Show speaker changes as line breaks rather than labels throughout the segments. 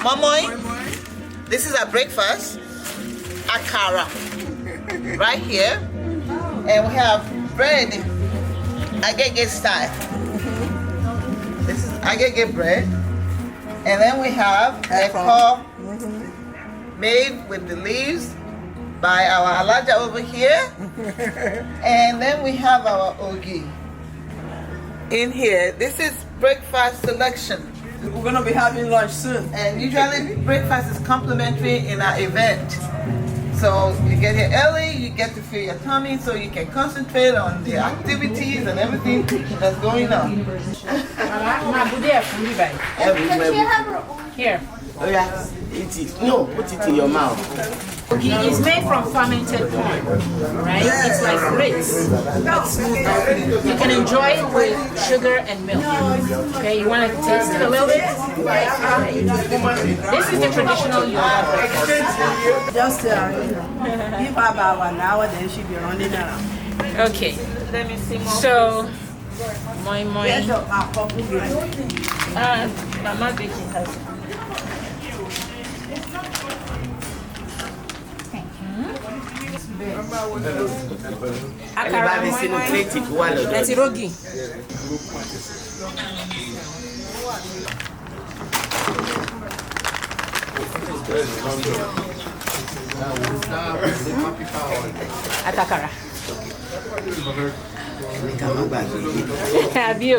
Momoy. This is our breakfast. Akara. Right here. And we have bread. Agege style. This is agege bread. And then we have eko made with the leaves by our Alaja over here. And then we have our ogi in here. This is breakfast selection.
We're gonna be having lunch soon.
And usually breakfast is complimentary in our event. So you get here early, you get to fill your tummy so you can concentrate on the activities and everything that's going on.
Here.
Oh yeah, eat it. No, put it in your mouth.
It's made from fermented corn, right? It's like grits. You can enjoy it with sugar and milk. Okay, you want to taste it a little bit? This is the traditional Yoruba breakfast.
Just give her about 1 hour, then she'll be running around.
Okay. Let me see more. So, moi. Mama baking has.
Everybody see the plate it one of
Let's rogi. Atakara. Have you?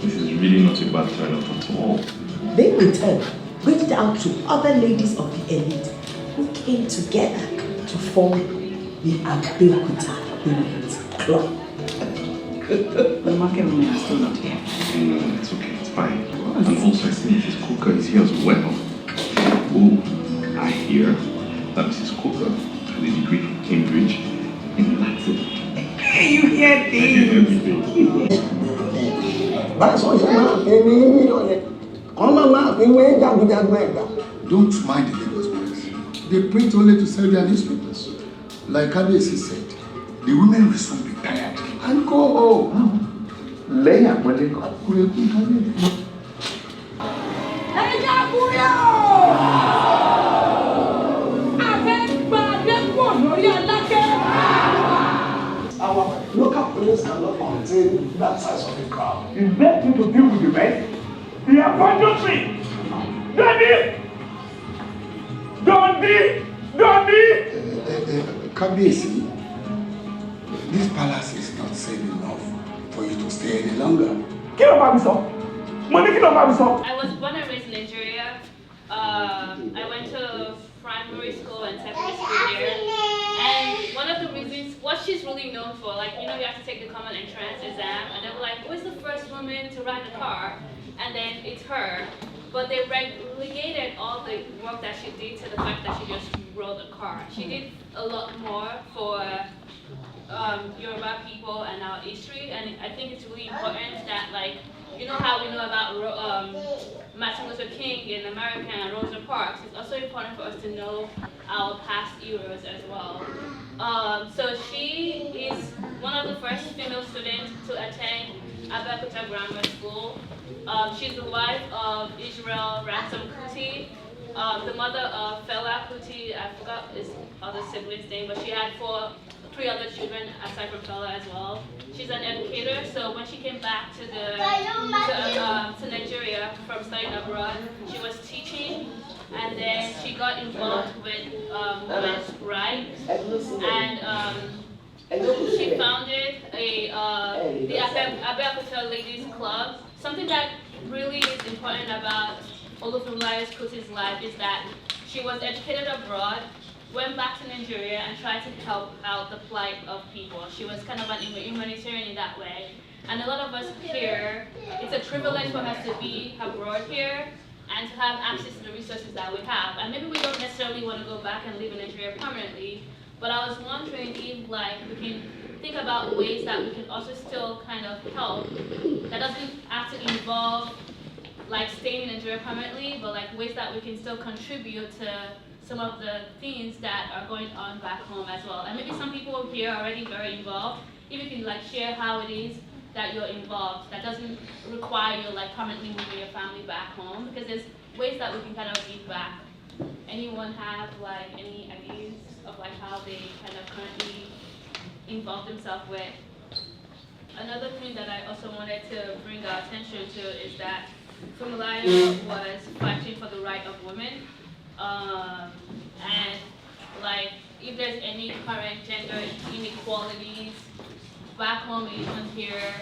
This is really not a bad turn-up at all.
They in turn reached out to other ladies of the elite who came together to form the Abeokuta Elite Club.
The market woman is still not here.
It's okay, it's fine. And also, I see Mrs. Coker is here as well. Oh, I hear that Mrs. Coker has a degree from Cambridge in Latin.
Hey, you hear things?
Everything.
Don't mind the Lagos boys. They print only to sell their newspapers. Like Kabiyesi said, the women will soon be tired and go home. Leia, when they come, will be
Our local police cannot contain that size of a crowd. It's better to deal with the rest. They are banditry. Dundee!
Kabiyesi, this palace is not safe enough for you to stay any longer.
Kill about yourself. Money, kill about yourself.
I was born and raised in Nigeria. I went to primary school and secondary school there. And one of the reasons, what she's really known for, like, you know, you have to take the common entrance exam, and they were like, who is the first woman to ride a car? And then it's her. But they relegated all the work that she did to the fact that she just rode a car. She did a lot more for Yoruba people and our history, and I think it's really important that, like, you know how we know about Martin Luther King in America and Rosa Parks. It's also important for us to know our past eras as well. So she is one of the first female students to attend Abeokuta Grammar School. She's the wife of Israel Ransom Kuti, the mother of Fela Kuti. I forgot his other sibling's name, but she had three other children aside from Fela as well. She's an educator, so when she came back to Nigeria from studying abroad, she was teaching, and then she got involved with women's rights, and she founded the Abeokuta Ladies Club. Something that really is important about Olufemilayo Kuti's life is that she was educated abroad, went back to Nigeria and tried to help out the plight of people. She was kind of an humanitarian in that way. And a lot of us here, it's a privilege for us to be abroad here and to have access to the resources that we have. And maybe we don't necessarily want to go back and live in Nigeria permanently, but I was wondering if, like, we can think about ways that we can also still kind of help that doesn't have to involve like staying in Nigeria permanently, but like ways that we can still contribute to some of the things that are going on back home as well. And maybe some people here are already very involved. If you can like share how it is that you're involved, that doesn't require you like permanently moving your family back home, because there's ways that we can kind of give back. Anyone have like any ideas of like how they kind of currently involve themselves with? Another thing that I also wanted to bring our attention to is that Funmilayo was fighting for the right of women, and like if there's any current gender inequalities back home and even here,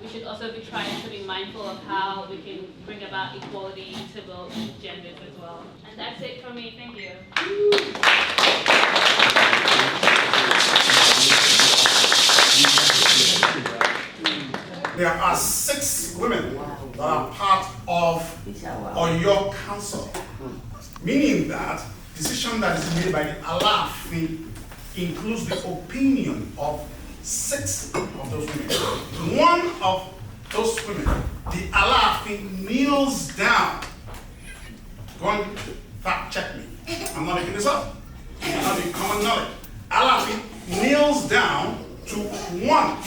we should also be trying to be mindful of how we can bring about equality to both genders as well. And that's it for me. Thank you.
There are 6 women that are part of your council, meaning that decision that is made by the Alaafin includes the opinion of 6 of those women. One of those women, the Alaafin, kneels down. Go and fact check me. I'm not making this up. It's not the common knowledge. Alaafin kneels down to one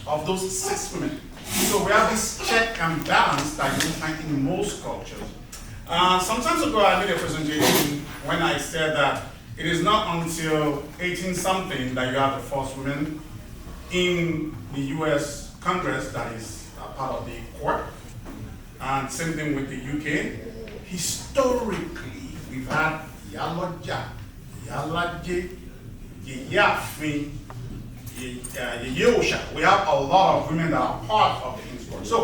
of those 6 women. So we have this check and balance that you find in most cultures. Some time ago I made a presentation when I said that it is not until 18-something that you have the first woman in the US Congress that is a part of the court. And same thing with the UK. Historically, we've had Yaloja, Yalaje, Yafin, Yosha. We have a lot of women that are part of the King's Court. So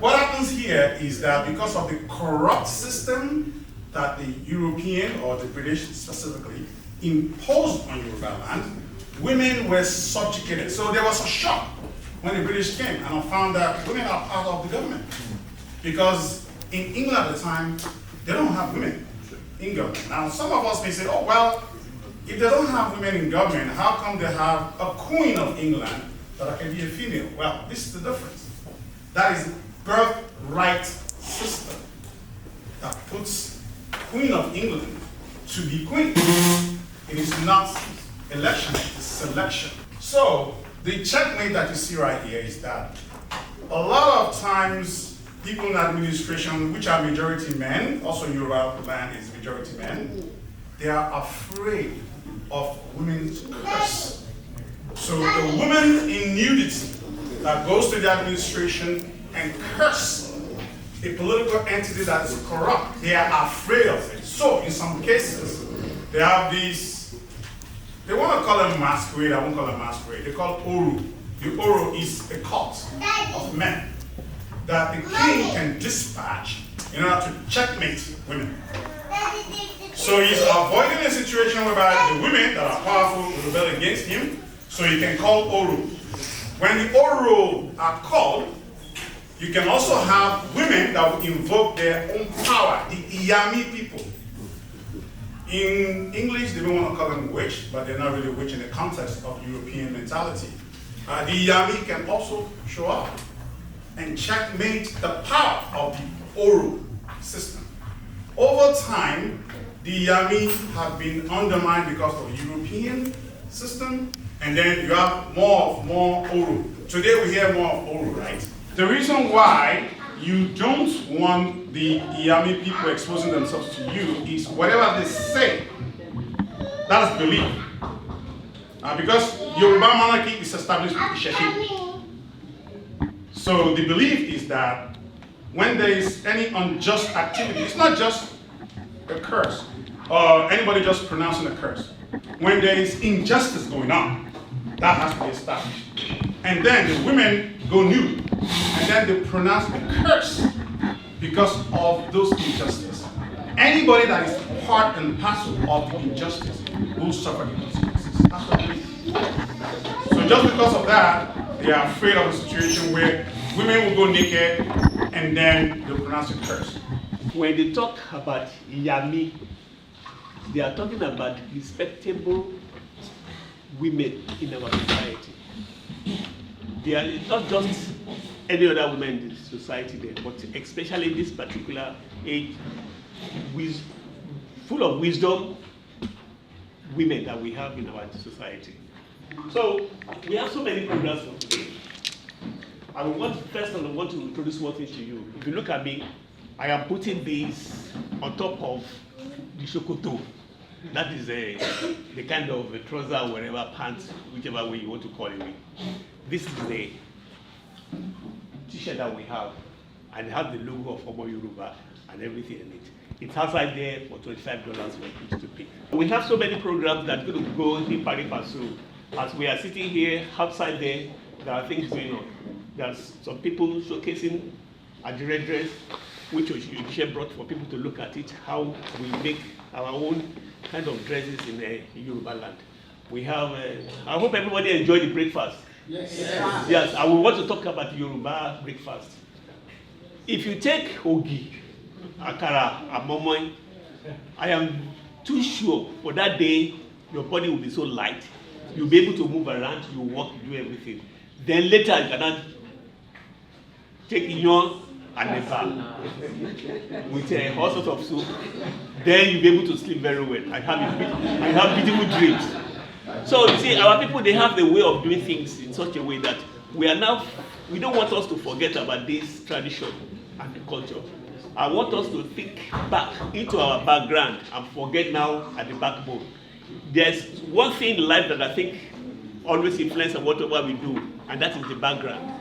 what happens here is that because of the corrupt system that the European or the British specifically imposed on Yoruba land, women were subjugated. So there was a shock when the British came and found that women are part of the government. Because in England at the time, they don't have women in government. Now some of us may say, oh well, if they don't have women in government, how come they have a Queen of England that can be a female? Well, this is the difference. That is birthright system that puts Queen of England to be queen. It is not election, it is selection. So the checkmate that you see right here is that a lot of times people in administration, which are majority men, also Yoruba land is majority men, they are afraid of women's curse. So the woman in nudity that goes to the administration and curse a political entity that is corrupt, they are afraid of it. So in some cases, they have these, they want to call them masquerade, I won't call them masquerade, they call Oru. The Oru is a cult of men that the king can dispatch in order to checkmate women. So he's avoiding a situation whereby the women that are powerful will rebel against him, so he can call Oru. When the Oru are called, you can also have women that will invoke their own power, the Iyami people. In English, they don't want to call them witch, but they're not really witch in the context of European mentality. The Iyami can also show up and checkmate the power of the Oru system. Over time, the Yami have been undermined because of the European system, and then you have more Oru. Today we hear more of Oru, right? The reason why you don't want the Yami people exposing themselves to you is whatever they say, that's belief. Because Yoruba monarchy is established with Isheshi. So the belief is that when there is any unjust activity, it's not just a curse, or anybody just pronouncing a curse. When there is injustice going on, that has to be established. And then the women go nude, and then they pronounce a curse because of those injustices. Anybody that is part and parcel of the injustice will suffer the consequences. That's what it is. So just because of that, they are afraid of a situation where women will go naked and then they'll pronounce a curse.
When they talk about Yami, they are talking about respectable women in our society. They are not just
any other woman in the society there, but especially this particular age, full of wisdom women that we have in our society. So we have so many programs for today. I want to introduce one thing to you. If you look at me, I am putting this on top of the shokoto. That is the kind of a trouser, or whatever, pants, whichever way you want to call it. This is the t-shirt that we have, and it has the logo of Omo Yoruba and everything in it. It's outside there for $25 for each to pick. We have so many programs that are going to go in pari passu. As we are sitting here, outside there are things going on. There's some people showcasing a red dress, which Yushe brought for people to look at it, how we make our own kind of dresses in Yoruba land. We have, I hope everybody enjoyed the breakfast. Yes. Yes, I will want to talk about Yoruba breakfast. If you take ogi, akara, amomoy, I am too sure for that day, your body will be so light. You'll be able to move around, you walk, you do everything. Then later you cannot take inyo and neba with all sorts of soup. Then you'll be able to sleep very well. I have beautiful dreams. So you see, our people, they have the way of doing things in such a way that we don't want us to forget about this tradition and the culture. I want us to think back into our background and forget now at the backbone. There's one thing in life that I think always influences whatever we do, and that is the background.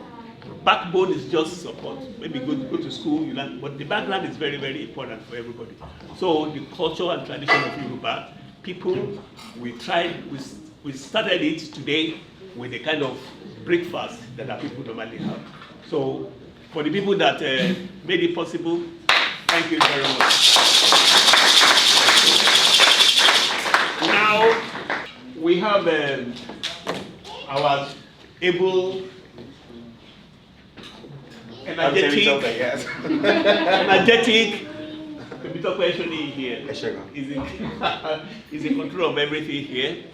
Backbone is just support. Maybe go to school, you learn, but the background is very, very important for everybody. So the culture and tradition of Yoruba, people, we started it today with the kind of breakfast that our people normally have. So for the people that made it possible, thank you very much. Now we have our able, energetic, here is in control of everything here.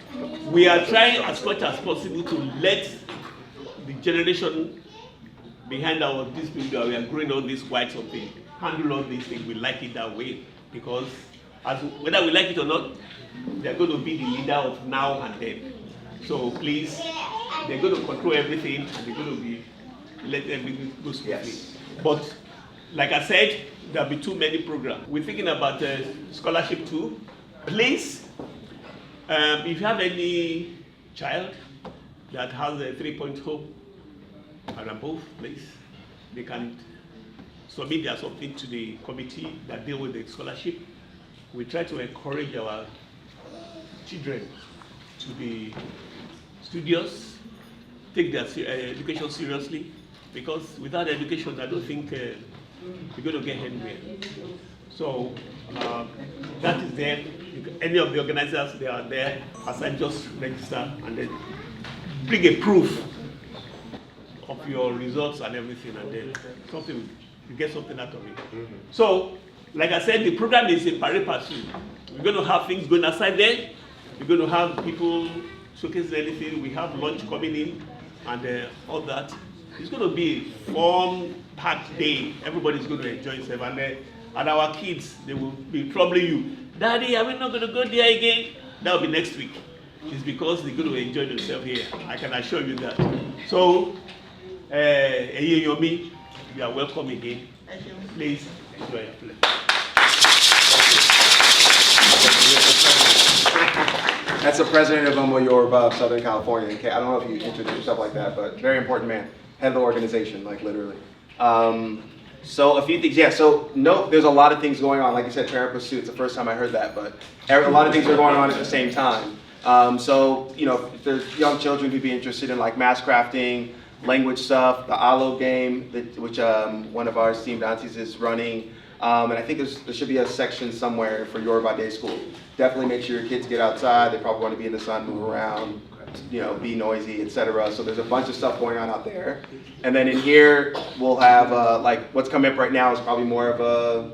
We are trying as much as possible to let the generation behind this people we are growing all this white something, handle all these things. We like it that way because whether we like it or not, they're going to be the leader of now and then. So please, they're going to control everything and they're going to let everything go smoothly. Yes. But like I said, there'll be too many programs. We're thinking about scholarship too. Please, if you have any child that has a 3.0 and above, please, they can submit their something to the committee that deal with the scholarship. We try to encourage our children to be studious, take their education seriously, because without education, I don't think you're going to get anywhere. So that is there. Any of the organizers, they are there. Aside just register and then bring a proof of your results and everything, and then you get something out of it. Mm-hmm. So, like I said, the program is a pari passu. We're going to have things going aside there. We're going to have people showcasing anything. We have lunch coming in and all that. It's going to be a fun-packed day. Everybody's going to enjoy itself. And our kids, they will be troubling you. Daddy, are we not going to go there again? That will be next week. It's because they're going to enjoy themselves here. I can assure you that. So, Yomi, you are welcome again. Please enjoy your play.
That's the president of Omo Yoruba of Southern California. I don't know if you introduce yourself like that, but very important man. Head of the organization, like literally. So a few things, yeah, so no, there's a lot of things going on. Like you said, parent pursuit, it's the first time I heard that, but a lot of things are going on at the same time. So, you know, if there's young children who'd be interested in like mass crafting, language stuff, the Alo game, which one of our esteemed aunties is running. And I think there should be a section somewhere for Yoruba Day School. Definitely make sure your kids get outside. They probably want to be in the sun, move around, you know, be noisy, etc. So there's a bunch of stuff going on out there. And then in here, we'll have, like, what's coming up right now is probably more of a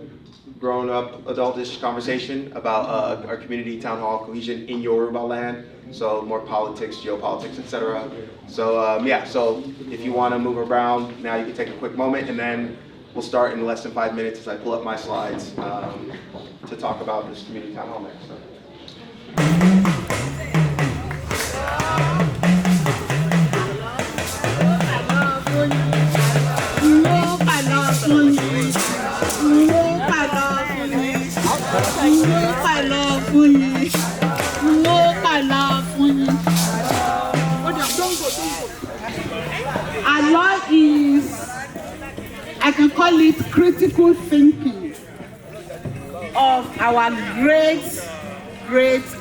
grown-up, adultish conversation about our community town hall cohesion in Yoruba land. So more politics, geopolitics, etc. So yeah, so if you want to move around, now you can take a quick moment, and then we'll start in less than 5 minutes as I pull up my slides to talk about this community town hall next. So.
Allah is, I can call it critical thinking of our great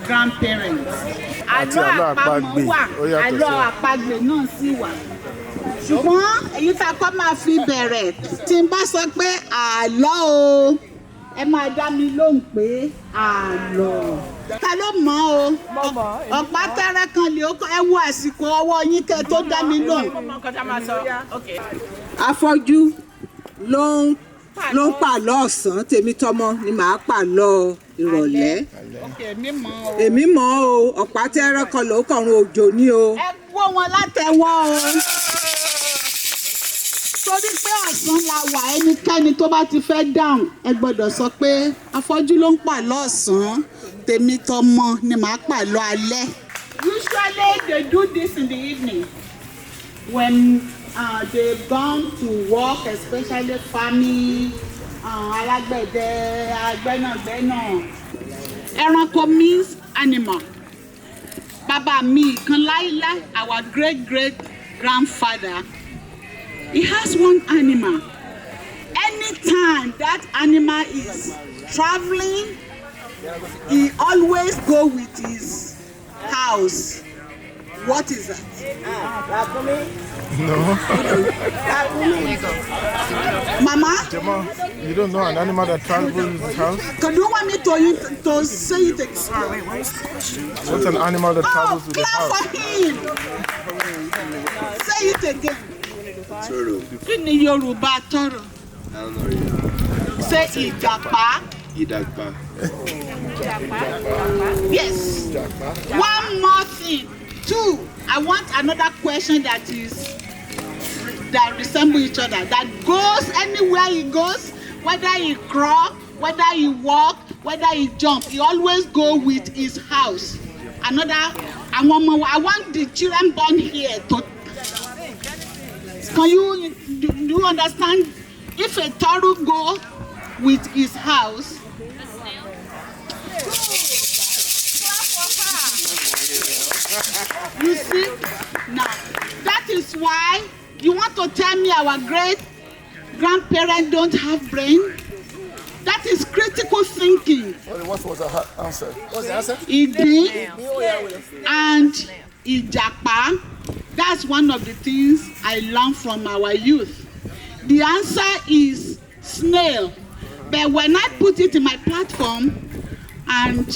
grandparents. Àlọ́ àpamọ̀ wà, àlọ́ àpagbè náà sì wà. Ṣùgbọ́n èyí tá a kọ́ máa fi bẹ̀rẹ̀ tí n bá sọ pé àlọ́ o, ẹ máa dá mi lóhùn pé àlọ́. Ta ló mọ̀ o? Ọ̀pá tẹ́rẹ́ kan lè ẹ wo àsìkò ọwọ́ yín kẹ́ tó dá mi lóhùn. Afọ́jú ló ń pàlọ́ ọ̀sán, tèmi tọmọ ni màá pàlọ́ ìrọ̀lẹ́. Èmi mọ̀ o, ọ̀pá tẹ́rẹ́ kan ló kọ̀run òjò ní o. Ẹ wó wọn látẹ̀wọ́ o. Torí pé ọ̀sán la wà, ẹnikẹ́ni tó bá ti fẹ́ dáhùn ẹ gbọ́dọ̀ sọ pé afọ́jú ló ń pàlọ́ ọ̀sán, tèmi tọmọ ni màá pàlọ́ alẹ́. Usually they do this in the evening when they gone to work, especially farming, alágbẹ̀dẹ, agbẹ́nàgbẹ́nà. Ẹranko means animal. Bàbá mi kan láíláí, our great grandfather, he has one animal. Anytime that animal is traveling, he always go with his house. What is that?
No.
Mama?
Jamal, you don't know an animal that travels with his house?
Do you want me to say it again?
What's an animal that travels with his house?
Clap for him! Say it again.
Toro.
Kí ni Yorùbá toro?
I don't know.
Say ìjàpá.
Ìdàgbà.
Yes. One more thing. 2. I want another question that resemble each other. That goes anywhere he goes, whether he crawl, whether he walk, whether he jump, he always go with his house. I want the children born here to. Do you understand? If a toro go with his house. You see, now that is why you want to tell me our great grandparents don't have brain. That is critical thinking.
What was the answer? What's the answer?
Idi and Ijapa. That's one of the things I learned from our youth. The answer is snail. But when I put it in my platform, and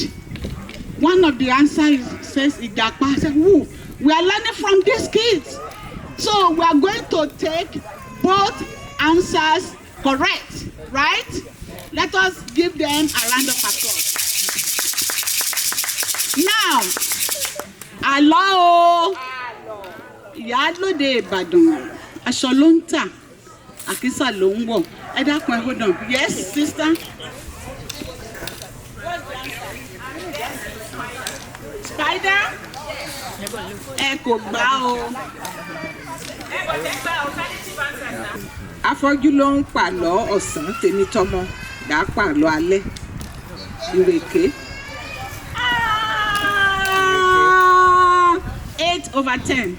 one of the answers says Ijapa, I said, woo, we are learning from these kids. So we are going to take both answers correct, right? Let us give them a round of applause. Now, hello. Ìyálóde Ìbàdàn, aṣọ ló ń tà, àkísà ló ń wọ̀. Ẹ dákun ẹ hold on. Yes, sister. Spider? Ẹ kò gbá o. Afọ́jú ló ń pàlọ́ ọ̀sán, tèmi tọmọ dà pàlọ́ alẹ́. Ìrèké. 8/10.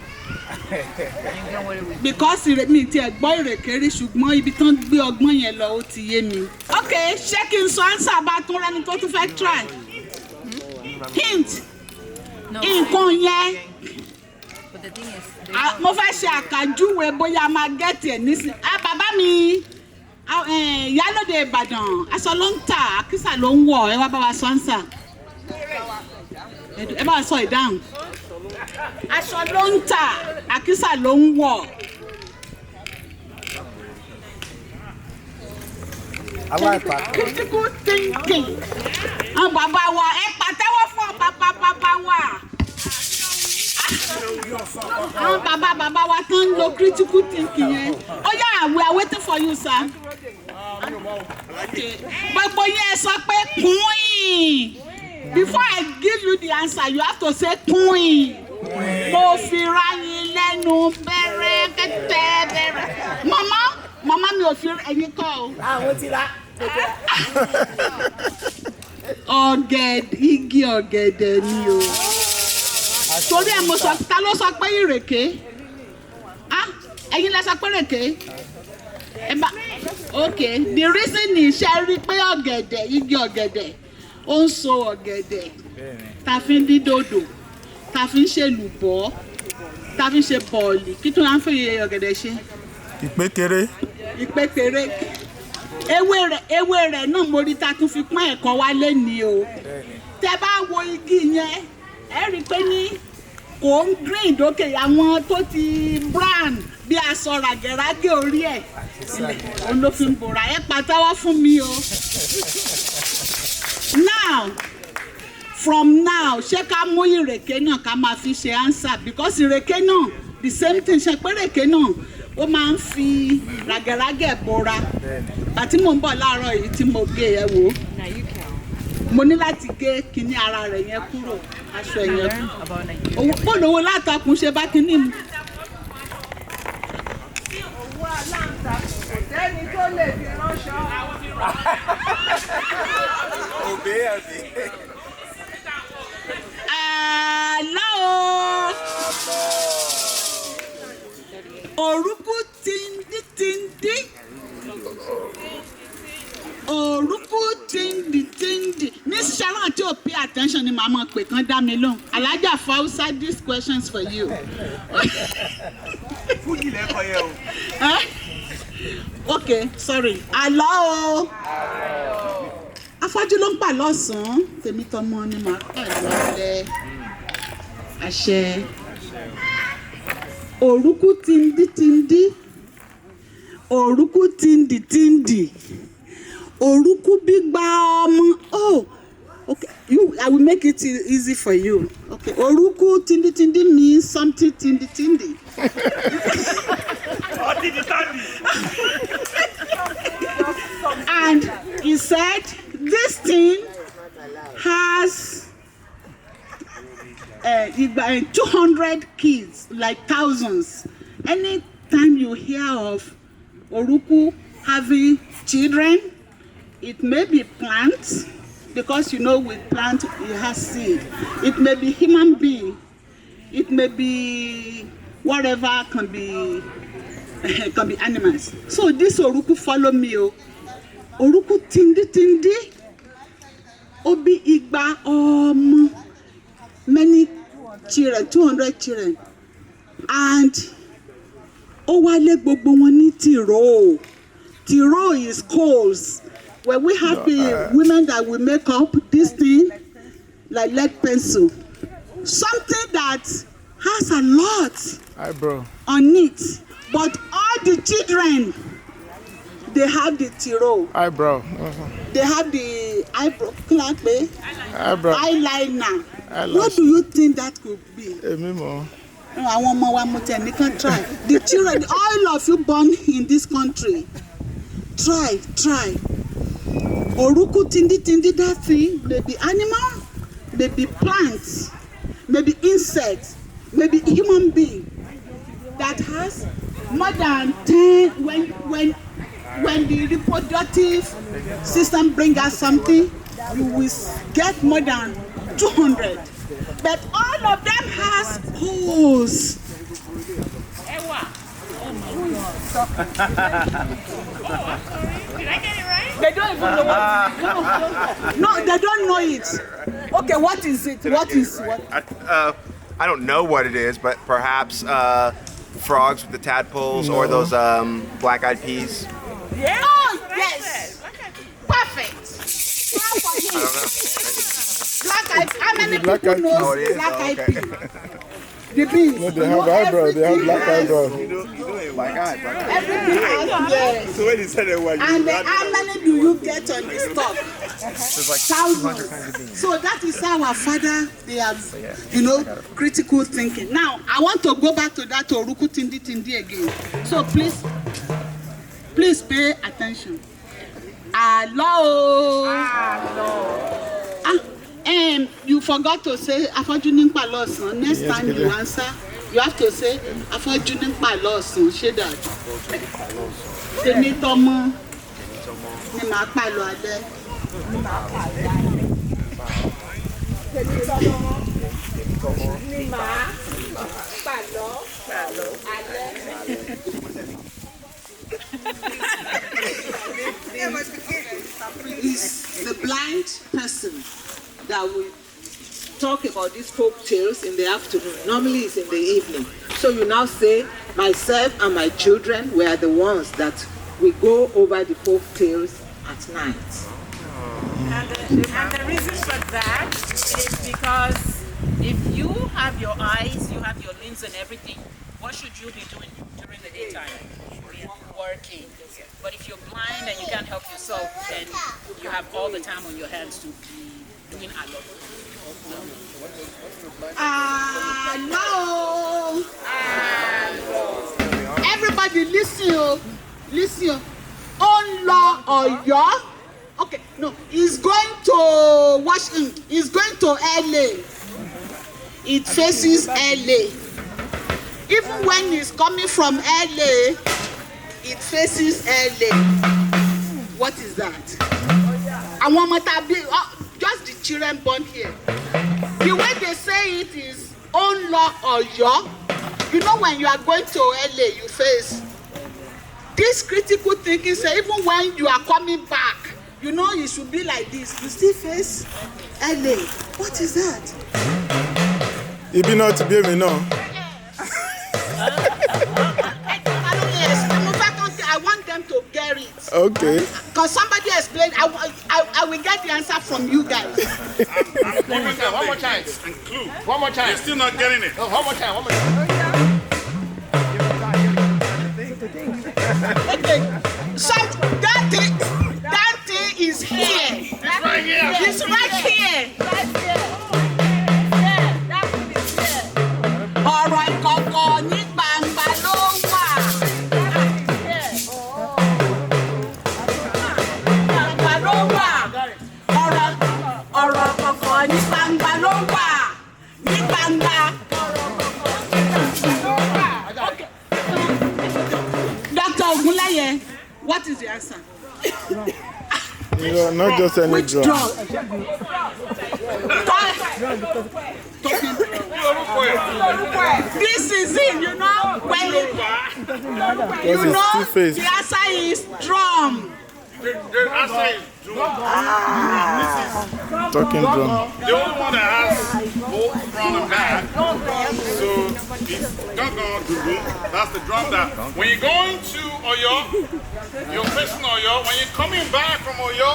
Because mi ti ẹ̀ gbọ́ ìrèké rí ṣùgbọ́n ibi tán gbé ọgbọ́n yẹn lọ ó ti yé mi. Okay, ṣé kí n sọ answer bá tún rẹni tó tún fẹ́ try? Hint. Nǹkan yẹn. Mo fẹ́ ṣe àkàjúwe bóyá máa gẹ́tì ẹ̀ nísìn. Bàbá mi, Ìyálóde Ìbàdàn, aṣọ ló ń tà, àkísà ló ń wọ̀, ẹ wá bá wa sọ answer. Ẹ bá wa sọ ìdáhùn. Aṣọ ló ń tà, àkísà ló ń wọ̀.
I like that.
Critical thinking. Bàbá wa, ẹ pàtẹ́wọ́ fún bàbá wa. Bàbá wa tán lo critical thinking yẹn. Oh yeah, we are waiting for you, sir. Gbogbo yẹn sọ pé queen. Before I give you the answer, you have to say queen. Mo fi ra yín lẹ́nu bẹ̀rẹ̀ kẹ́tẹ́ bẹ̀rẹ̀. Mama mi ò fi ẹyin kọ́ o.
Àwọn ti ra.
Ọ̀gẹ̀dẹ̀, igi ọ̀gẹ̀dẹ̀ ni o. Torí ẹ̀ mo sọ, ta ló sọ pé ìrèké? Ẹ̀yin lẹ sọ pé ìrèké? Okay, the reason is ṣe rí pé ọ̀gẹ̀dẹ̀, igi ọ̀gẹ̀dẹ̀, ó ń so ọ̀gẹ̀dẹ̀, ta fi ń dín dòdò, ta fi ń ṣe lùbọ́, ta fi ń ṣe bọ̀ọ̀lì, kí tó máa ń fi ọ̀gẹ̀dẹ̀ ṣe?
Ìpékeré.
Ìpékeré. Ewé rẹ̀ náà mo rí ta tún fi pọ́n ẹ̀kọ́ wálé ni o. Tẹ́ bá wo igi yẹn, ẹ rí pé ní kò ń green dókè àwọn tó ti brown bí aṣọ ràgẹ̀ràgẹ̀ orí ẹ̀. Òun ló fi ń bòrà, ẹ pàtẹ́wọ́ fún mi o. From now, ṣé ká mú ìrèké náà ká máa fi ṣe answer because ìrèké náà the same thing ṣe pé ìrèké náà ó máa ń fi ràgẹ̀ràgẹ̀ bòrà. Àti mò ń bọ̀ láàárọ̀ yìí tí mo gé ẹ wò. Mo ní láti gé kinní ara rẹ̀ yẹn kúrò, aṣọ yẹn. Bọ́ọ̀lù owó látàkùn ṣe bá kinní mu.
Owó aláǹtakùn kò sẹ́ni tó lè fi ránṣọ.
Òbí àbí.
Àlọ́ orúkú tìǹdì. Orúkú tìǹdì. Miss Sharon tí ò pay attention ni màmá pè kán dá mi lóhùn. Alájà Fausa, these questions for you.
Fújì lẹ́kọ̀ọ́ yẹ o.
Okay, sorry. Àlọ́ o. Afọ́jú ló ń pa lọ́sàn-án. Tèmi tọmọ ni màá pàdé ọ̀lẹ́. Àṣẹ. Orúkú tìǹdì. Orúkú tìǹdì. Orúkú gbígbá ọmọ. Oh, okay. I will make it easy for you. Okay. Orúkú tìǹdì means something tìǹdì. And he said, this thing has 200 kids, like thousands. Anytime you hear of Orúkú having children, it may be plants, because you know with plant it has seed. It may be human being. It may be whatever, can be animals. So this Orúkú follow me. Orúkú tìǹdì. Obi igba many children, 200 children. And ó wá lé gbogbo wọn ní tìró. Tìró is coals. Where we have the women that will make up this thing like lead pencil. Something that has a lot on it. But all the children, they have the tiro. They have the eyebrow, eyeliner. What do you think that could be? Àwọn ọmọ wa mo tẹ̀ nìkan try. The children, all of you born in this country, try. Orúkú tìǹdì, that thing, maybe animal, maybe plants, maybe insects, maybe human being that has more than 10 when the reproductive system bring us something, you will get more than 200. But all of them has holes.
Did I get it right?
They don't even know what. No, they don't know it. Okay, what is it?
I don't know what it is, but perhaps frogs with the tadpoles or those black-eyed peas.
Yeah. Oh, yes. Perfect.
I don't know.
Black-eyed. How many people know black-eyed pea? The beans.
No, they have eyebrows. They have black eyebrows.
My God.
Everything has, yes.
So when you said that one,
And how many do you get on the stock?
It's like 200 kinds of beans.
So that is how our father, they have, critical thinking. Now, I want to go back to that Oruku Tindi Tindi again. So please pay attention. Hello. You forgot to say Afọ́jú nípa lọ́sàn. Next time you answer, you have to say Afọ́jú nípa lọ́sàn. Say that. Tèmi tọmọ ni màá pàlọ́ alẹ́. Is the blind person that will talk about these folk tales in the afternoon. Normally it's in the evening. So you now say, myself and my children were the ones that we go over the folk tales at night.
And the reason for that is because if you have your eyes, you have your limbs and everything, what should you be doing during the daytime? Working. But if you're blind and you can't help yourself, then you have all the time on your hands to be doing a lot.
No. Everybody listen. Listen. Onlo Oyo. Okay, no, he's going to Washington. He's going to LA. It faces LA. Even when he's coming from LA, it faces LA. What is that? I want just the children born here. The way they say it is Onlo Oyo. You know, when you are going to LA, you face this critical thinking. Say even when you are coming back, you know it should be like this. You still face LA. What is that?
It be not to be me no.
I want them to get it.
Okay.
Because somebody explained, I will get the answer from you guys.
One more time. One more time. You're still not getting it.
Oh, one more time.
Okay. So that thing is here.
It's right here.
It's right here. Ọ̀rọ̀ ìkọ̀kọ̀ ní gbangba ló wà. Gbangba ló wà. Ọ̀rọ̀ ìkọ̀kọ̀ ní gbangba ló wà. Ní gbangba. Dr. Ogunleye, what is the answer?
No, not just any
Which
drum.
drum? This is it, you know, when the answer is drum.
The answer is drum.
Talking drum.
The only one that has both front and back. So it's gong. That's the drum that when you're going to Oyo, you're facing Oyo. When you're coming back from Oyo,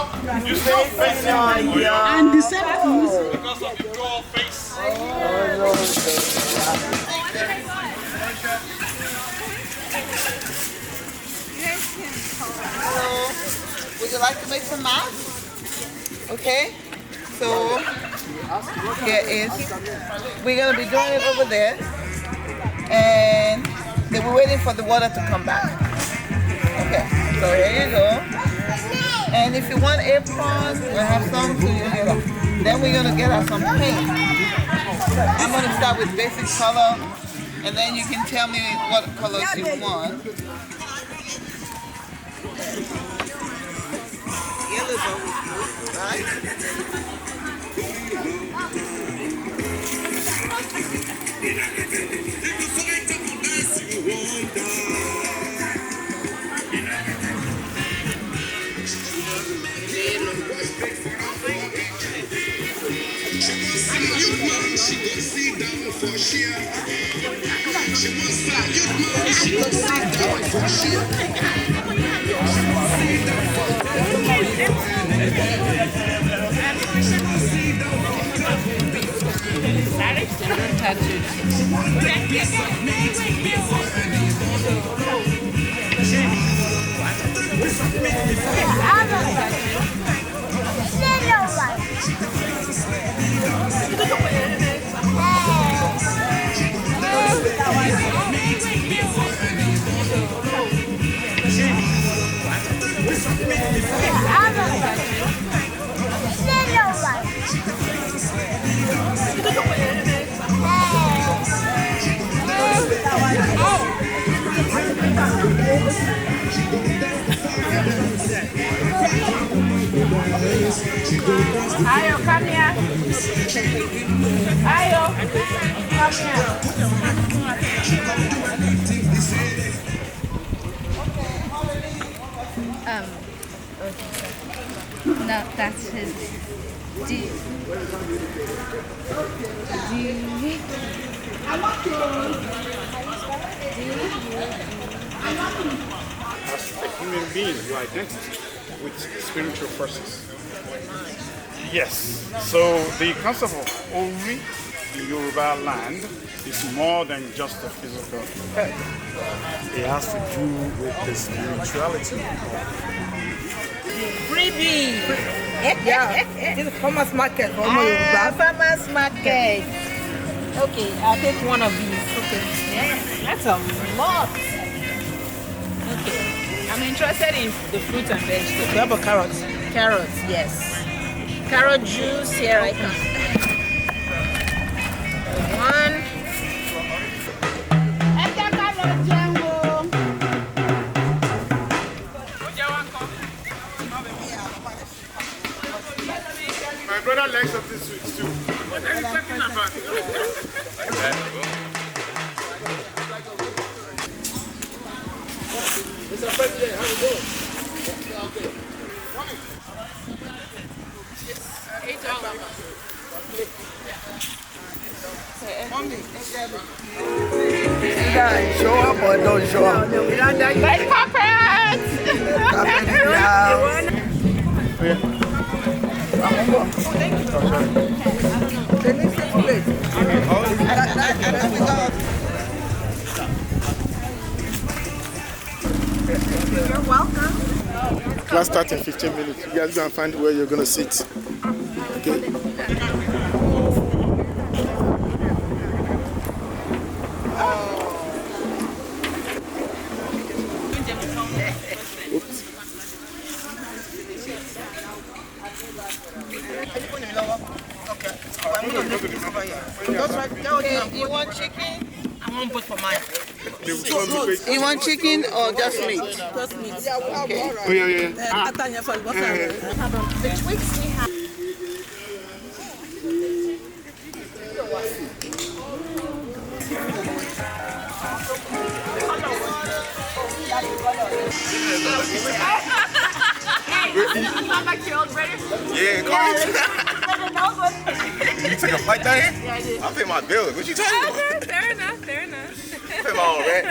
you're still facing Oyo.
And the same thing.
Because of the dual face.
So, would you like to make some math? Okay. So, here is, we're going to be doing it over there. And then we're waiting for the water to come back. Okay. So, here you go. And if you want apron, we'll have some to you later. Then we're going to get us some paint. I'm going to start with basic color. And then you can tell me what colors you want. Yellow's always good, right?
Don't touch it. Ayo, come here. Ayo, come
No, that's his name.
As a human being, your identity with spiritual forces. Yes. So the concept of Ori in Yoruba land is more than just a physical head. It has to do with the spirituality.
Freebie.
Yeah, this is farmer's market.
Farmer's market. Okay, I'll take one of these. Okay. Yeah, that's a lot. Okay. I'm interested in the fruits and vegetables.
You have a carrot.
Carrots, yes. Carrot juice, here I come. One.
My brother likes something sweet too. What are you talking about?
Mr. President, how you doing? Okay.
Either show up or don't show up.
Let's pop it!
You're welcome.
Class starts in 15 minutes. You guys go and find where you're going to sit. Okay? Oops.
Okay, you want chicken?
I want both for mine.
You want chicken or just meat?
Just meat.
Okay.
Oh, yeah.
The tweaks we have.
Come back to your old brother?
Yeah, you took a flight down here?
Yeah, I did.
I pay my bills. What you talking about?
Okay, fair enough, fair enough.
I pay my own rent.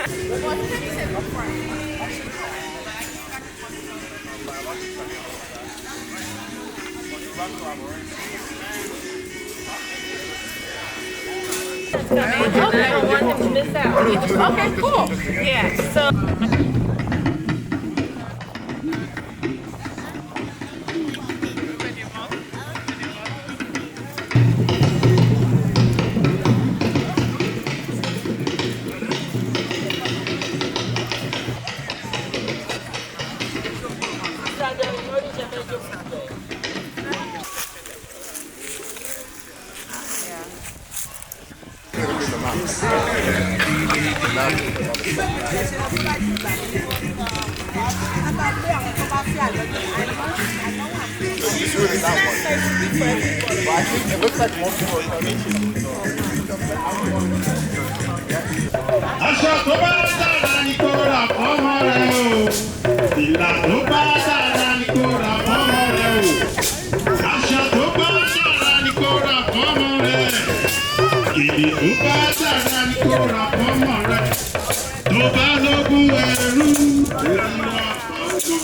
Okay, I don't want him to miss out. Okay, cool. Yeah, so.
It's really not one. But I think it looks like most people are coming.
Aṣọ tó bá dára ni kó rà fọ́mọ rẹ̀ o. Ìlà tó bá dára ni kó rà fọ́mọ rẹ̀ o. Aṣọ tó bá dára ni kó rà fọ́mọ rẹ̀. Ìdí tó bá dára ni kó rà fọ́mọ rẹ̀. Tó bá lógún ẹrú, èyí wọ́n fà ọkàn.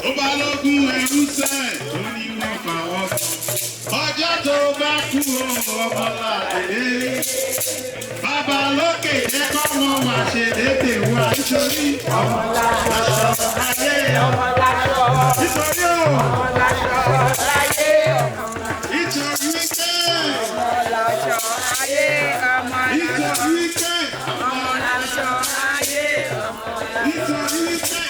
Tó bá lógún ẹrú sẹ́ẹ̀, ó ní wọ́n fà ọkàn. Ọjọ́ tó bá kú ọmọ làdé. Bàbá lókè jẹ́ kọ́mọ wá ṣe lédè wá nítorí ọmọ láṣọ ayé ọmọ láṣọ. Nítorí ọmọ láṣọ ayé ọmọ láṣọ. Nítorí wípé ọmọ láṣọ ayé ọmọ láṣọ. Nítorí wípé ọmọ láṣọ ayé ọmọ láṣọ. Nítorí wípé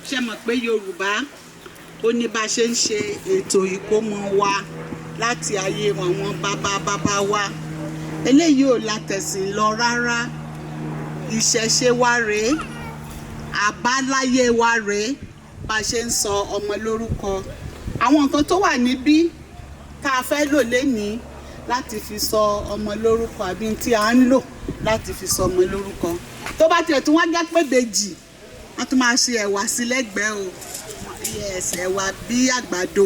Ṣé mọ̀ pé Yorùbá ó ní bá ṣe ń ṣe ètò ìkómọ wa láti ayé àwọn bàbá wa. Eléyìí ò látẹ̀sìn lọ rárá. Ìṣẹ̀ṣe wa rèé, àbáláyé wa rèé bá ṣe ń sọ ọmọ lórúkọ. Àwọn nǹkan tó wà níbí tá a fẹ́ lò lénìí láti fi sọ ọmọ lórúkọ àbí tí a ń lò láti fi sọ ọmọ lórúkọ. Tó bá tiẹ̀ tún wá jẹ́ pé bèjì, wọ́n tún máa ṣe ẹ̀wà sí lẹ́gbẹ̀ẹ́ o. Ẹ̀wà bí àgbàdo,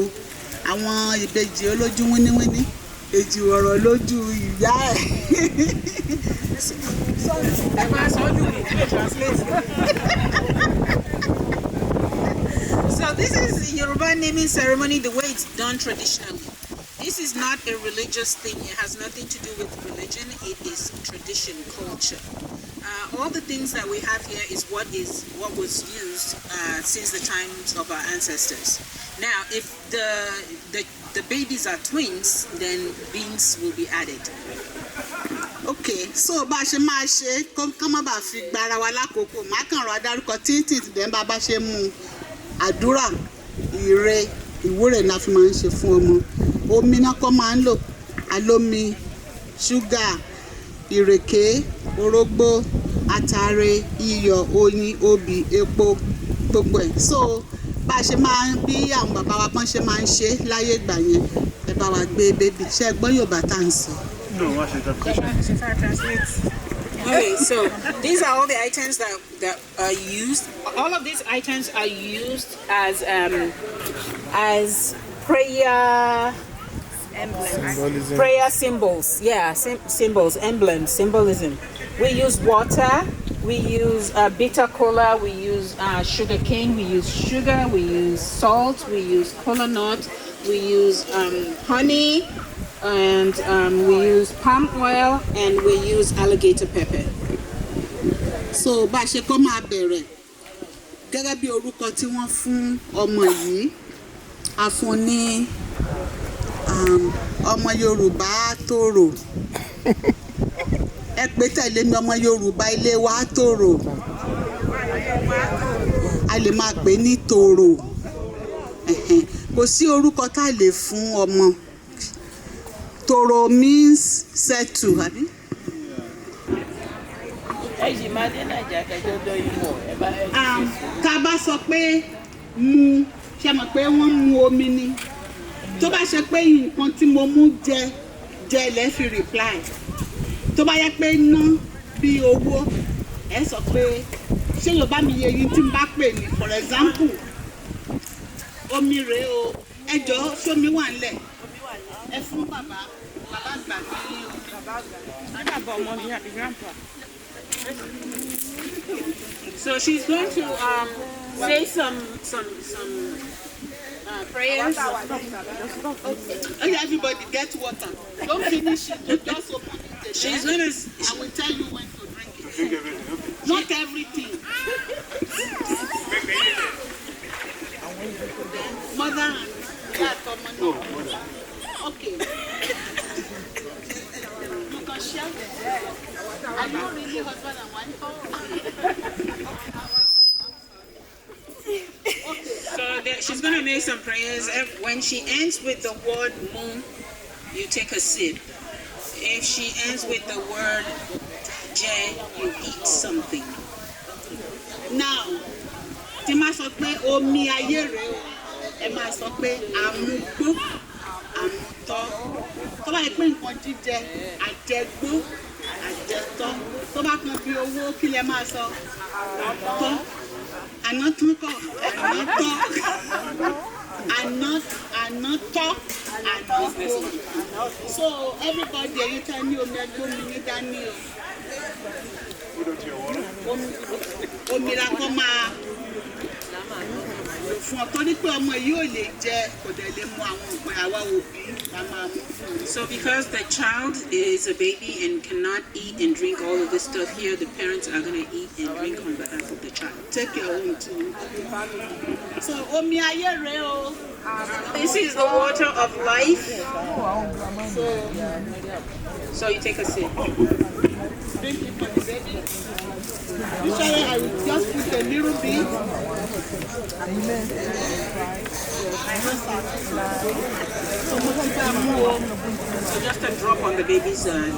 àwọn ìbejì olójú wíníwíní, èjì ọ̀rọ̀ lójú ìyá ẹ̀.
So this is the Yoruba naming ceremony the way it's done traditionally. This is not a religious thing. It has nothing to do with religion. It is tradition, culture. All the things that we have here is what was used since the times of our ancestors. Now, if the babies are twins, then beans will be added.
Okay, so bá ṣe máa ṣe kó má bàa fi gbára wa lákòókò, má kàn rọ adárúkọ títí dẹ̀ bá ṣe mú àdúrà, ìre, ìwúre la fi máa ń ṣe fún ọmọ. Omi náà kọ́ máa ń lò, alómi, ṣúgà, ìrèké, orógbó, atare, iyọ̀, oyin, obì, epo, gbogbo ẹ̀. So bá ṣe máa bí àwọn bàbá wa pọ́n ṣe máa ń ṣe láyé ìgbà yẹn, ẹ bá wa gbé bébì. Ṣé ẹ gbọ́ Yorùbá tá à ń sọ?
No, what's the interpretation?
Okay, so these are all the items that are used. All of these items are used as prayer
Symbolism.
prayer symbols. Yeah, symbols, emblems, symbolism. We use water, we use bitter cola, we use sugar cane, we use sugar, we use salt, we use cola nut, we use honey, and we use palm oil, and we use alligator pepper.
So bá ṣe kó máa bẹ̀rẹ̀ gẹ́gẹ́ bí orúkọ tí wọ́n fún ọmọ yìí, a fún ní ọmọ Yorùbá tòrò. Ẹ pé tẹ̀lé mi, ọmọ Yorùbá ilé wa tòrò. A lè máa pè ní tòrò. Kò sí orúkọ tá a lè fún ọmọ. Tòrò means settle, àbí? Tá bá sọ pé mu, ṣe mọ̀ pé wọ́n mu omi ni. Tó bá ṣe pé nǹkan tí mo mú jẹ lẹ́ fi reply. Tó bá yẹ pé ná bí owó, ẹ sọ pé ṣé Yorùbá mi yẹ yín tí n bá pè ní, for example, omi rèé o, ẹ jọ̀ọ́ sómi wà ńlẹ̀. Ẹ fún bàbá àgbà ní
So she's going to say some prayers.
Okay, everybody get water. Don't finish it, just open it.
She's gonna.
I will tell you when to drink it. Not everything. Mother and dad, okay. You can share this. Are you really husband and wife?
So she's going to make some prayers. When she ends with the word moon, you take a sip. If she ends with the word J, you eat something.
Now, tí máa sọ pé omi ayé rèé o, ẹ máa sọ pé àmúgbó, àmútọ́. Tó bá yẹ pé nǹkan jíjẹ, àjẹgbó, àjẹtọ́. Tó bá kan bí owó kí lẹ máa sọ tán àná tán kọ́ àná tán àná so everybody ẹ̀yin tẹ́ ní omi ẹgbẹ́ omi ní dání o omi la kọ́ máa fún ọ torí pé ọmọ yìí ò lè jẹ kò dẹ̀ lè mu àwọn nǹkan àwa òbí la máa mú fún un.
So because the child is a baby and cannot eat and drink all of this stuff here, the parents are going to eat and drink on behalf of the child.
Take your own too. So omi ayé rẹ o.
This is the water of life. So you take a sip.
Drink it for the baby. Usually I will just put a little bit.
So just a drop on the baby's lip.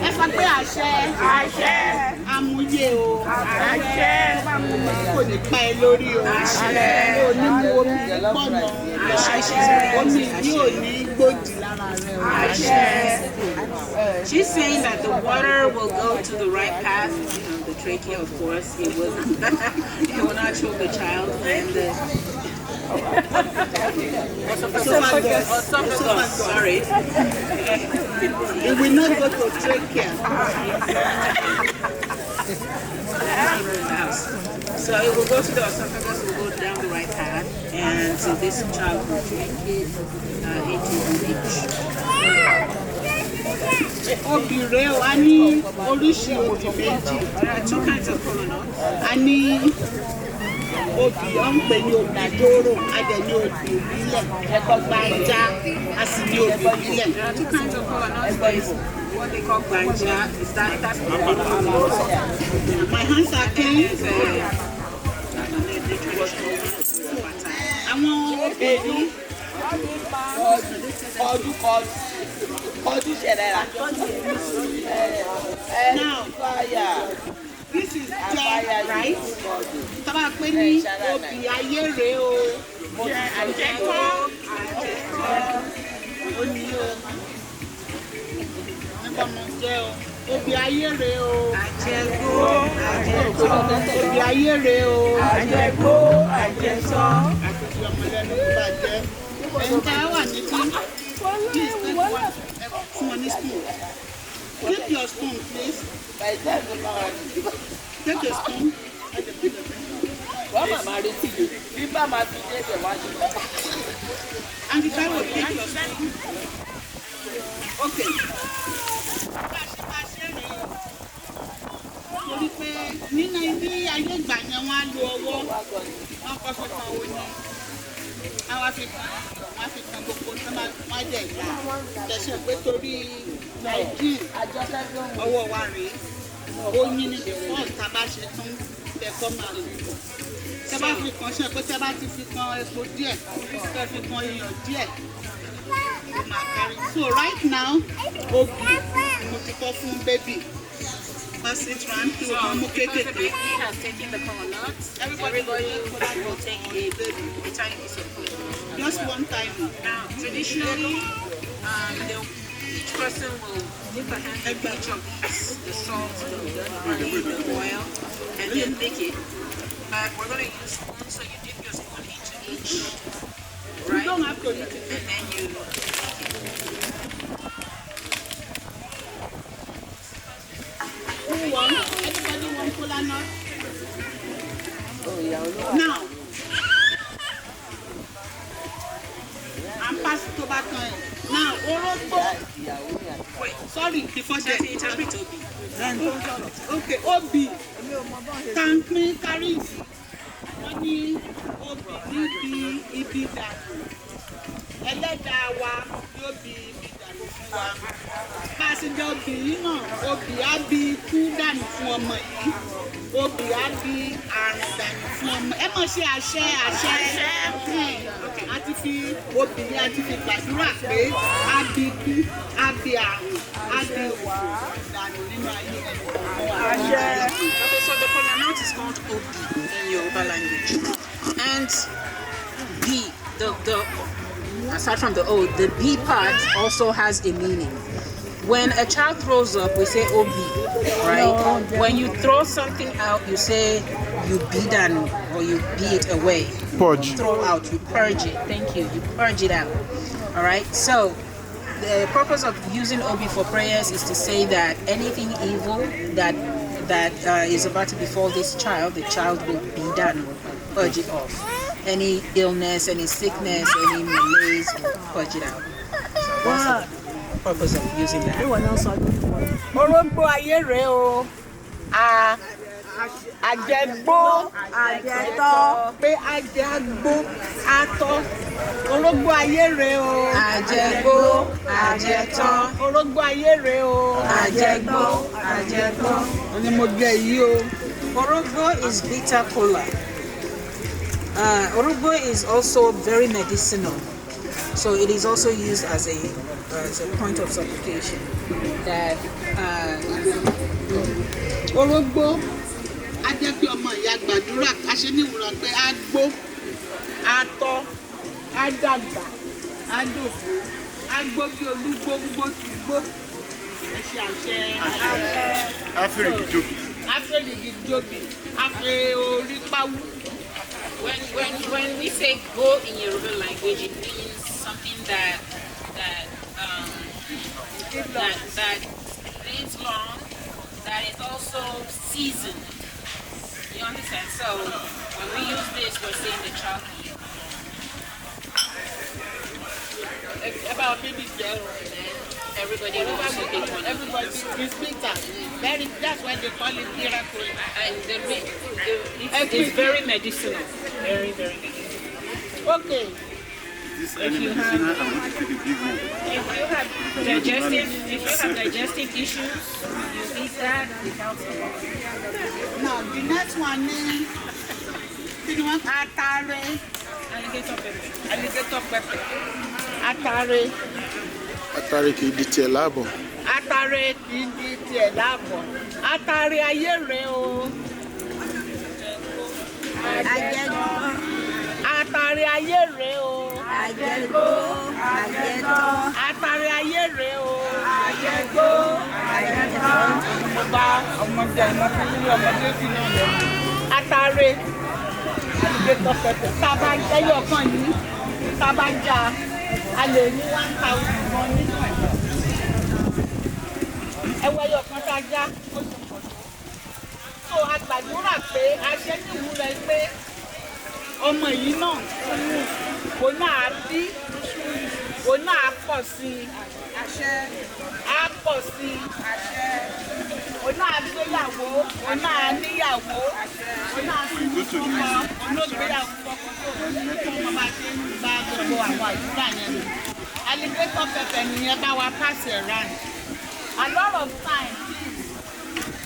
Ẹ sọ pé àṣẹ amúyé o àṣẹ kò ní pa ẹ lórí o àṣẹ onímú omi pọ̀nà omi yìí ò ní gbòdì lára rẹ o àṣẹ.
She's saying that the water will go to the right path. You know, the trachea, of course, it will not choke the child. And esophagus, sorry.
It will not go to trachea.
So it will go to the esophagus, will go down the right path, and so this child will drink it into each.
Obì rẹ o, a ní oríṣi obì méjì.
There are two kinds of kola nuts.
A ní obì ó ń pè ní obì àjórò, a dẹ̀ ní obì ìbílẹ̀, ẹ̀kọ́ gbàǹjà, a sì ní obì ìbílẹ̀.
There are two kinds of kola nuts. There is what they call gbanja. That's the
My hands are clean. Àwọn obìnrin ọdún ṣẹlẹ̀ rà. Now, this is jẹ́ right? Tábà pé ní obì ayé rèé o. Àjẹkọ́ ó ní o. Nígbà mo jẹ́ o. Obì ayé rèé o.
Àjẹkọ́
obì ayé rèé o.
Àjẹkọ́ àjẹsọ́.
Àti ọmọ lẹ́nu tó bá jẹ́. Ẹ̀yin tá a wà ní kí. Please take one spoon. Take your spoon, please. Take your spoon. And the guy will take your spoon. Okay. Torí pé nínú ibi ayé ìgbà yẹn wọ́n á lo ọwọ́, wọ́n kọ́ fi kan oyin. Àwọn African gbogbo tó máa jẹ ìgbà tẹ̀sán pé torí Nàìjíríà ọwọ́ wa rèé oyin ni the first tá a bá ṣe tún tẹ̀kọ́ máa lò. Tẹ́ bá fi kan ṣe pé tẹ́ bá ti fi kan epo díẹ̀ tẹ́ fi kan iyọ̀ díẹ̀ ó máa kárí. So right now obì mo ti kọ́ fún baby. Pass it round to
So because the baby has taken the kola nuts, everybody will take a tiny piece of food.
Just one time.
Now, traditionally, each person will dip a hand in each of these, the salt, the honey, the oil, and then make it. But we're going to use spoons, so you dip your spoon into each. Right?
You don't have to eat it.
And then you
Everybody want kola nut? Now, I'm past tobacco. Now, orógbó. Wait, sorry, before that.
interpret Obi.
Okay, Obi. Tankmin carry. Wọ́n ní obì níbi ibi dànù. Ẹlẹ́dàá wa yóò bí ibi dànù fún wa. Pásíjọ́ obì yìí náà, obì á bí ikú dànù fún ọmọ yìí. Obì á bí àrùn dànù fún ọmọ. Ẹ mọ̀ sí àṣẹ. A ti fi obì yìí a ti fi gbàdúrà pé á bí ikú, á bí àrùn, á bí òkú dànù nínú ayé ẹ̀.
Okay, so the kola nut is called Obi in Yoruba language. And aside from the O, the B part also has a meaning. When a child throws up, we say obi, right? When you throw something out, you say you bidanu, or you beat it away.
Purge.
Throw out, you purge it. Thank you. You purge it out. All right. So the purpose of using obi for prayers is to say that anything evil that is about to befall this child, the child will be done, will purge it off. Any illness, any sickness, any malaise, will purge it out. So that's the purpose of using that.
Orogbo ayé rèé o. Àjẹgbó, àjẹtọ́, pé àjẹgbó, àtọ́. Orogbo ayé rèé o.
Àjẹgbó, àjẹtọ́.
Orogbo ayé rèé o.
Àjẹgbó, àjẹtọ́.
Ó ní mo jẹ yìí o.
Orogbo is bitter cola. Orogbo is also very medicinal. So it is also used as a point of supplication. That
Orogbo á jẹ́ kí ọmọ ìyá gbàdúrà ká ṣe ní ìwúrọ̀ pé á gbó, á tọ́, á dàgbà, á dògbò, á gbó bí olúgbó gbó ti gbó. Ẹ ṣe àṣẹ.
Áfíríkì jókì.
Áfíríkì jókì. Áfíríkì orí páwú.
When we say go in Yoruba language, it means something that stays long, that is also seasoned. You understand? So when we use this, we're saying the child can
About baby girl.
everybody knows what they want.
Everybody is bitter. That's why they call it miracle.
And it's very medicinal. Very, very medicinal.
Okay.
If you have digestive issues, you eat that, it helps a lot.
Now the next one is atare. Alligator pepper. Atare.
Atare kì í di tiẹ̀ láàbọ̀.
Atare kì í di tiẹ̀ láàbọ̀. Atare ayé rèé o. Àjẹgbó. Atare ayé rèé o. Àjẹgbó. Àjẹtọ́. Atare ayé rèé o. Àjẹgbó. Àjẹtọ́. Mo bá ọmọdé sí náà lẹ́nu. Atare. Alligator pepper. Tábà ẹyọ kan yìí. Tábà já. A lè ní 1,000 gan nínú ẹ̀. Ẹwọ ẹyọ kan tá a já. So a gbàdúrà pé a ṣe ní ìwúrẹ́ pé ọmọ yìí náà kò náà bí kò náà pọ̀ sí i. Á pọ̀ sí i. Kò náà gbéyàwó, kò náà níyàwó, kò náà fi ọkọ, kò náà gbéyàwó fọkọ tó ọmọ bá ṣe ń bá gbogbo àwọn àdúrà yẹn lò. Alligator pepper nìyẹn bá wa pass around. A lot of times,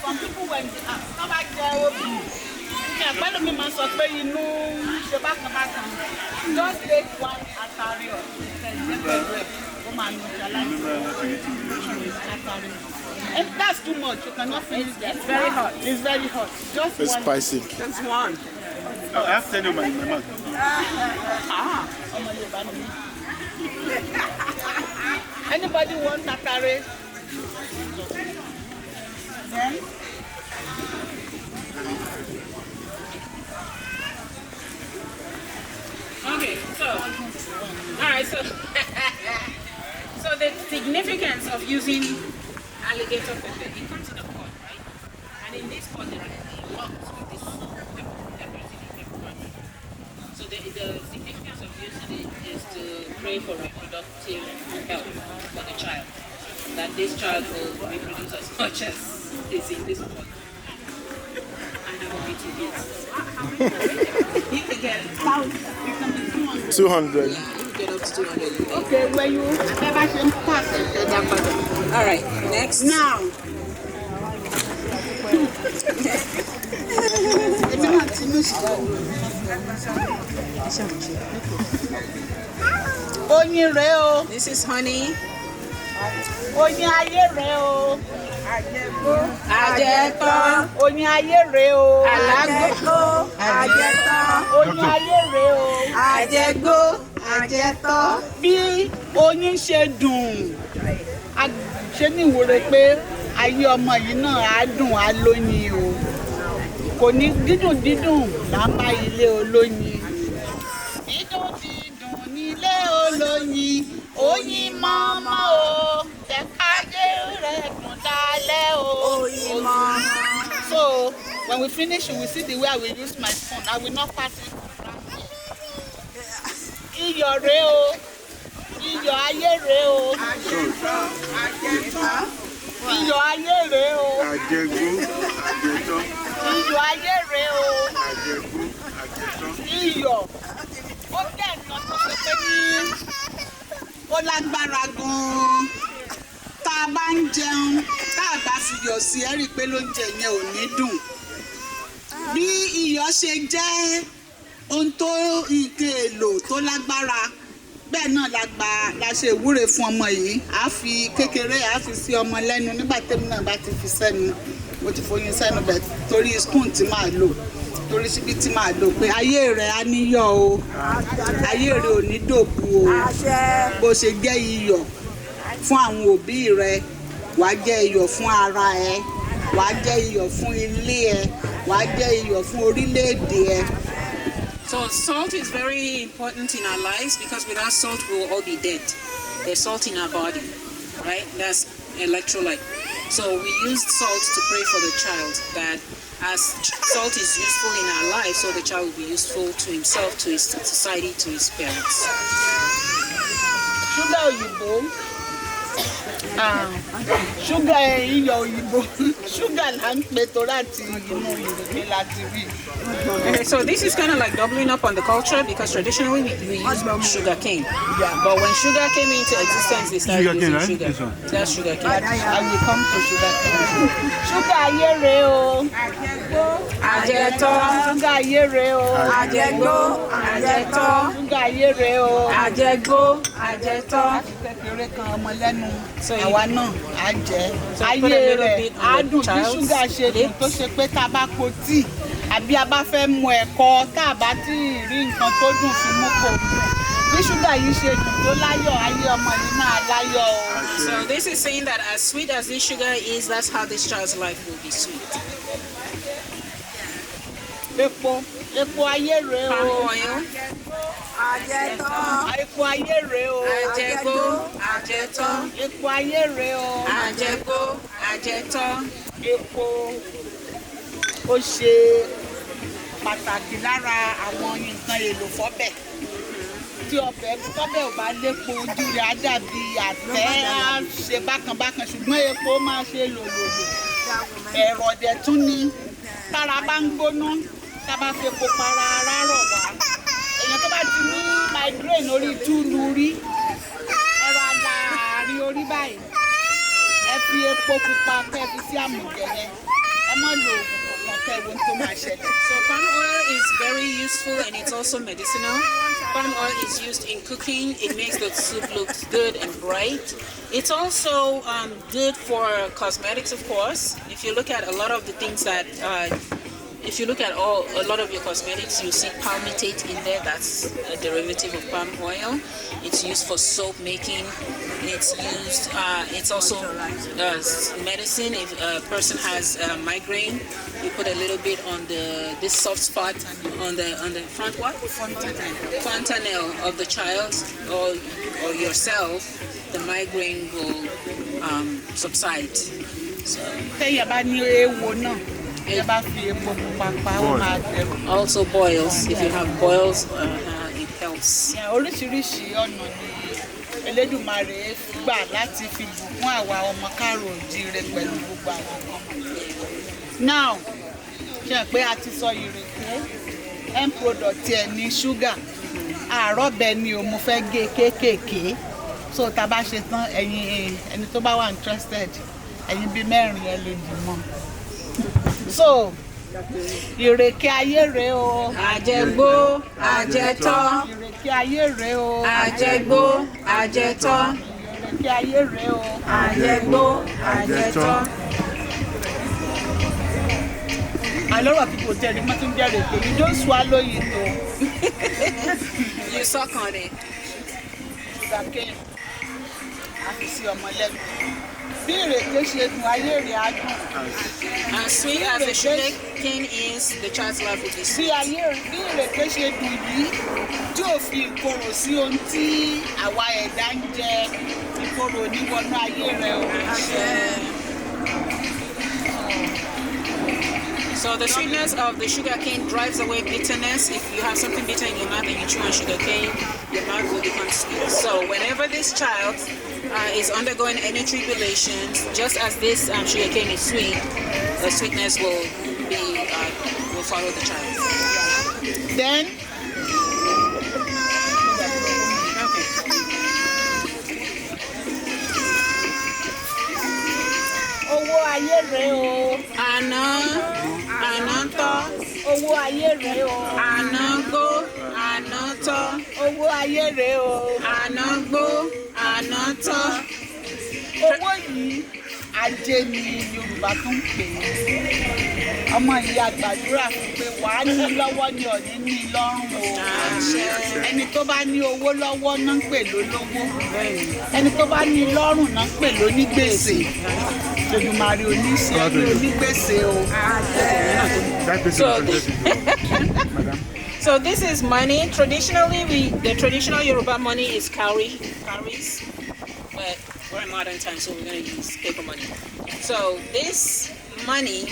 some people when wọ́n bá jẹ obì, ní àpẹẹrẹ mi máa sọ pé inú ṣe bákan just take one atari or ẹ̀jẹ̀ pẹ̀lú ẹ̀ ó máa nu atari. If that's too much, you cannot finish that. It's very hot. It's very hot. Just
It's
one.
spicy.
Just one.
I have to tell you my mouth.
Anybody want atari? Then?
Okay, so, all right, so, so the significance of using alligator pepper, it comes in a pot, right? And in this pot, there are lumps with this peppers in it. So the significance of using it is to pray for reproductive health for the child, that this child will reproduce as much as is in this pot. And I will be to eat. You can get
200.
get up to 200.
Okay, when you never can pass it.
All right, next.
Now. Oyin rèé o.
This is honey.
Oyin ayé rèé o. Àjẹgbó.
Àjẹtọ́.
Oyin ayé rèé o.
Àlágbó.
Àjẹtọ́. Oyin ayé rèé o.
Àjẹgbó. Àjẹtọ́.
Bí oyin ṣe dùn, ṣé ní ìwúre pé ayé ọmọ yìí náà á dùn á lóyin o kò ní dídùn dídùn là ń bá ilé olóyin dídùn dídùn nílé olóyin oyin mọ́mọ́ o ẹ̀kájé rẹ̀ dùn dálẹ́ o oyin mọ́mọ́. So when we finish you will see the way I will use my spoon. I will not pass it around here. Iyọ̀ rẹ o iyọ̀ ayé rẹ o iyọ̀ ayé rẹ o
Àjẹgbó, àjẹtọ́.
iyọ̀ ayé rẹ o
Àjẹgbó, àjẹtọ́.
iyọ̀ ó jẹ́ nǹkan tó ṣe pé ní ó lágbára gan-an tá a bá ń jẹun tá a bá fi iyọ̀ sí ẹ rí i pé lóúnjẹ yẹn ò ní dùn bí iyọ̀ ṣe jẹ́ ohun tó nǹkan èlò tó lágbára bẹ́ẹ̀ náà la ṣe ìwúre fún ọmọ yìí a fi kékeré a fi sí ọmọ lẹ́nu nígbà tẹ́mi náà bá ti fi sẹ́nu mo ti foyín sẹ́nu bẹ̀ torí spoon tí màá lò torí síbí tí màá lò pé ayé rẹ̀ á níyọ̀ o ayé rẹ̀ ò ní dòbu o bó ṣe jẹ́ iyọ̀ fún àwọn òbí rẹ̀ wàá jẹ́ iyọ̀ fún ara ẹ wàá jẹ́ iyọ̀ fún ilé ẹ wàá jẹ́ iyọ̀ fún orílẹ̀-èdè ẹ.
So salt is very important in our lives because without salt we will all be dead. There's salt in our body, right? That's electrolyte. So we use salt to pray for the child that as salt is useful in our life, so the child will be useful to himself, to his society, to his parents.
Ṣúgà òyìnbó ṣúgà iyọ̀ òyìnbó ṣúgà là ń pè tó láti inú ìrèké láti rí.
Okay, so this is kind of like doubling up on the culture because traditionally we use sugar cane. Yeah. But when sugar came into existence, they started
Sugar cane,
using
right?
sugar.
This one.
That's sugar cane.
I will come to sugar cane. Ṣúgà ayé rè o.
Àjẹtọ́.
Ṣúgà ayé rè o.
Àjẹgbó. Àjẹtọ́.
Ṣúgà ayé rè o.
Àjẹgbó. Àjẹtọ́.
Kékeré kan ọmọ lẹ́nu
So
àwa náà á jẹ ayé rẹ̀ á dùn bí ṣúgà ṣe dùn tó ṣe pé tá a bá po tíì àbí a bá fẹ́ mu ẹ̀kọ tá a bá tí ì rí nǹkan tó dùn fi mú kò dùn bí ṣúgà yìí ṣe dùn tó láyọ̀ ayé ọmọ yìí náà láyọ̀ o.
So this is saying that as sweet as this sugar is, that's how this child's life will be sweet.
Epo ayé rẹ̀ o.
Palm oil.
Àjẹtọ́. Epo ayé rẹ̀ o.
Àjẹgbó. Àjẹtọ́.
Epo ayé rẹ̀ o.
Àjẹgbó. Àjẹtọ́.
Epo ó ṣe pàtàkì lára àwọn nǹkan èlò fọ́bẹ̀. Tí tọ́bẹ̀ ò bá lépo ojú rẹ̀ á dàbí àtẹ́ á ṣe bákanbákan ṣùgbọ́n epo máa ṣe lòlòlò. Ẹ̀rọ̀ dẹ̀ tún ni tára bá ń gbóná tá bá fi epo para ara rọ̀ wá. Èèyàn tó bá ti ní migraine orí túlù rí ẹ̀rọ aláàárín orí báyìí ẹ fi epo pupa kẹ́ fi sí àmùjẹ yẹn ẹ má lo oògùn kankan kẹ́ wo tó máa ṣẹlẹ̀.
So palm oil is very useful and it's also medicinal. Palm oil is used in cooking. It makes the soup look good and bright. It's also good for cosmetics, of course. If you look at a lot of the things that if you look at a lot of your cosmetics, you see palmitate in there. That's a derivative of palm oil. It's used for soap making. It's used. It's also medicine. If a person has migraine, you put a little bit on this soft spot on the front fontanelle of the child or yourself. The migraine will subside. So. Also boils. If you have boils, it helps.
Oríṣiríṣi ọ̀nà ni Elédùmarè gbà láti fi bùkún àwa ọmọ káàrọ̀ oòjíire pẹ̀lú gbogbo àwọn ọmọ. Now, ṣe pé a ti sọ ìrèké end product ẹ̀ ní ṣúgà. Àárọ̀ bẹ́ẹ̀ ni o mo fẹ́ gé kéékèèké. So tá a bá ṣe tán ẹni tó bá wà interested ẹ̀yin bíi mẹ́rin ẹ lè dì mọ́. So ìrèké ayé rèé o.
Àjẹgbó, àjẹtọ́.
Ìrèké ayé rèé o.
Àjẹgbó, àjẹtọ́.
Ìrèké ayé rèé o.
Àjẹgbó, àjẹtọ́.
A lot of people tell you nothing there. You don't swallow it though.
You suck on it.
Sugar cane. I can see ọmọ lẹ́nu.
As sweet as the sugar cane is, the child's life will be sweet. So the sweetness of the sugar cane drives away bitterness. If you have something bitter in your mouth and you chew on sugar cane, your mouth will become sweet. So whenever this child is undergoing any tribulations, just as this sugar cane is sweet, the sweetness will follow the child.
Then owó ayé rèé o.
Àná tọ́.
Owó ayé rèé o.
Àná gbó, àná tọ́.
Owó ayé rèé o.
Àná gbó, àná tọ́.
Owó yìí ajé ni Yorùbá tún pè é. Ọmọ yìí àgbàdúrà fún pé wàá ní lọ́wọ́ ni ọ̀ní ní lọ́rùn o. Ẹni tó bá ní owó lọ́wọ́ náà ń pè lólówó. Ẹni tó bá ní lọ́rùn náà ń pè lónígbèsè. Olùmarè oníṣẹ́ onígbèsè o.
So this is money. Traditionally, the traditional Yoruba money is cowries, but we're in modern times, so we're going to use paper money. So this money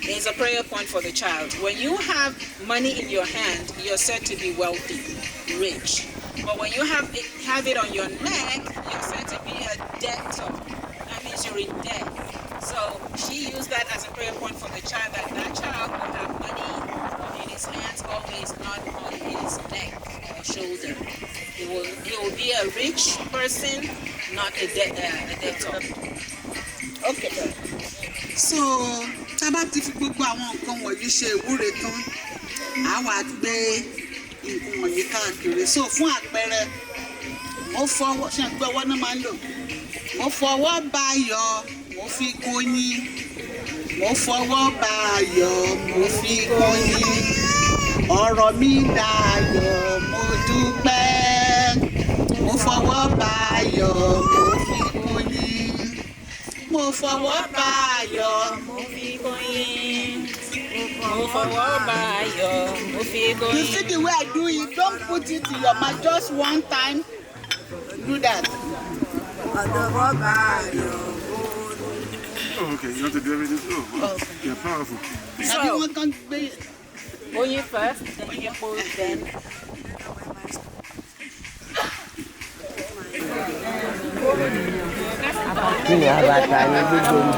is a prayer point for the child. When you have money in your hand, you're said to be wealthy, rich. But when you have it on your neck, you're said to be a debtor. That means you're in debt. So she used that as a prayer point for the child, that child will have money in his hands always, not on his neck or shoulder. He will be a rich person, not a debtor.
Okay. So tá bá ti fi gbogbo àwọn nǹkan wọ̀nyí ṣe ìwúre tán, á wá gbé nǹkan wọ̀nyí káàkiri. So fún àpẹẹrẹ, mo fọwọ́ ṣe pé ọwọ́ náà máa ń lò. Mo fọwọ́ bá yọ, mo fi kóyín. Mo fọwọ́ bá yọ, mo fi kóyín. Ọ̀rọ̀ mi dayọ̀, mo dúpẹ́. Mo fọwọ́ bá yọ, mo fi kóyín. Mo fọwọ́ bá yọ, mo fi kóyín.
Mo fọwọ́ bá yọ, mo fi kóyín.
You see the way I do it? Don't put it in your mouth just one time. Do that.
Oh, okay, you want to do everything? Oh, wow. Okay. You're powerful.
So, oyin first, then epo, then.
Kí ni àbàtà ni gbogbo mi?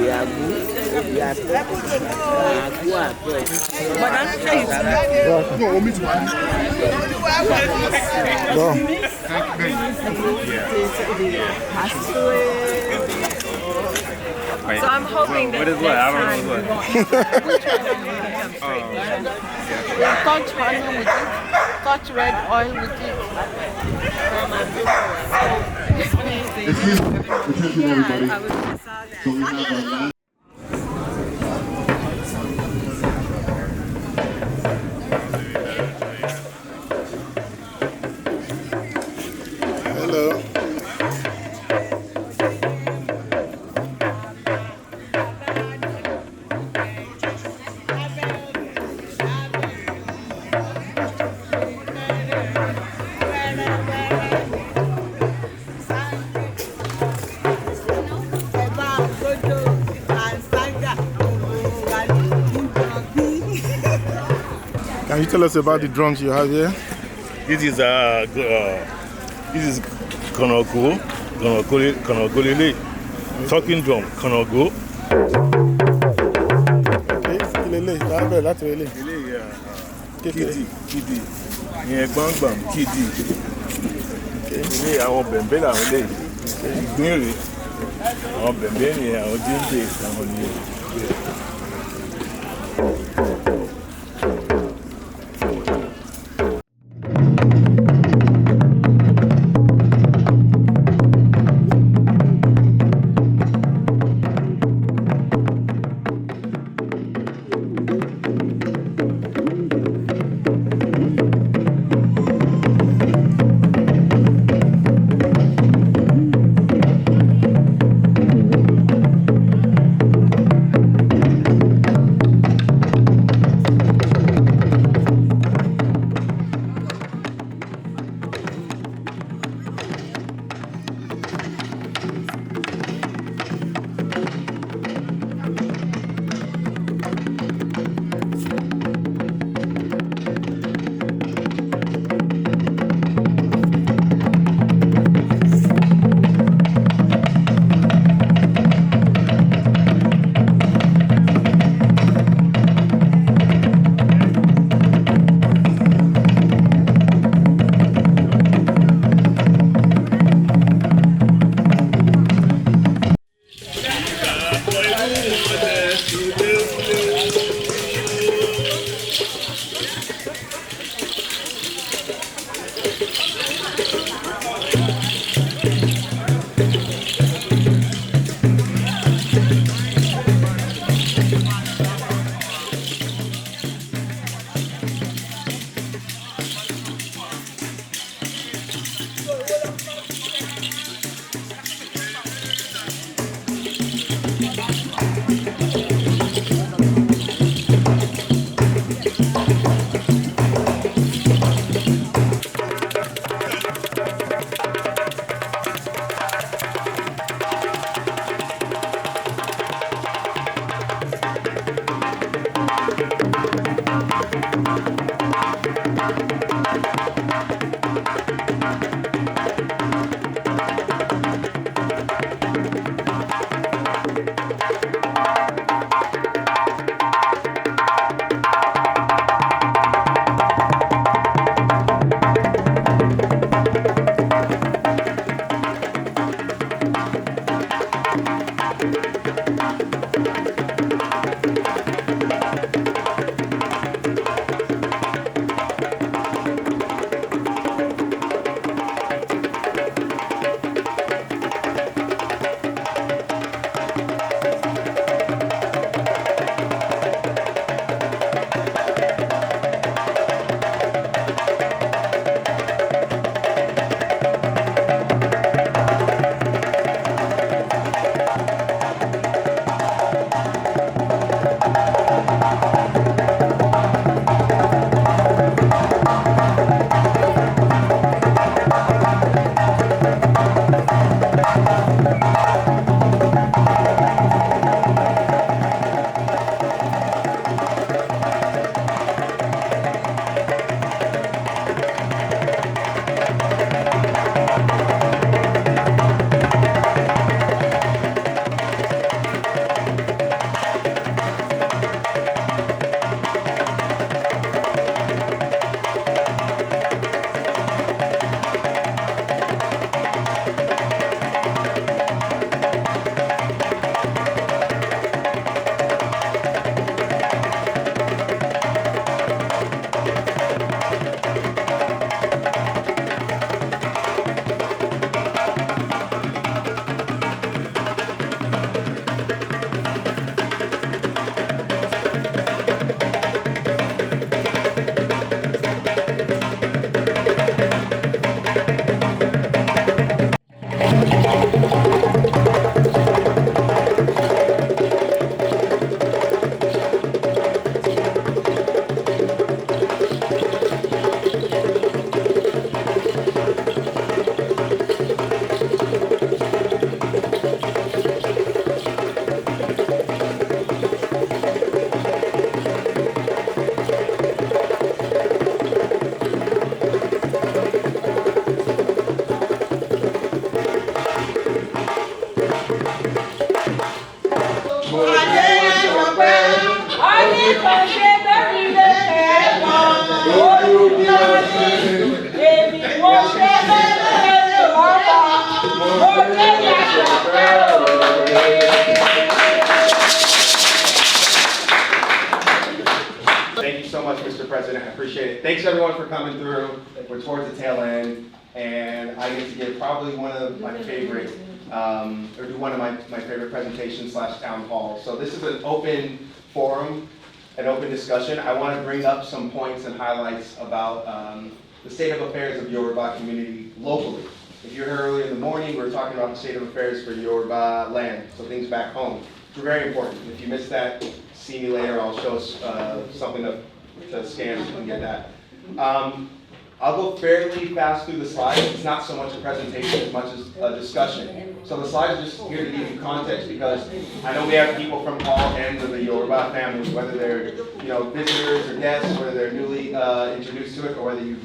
Ìyàgbó, ìyàtọ̀, àgbo àtọ̀.
No, omi ti wà ní. Go.
So I'm hoping that
what is what? I don't know what.
touch honey with it, touch red oil with it.
Excuse me, attention everybody. So we have our last.
Hello. Can you tell us about the drums you have here?
This is Konogo, talking drum, Konogo.
Okay, Ilele, that's really.
Kidi, ìyẹn gbọ̀ngbọ̀n Kidi. Ilé àwọn bẹ̀m̀bẹ̀ làwọn lè ìgbín rè, àwọn bẹ̀m̀bẹ̀ ni àwọn jíǹde àwọn ni.
thanks everyone for coming through. We're towards the tail end, and I get to give probably one of my favorite, or do one of my favorite presentations / town halls. So this is an open forum, an open discussion. I want to bring up some points and highlights about the state of affairs of Yoruba community locally. If you're here earlier in the morning, we were talking about the state of affairs for Yoruba land, so things back home. It's very important. If you missed that, see me later. I'll show something to scan so you can get that. I'll go fairly fast through the slides. It's not so much a presentation as much as a discussion. So the slides are just here to give you context because I know we have people from all ends of the Yoruba family, whether they're visitors or guests, whether they're newly introduced to it, or whether you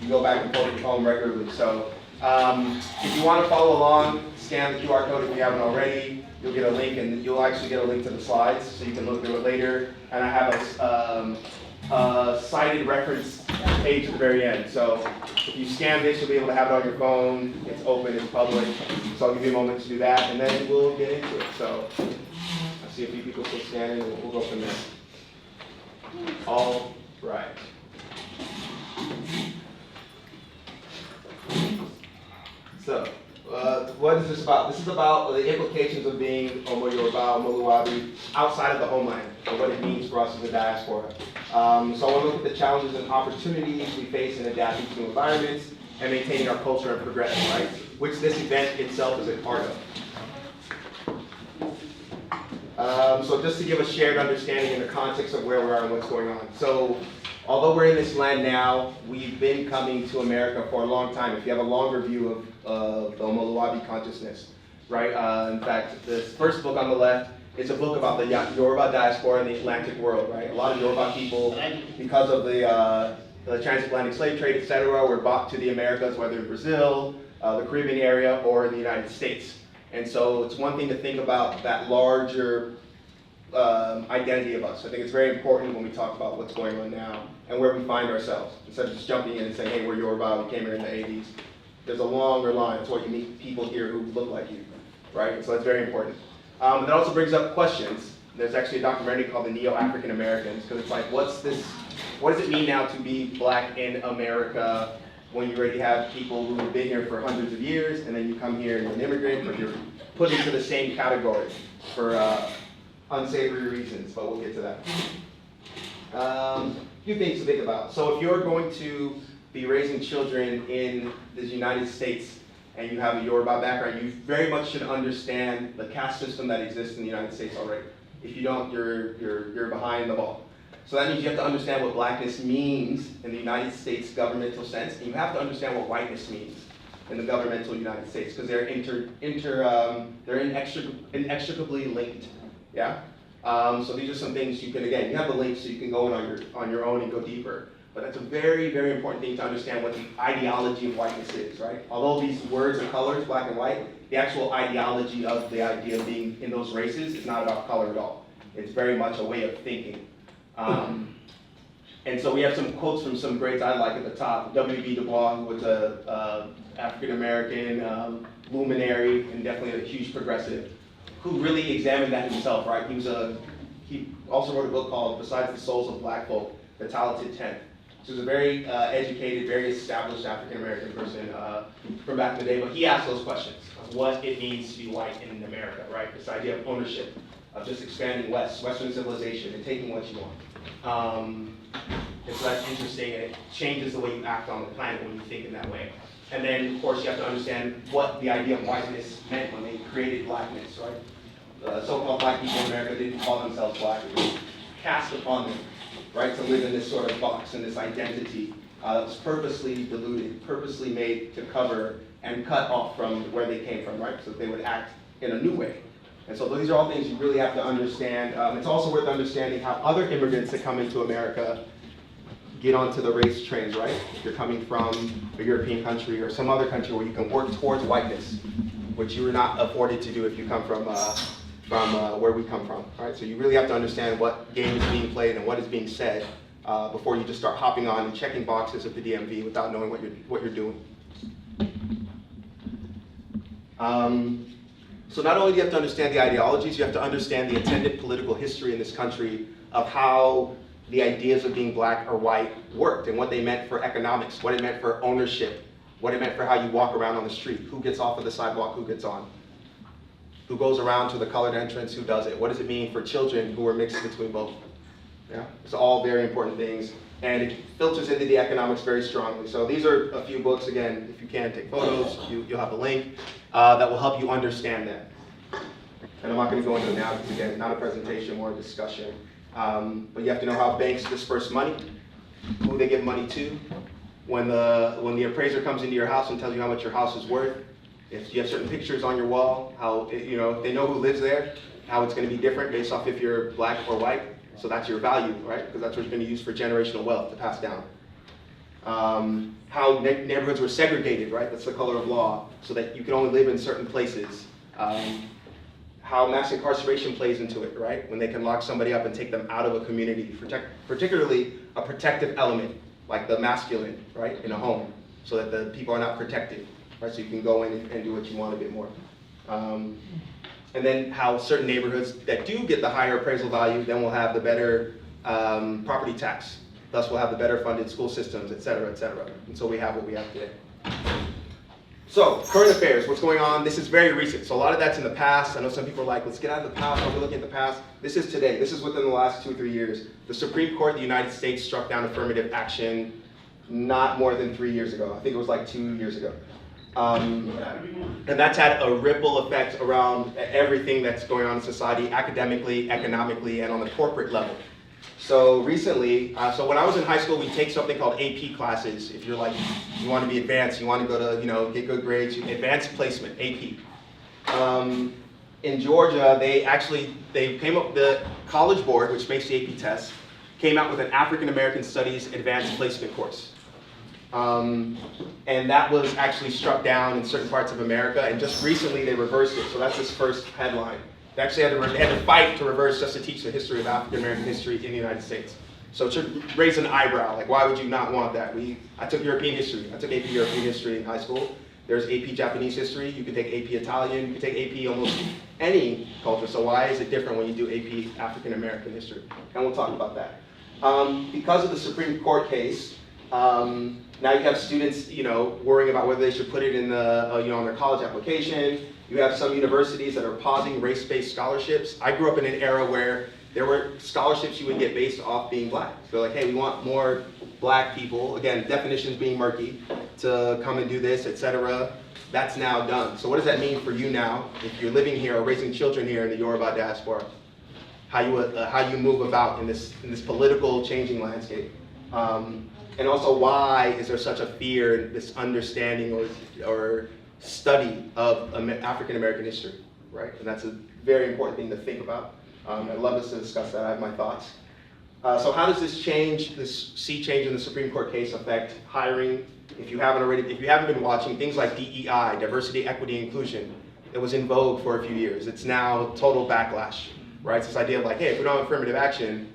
go back and forth with home regularly. So if you want to follow along, scan the QR code if you haven't already. You'll get a link, and you'll actually get a link to the slides, so you can look through it later. And I have a cited reference page at the very end. So if you scan this, you'll be able to have it on your phone. It's open, it's public. So I'll give you a moment to do that, and then we'll get into it. So I see a few people still scanning, and we'll go from there. All right. So, what is this about? This is about the implications of being Omo Yoruba, Omo Luwabi, outside of the homeland, and what it means for us as a diaspora. So I want to look at the challenges and opportunities we face in adapting to new environments and maintaining our culture and progressing, right? Which this event itself is a part of. So just to give a shared understanding in the context of where we are and what's going on. So although we're in this land now, we've been coming to America for a long time. If you have a longer view of the Omo Luwabi consciousness, right? In fact, this first book on the left is a book about the Yoruba diaspora in the Atlantic world, right? A lot of Yoruba people, because of the transatlantic slave trade, etc., were brought to the Americas, whether in Brazil, the Caribbean area, or in the United States. And so it's one thing to think about that larger identity of us. I think it's very important when we talk about what's going on now and where we find ourselves. Instead of just jumping in and saying, hey, we're Yoruba, we came here in the 80s. There's a longer line. That's why you meet people here who look like you, right? And so that's very important. That also brings up questions. There's actually a documentary called The Neo-African Americans, because it's like, what does it mean now to be black in America when you already have people who have been here for hundreds of years, and then you come here and you're an immigrant, but you're put into the same category for unsavory reasons, but we'll get to that. A few things to think about. So if you're going to be raising children in the United States and you have a Yoruba background, you very much should understand the caste system that exists in the United States already. If you don't, you're behind the ball. So that means you have to understand what blackness means in the United States governmental sense, and you have to understand what whiteness means in the governmental United States, because they're inextricably linked. Yeah. So these are some things you can, again, you have the links so you can go in on your own and go deeper. But that's a very, very important thing to understand what the ideology of whiteness is, right? Although these words are colors, black and white, the actual ideology of the idea of being in those races is not about color at all. It's very much a way of thinking. And so we have some quotes from some greats I like at the top. W.B. Du Bois, who was a African-American luminary and definitely a huge progressive, who really examined that himself, right? He also wrote a book called Besides the Souls of Black Folk, The Talented Tenth. So he was a very educated, very established African-American person from back in the day, but he asked those questions of what it means to be white in America, right? This idea of ownership, of just expanding Western civilization and taking what you want. And so that's interesting, and it changes the way you act on the planet when you think in that way. And then, of course, you have to understand what the idea of whiteness meant when they created blackness, right? So-called black people in America didn't call themselves black. It was cast upon them, right, to live in this sort of box and this identity that was purposely diluted, purposely made to cover and cut off from where they came from, right? So that they would act in a new way. And so these are all things you really have to understand. It's also worth understanding how other immigrants that come into America get onto the race trains, right? If you're coming from a European country or some other country where you can work towards whiteness, which you were not afforded to do if you come from where we come from, right? So you really have to understand what game is being played and what is being said before you just start hopping on and checking boxes at the DMV without knowing what you're doing. So not only do you have to understand the ideologies, you have to understand the attendant political history in this country of how the ideas of being black or white worked and what they meant for economics, what it meant for ownership, what it meant for how you walk around on the street, who gets off of the sidewalk, who gets on, who goes around to the colored entrance, who does it, what does it mean for children who are mixed between both. Yeah, it's all very important things, and it filters into the economics very strongly. So these are a few books, again, if you can take photos, you'll have a link that will help you understand that. And I'm not going to go into it now because, again, not a presentation, more a discussion. But you have to know how banks disperse money, who they give money to. When the appraiser comes into your house and tells you how much your house is worth, if you have certain pictures on your wall, how, you know, if they know who lives there, how it's going to be different based off if you're black or white. So that's your value, right? Because that's what you're going to use for generational wealth to pass down. How neighborhoods were segregated, right? That's the color of law, so that you can only live in certain places. How mass incarceration plays into it, right? When they can lock somebody up and take them out of a community, particularly a protective element, like the masculine, right, in a home, so that the people are not protected, right? So you can go in and do what you want a bit more. And then how certain neighborhoods that do get the higher appraisal value then will have the better property tax. Thus we'll have the better funded school systems, et cetera, et cetera. And so we have what we have today. So, current affairs, what's going on? This is very recent. So a lot of that's in the past. I know some people are like, let's get out of the past, I'll be looking at the past. This is today. This is within the last 2 or 3 years. The Supreme Court of the United States struck down affirmative action not more than 3 years ago. I think it was like 2 years ago. And that's had a ripple effect around everything that's going on in society, academically, economically, and on the corporate level. So recently, so when I was in high school, we take something called AP classes. If you're like, you want to be advanced, you want to go to, you know, get good grades, advanced placement, AP. In Georgia, they came up, the College Board, which makes the AP test, came out with an African American Studies advanced placement course. And that was actually struck down in certain parts of America, and just recently they reversed it. So that's this first headline. They actually had to fight to reverse just to teach the history of African American history in the United States. So it should raise an eyebrow, like why would you not want that? I took European history. I took AP European history in high school. There's AP Japanese history. You could take AP Italian. You could take AP almost any culture. So why is it different when you do AP African American history? And we'll talk about that. Because of the Supreme Court case, now you have students, you know, worrying about whether they should put it in the, you know, on their college application. You have some universities that are pausing race-based scholarships. I grew up in an era where there were scholarships you would get based off being black. So like, hey, we want more black people, again, definitions being murky, to come and do this, etc. That's now done. So what does that mean for you now, if you're living here or raising children here in the Yoruba diaspora? How you move about in this political changing landscape? And also, why is there such a fear, this understanding or study of African American history, right? And that's a very important thing to think about. I'd love us to discuss that. I have my thoughts. So how does this sea change in the Supreme Court case affect hiring? If you haven't been watching, things like DEI, diversity, equity, inclusion, it was in vogue for a few years. It's now total backlash, right? It's this idea of like, hey, if we don't have affirmative action,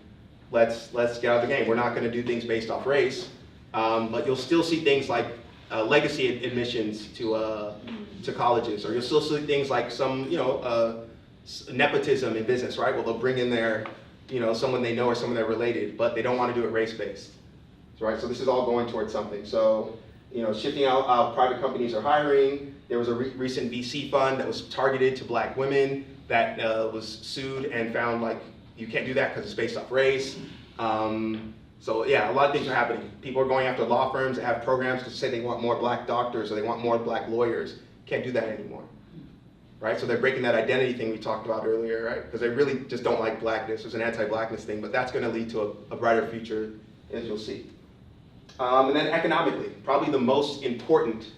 let's get out of the game. We're not going to do things based off race, but you'll still see things like legacy admissions to colleges, or you'll still see things like some, you know, nepotism in business, right? Well, they'll bring in their, you know, someone they know or someone they're related, but they don't want to do it race-based, right? So this is all going towards something. So, you know, shifting out how private companies are hiring. There was a recent VC fund that was targeted to black women that was sued and found like you can't do that because it's based off race. So yeah, a lot of things are happening. People are going after law firms that have programs to say they want more black doctors or they want more black lawyers. Can't do that anymore, right? So they're breaking that identity thing we talked about earlier, right? Because they really just don't like blackness. There's an anti-blackness thing, but that's going to lead to a brighter future, as you'll see. And then economically, probably the most important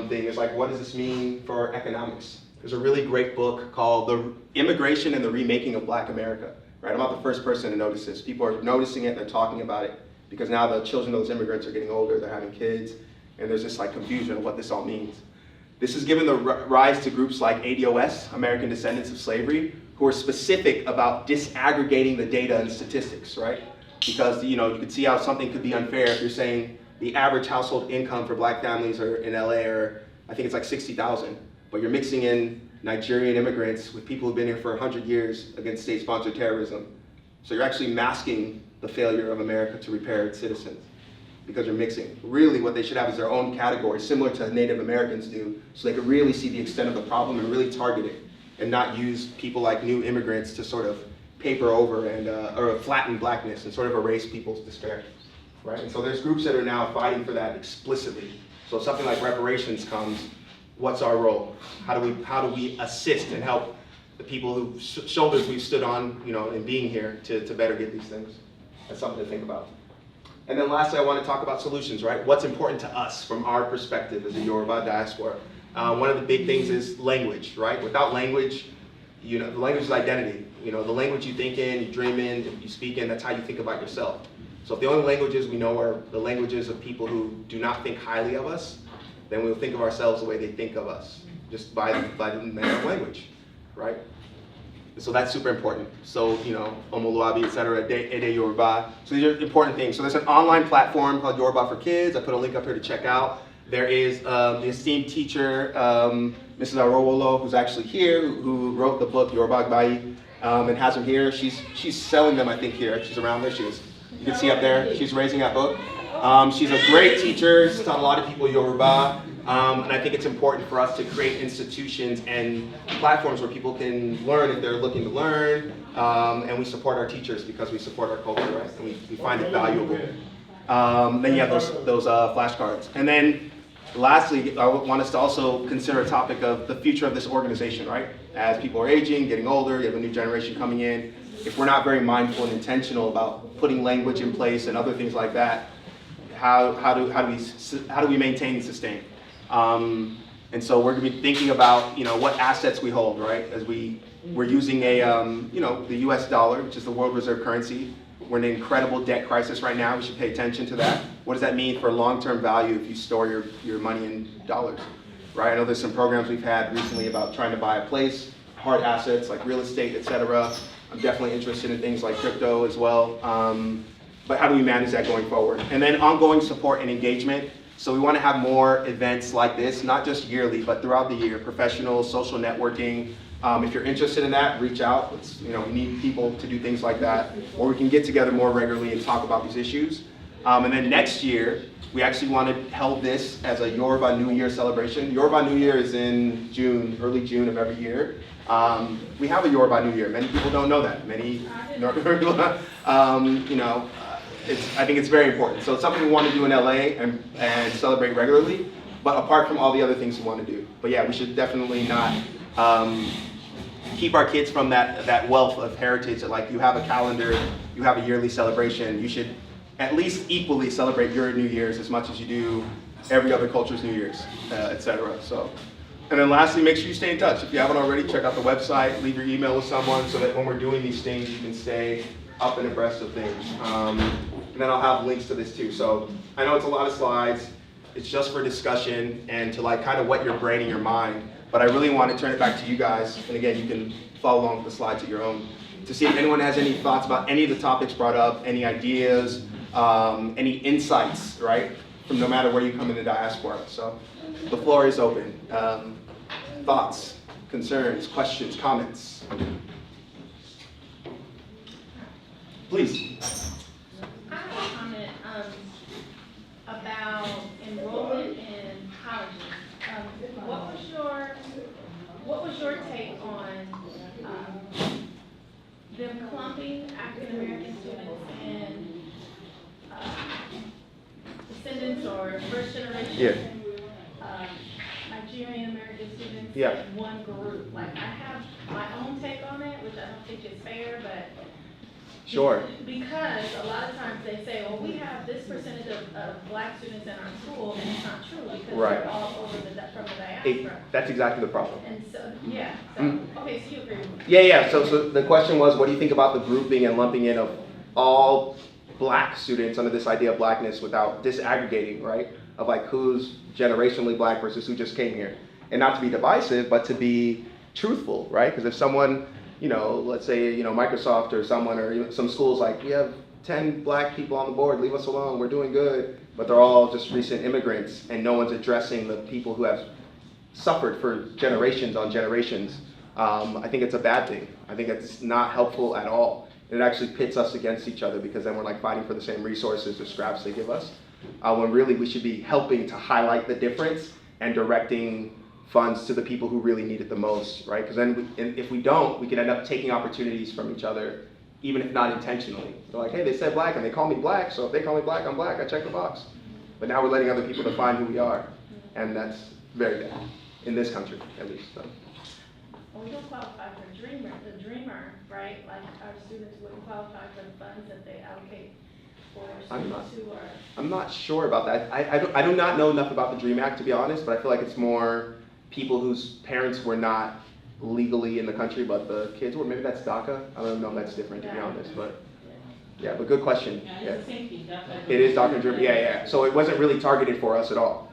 thing is like, what does this mean for economics? There's a really great book called The Immigration and the Remaking of Black America. Right, I'm not the first person to notice this. People are noticing it, they're talking about it, because now the children of those immigrants are getting older, they're having kids, and there's this like confusion of what this all means. This has given the rise to groups like ADOS, American Descendants of Slavery, who are specific about disaggregating the data and statistics, right? Because, you know, you could see how something could be unfair if you're saying the average household income for black families are in LA, or I think it's like 60,000, but you're mixing in Nigerian immigrants with people who've been here for 100 years against state-sponsored terrorism. So you're actually masking the failure of America to repair its citizens, because you're mixing. Really what they should have is their own category, similar to Native Americans do, so they could really see the extent of the problem and really target it, and not use people like new immigrants to sort of paper over and or flatten blackness and sort of erase people's despair, right? And so there's groups that are now fighting for that explicitly. So if something like reparations comes, what's our role? How do we assist and help the people whose shoulders we've stood on, in being here to better get these things? That's something to think about. And then lastly, I want to talk about solutions, right? What's important to us from our perspective as a Yoruba diaspora? One of the big things is language, right? Without language, the language is identity. The language you think in, you dream in, you speak in, that's how you think about yourself. So if the only languages we know are the languages of people who do not think highly of us, then we'll think of ourselves the way they think of us, just by the manner of language, right? So that's super important. So, Omoluabi, et cetera, Ede Yoruba. So these are important things. So there's an online platform called Yoruba for Kids. I put a link up here to check out. There is the esteemed teacher, Mrs. Arowolo, who's actually here, who wrote the book Yoruba Agbayi, and has them here. She's selling them, I think, here. She's around there. She is. You can see up there. She's raising that book. She's a great teacher. She's taught a lot of people Yoruba. And I think it's important for us to create institutions and platforms where people can learn if they're looking to learn. And we support our teachers because we support our culture, right? And we find it valuable. Then you have those flashcards. And then lastly, I want us to also consider a topic of the future of this organization, right? As people are aging, getting older, you have a new generation coming in. If we're not very mindful and intentional about putting language in place and other things like that, how do we maintain and sustain? And so we're going to be thinking about what assets we hold, right? As we're using the U.S. dollar, which is the world reserve currency. We're in an incredible debt crisis right now. We should pay attention to that. What does that mean for long-term value if you store your money in dollars, right? I know there's some programs we've had recently about trying to buy a place, hard assets like real estate, et cetera. I'm definitely interested in things like crypto as well. But how do we manage that going forward? And then ongoing support and engagement. So we want to have more events like this, not just yearly, but throughout the year, professional, social networking. If you're interested in that, reach out. We need people to do things like that, or we can get together more regularly and talk about these issues. And then next year, we actually want to hold this as a Yoruba New Year celebration. Yoruba New Year is in June, early June of every year. We have a Yoruba New Year. Many people don't know that. I think it's very important. So it's something we want to do in LA and celebrate regularly, but apart from all the other things we want to do. But yeah, we should definitely not keep our kids from that wealth of heritage that, like, you have a calendar, you have a yearly celebration. You should at least equally celebrate your New Year's as much as you do every other culture's New Year's, et cetera. So, and then lastly, make sure you stay in touch. If you haven't already, check out the website, leave your email with someone so that when we're doing these things, you can stay up and abreast of things. And then I'll have links to this too. So I know it's a lot of slides. It's just for discussion and to kind of whet your brain and your mind. But I really want to turn it back to you guys. And again, you can follow along with the slides at your own, to see if anyone has any thoughts about any of the topics brought up, any ideas, any insights, right? From no matter where you come in the diaspora. So the floor is open. Thoughts, concerns, questions, comments. Please.
I have a comment about enrollment in colleges. What was your take on them clumping African American students and descendants or first generation Nigerian American students in one group? Like, I have my own take on it, which I don't think is fair, but
sure.
Because a lot of times they say, well, we have this percentage of black students in our school, and it's not true because they're all over from the diaspora.
That's exactly the problem.
And so, yeah. So, okay, so you agree with me?
Yeah. So the question was, what do you think about the grouping and lumping in of all black students under this idea of blackness without disaggregating, right? Of like who's generationally black versus who just came here. And not to be divisive, but to be truthful, right? Because if someone, let's say, Microsoft or someone or even some schools like, we have 10 black people on the board, leave us alone, we're doing good. But they're all just recent immigrants and no one's addressing the people who have suffered for generations on generations. I think it's a bad thing. I think it's not helpful at all. And it actually pits us against each other because then we're like fighting for the same resources or scraps they give us. When really we should be helping to highlight the difference and directing funds to the people who really need it the most, right? Because then if we don't, we can end up taking opportunities from each other, even if not intentionally. They're like, hey, they said black and they call me black, so if they call me black, I'm black, I check the box. But now we're letting other people define who we are, and that's very bad, in this country, at least. So.
Well, we don't qualify for the dreamer, right? Like our students wouldn't qualify for the funds that they allocate for students who are.
I'm not sure about that. I do not know enough about the DREAM Act, to be honest, but I feel like it's more people whose parents were not legally in the country, but the kids were. Maybe that's DACA. I don't know if that's different, to be honest, but yeah, but good question.
Yeah, it's the same thing.
It is DACA driven. Yeah. So it wasn't really targeted for us at all.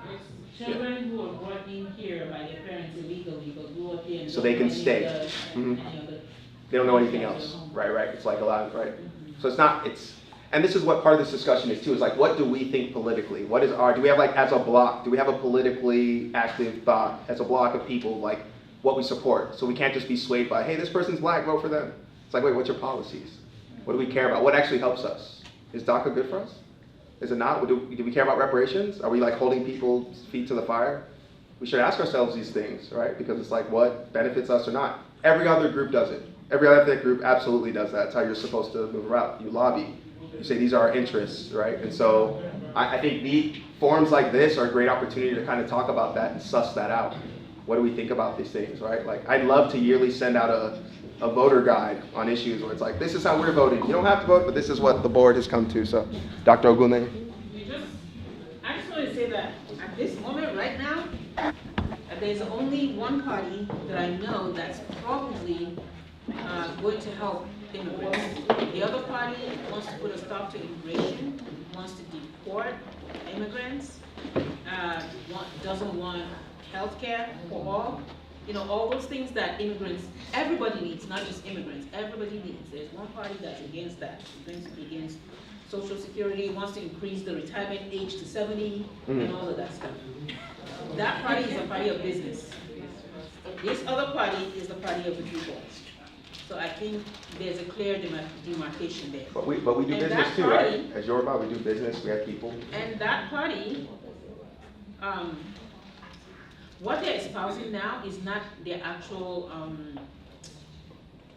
Children who are brought in here by their parents illegally, but grew up here and
so they can stay. They don't know anything else. Right. It's like allowed, right? So it's not. And this is what part of this discussion is too. Is like, what do we think politically? What is do we have like as a block? Do we have a politically active thought as a block of people like what we support? So we can't just be swayed by, hey, this person's black, vote for them. It's like, wait, what's your policies? What do we care about? What actually helps us? Is DACA good for us? Is it not? Do we care about reparations? Are we like holding people's feet to the fire? We should ask ourselves these things, right? Because it's like, what benefits us or not? Every other group does it. Every other ethnic group absolutely does that. That's how you're supposed to move around. You lobby. You say these are our interests, right? And so I think the forums like this are a great opportunity to kind of talk about that and suss that out. What do we think about these things, right? Like, I'd love to yearly send out a voter guide on issues where it's like, this is how we're voting. You don't have to vote, but this is what the board has come to. So, Dr. Ogunle.
I just want to say that at this moment right now, there's only one party that I know that's probably going to help immigrants. The other party wants to put a stop to immigration, wants to deport immigrants, doesn't want health care for all. All those things that everybody needs, not just immigrants, everybody needs. There's one party that's against that. It's against Social Security, wants to increase the retirement age to 70, and all of that stuff. That party is a party of business. This other party is the party of the people. So I think there's a clear demarcation there.
But we do business too, right? As Yoruba, we do business, we have people.
And that party, what they're espousing now is not the actual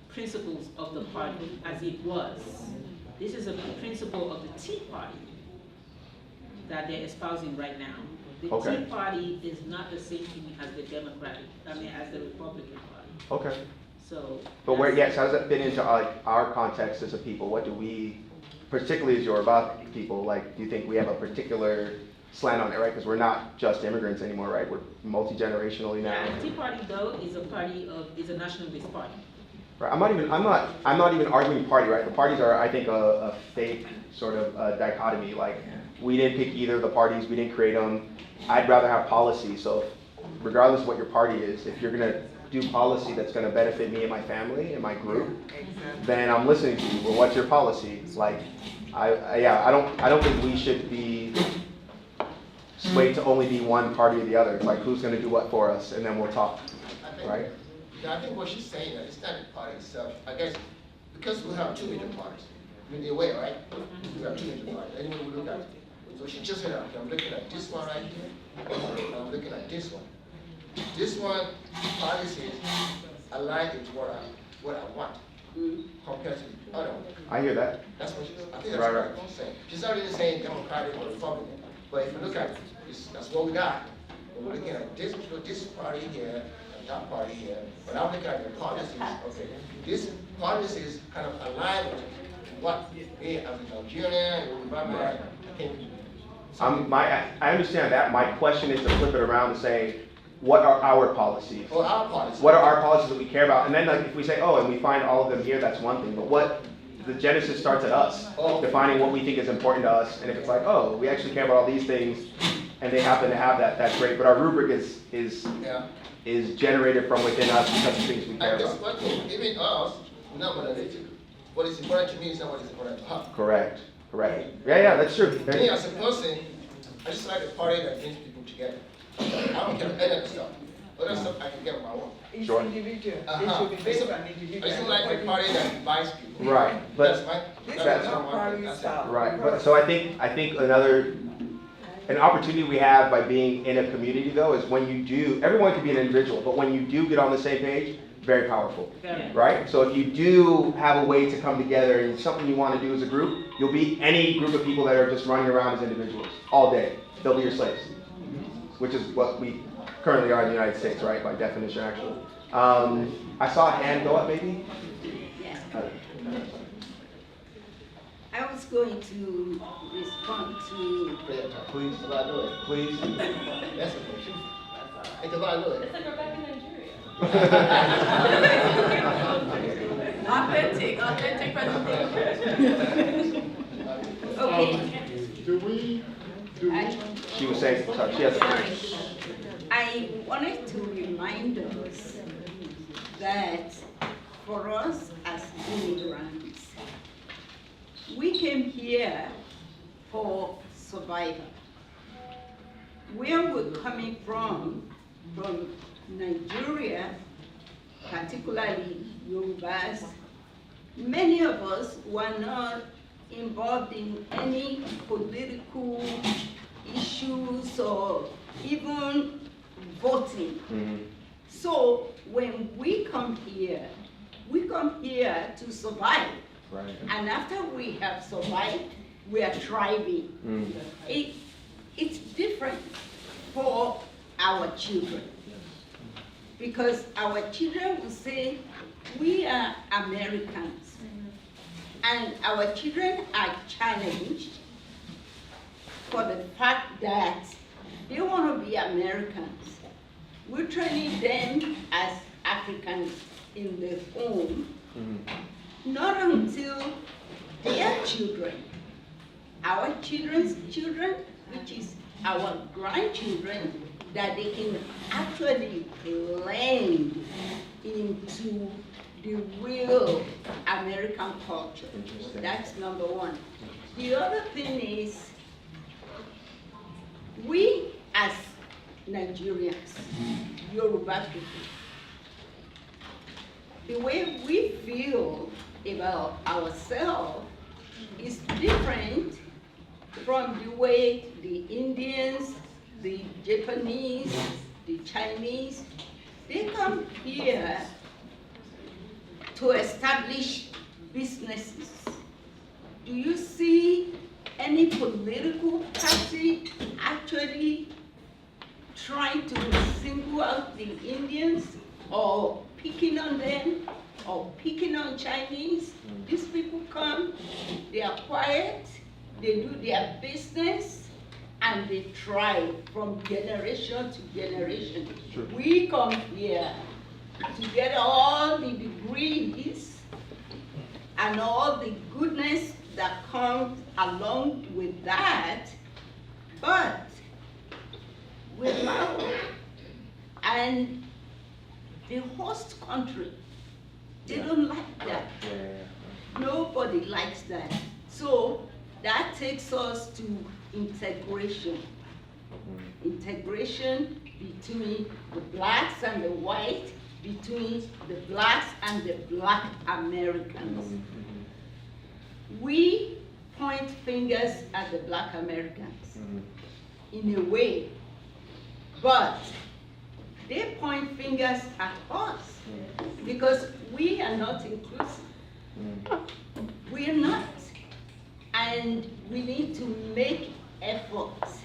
principles of the party as it was. This is a principle of the Tea Party that they're espousing right now. The Tea Party is not the same thing as the as the Republican Party.
Okay.
So.
But how does that fit into our context as a people? What do we, particularly as Yoruba people, like, do you think we have a particular slant on it, right? Because we're not just immigrants anymore, right? We're multi-generationally now.
Yeah, the Tea Party though is a nationalist party.
Right. I'm not even arguing party, right? The parties are, I think, a fake sort of dichotomy. Like, we didn't pick either of the parties, we didn't create them. I'd rather have policy. So, regardless of what your party is, if you're gonna do policy that's gonna benefit me and my family and my group, then I'm listening to you. Well, what's your policy? Like, I don't think we should be swayed to only be one party or the other. It's like, who's going to do what for us, and then we'll talk, right?
I think what she's saying is it's not the party itself. I guess because we have two major parties. I mean, they're aware, right? We have two major parties. Anyone will look at it. So she just said, I'm looking at this one right here, and I'm looking at this one. This one, policies align with what I want compared to the other one.
I hear that.
That's what she's saying. I think that's what I'm saying. She's not really saying Democratic or Republican. But if you look at it, that's what we got. We're looking at this party here and that party here. But I'm looking at the policies. Okay, these policies kind of align with what me as a Nigerian and Yoruba think.
I understand that. My question is to flip it around and say, what are our policies?
Oh, our policies.
What are our policies that we care about? And then, like, if we say, oh, and we find all of them here, that's one thing. But the genesis starts at us, defining what we think is important to us. And if it's like, oh, we actually care about all these things, and they happen to have that, that's great. But our rubric is generated from within us because of things we care about.
Even us, we're not monolithic. What is important to me is not what is important to her.
Correct. Yeah, that's true.
Me as a person, I just like a party that brings people together. I don't care any other stuff. What else I can get my own?
It's
Sure.
individual.
Uh-huh.
It should be based on individual.
It's not like a party that divides people.
Right, but
That's my,
This
that's
is not
my-
party
that's it.
style.
right. But so I think an opportunity we have by being in a community though is when you do. Everyone can be an individual, but when you do get on the same page, very powerful.
Very.
Right? So if you do have a way to come together and something you want to do as a group, you'll beat any group of people that are just running around as individuals all day. They'll be your slaves, which is what we currently are in the United States, right? By definition, actually. I saw a hand go up, maybe?
I was going to respond to...
Please. Please.
That's okay. It's a lot of it.
It's like we're back in Nigeria.
Authentic presentation.
Okay.
She was saying, sorry, she has a
Sorry. I wanted to remind us that for us as immigrants, we came here for survival. Where we're coming from Nigeria, particularly Yorubas, many of us were not involved in any political issues or even voting. So when we come here to survive.
Right.
And after we have survived, we are thriving. It's different for our children. Because our children will say, we are Americans. And our children are challenged for the fact that they want to be Americans. We're training them as Africans in the home, not until their children, our children's children, which is our grandchildren, that they can actually blend into the real American culture. That's number one. The other thing is, we as Nigerians, Yoruba people, the way we feel about ourselves is different from the way the Indians, the Japanese, the Chinese, they come here to establish businesses. Do you see any political party actually trying to single out the Indians or picking on them or picking on Chinese? These people come, they are quiet, they do their business, and they thrive from generation to generation.
Sure.
We come here to get all the degrees and all the goodness that comes along with that, but we're loud. And the host country, they don't like that. Nobody likes that. So that takes us to integration. Integration between the blacks and the white, between the blacks and the black Americans. We point fingers at the black Americans in a way, but they point fingers at us because we are not inclusive. We are not. And we need to make efforts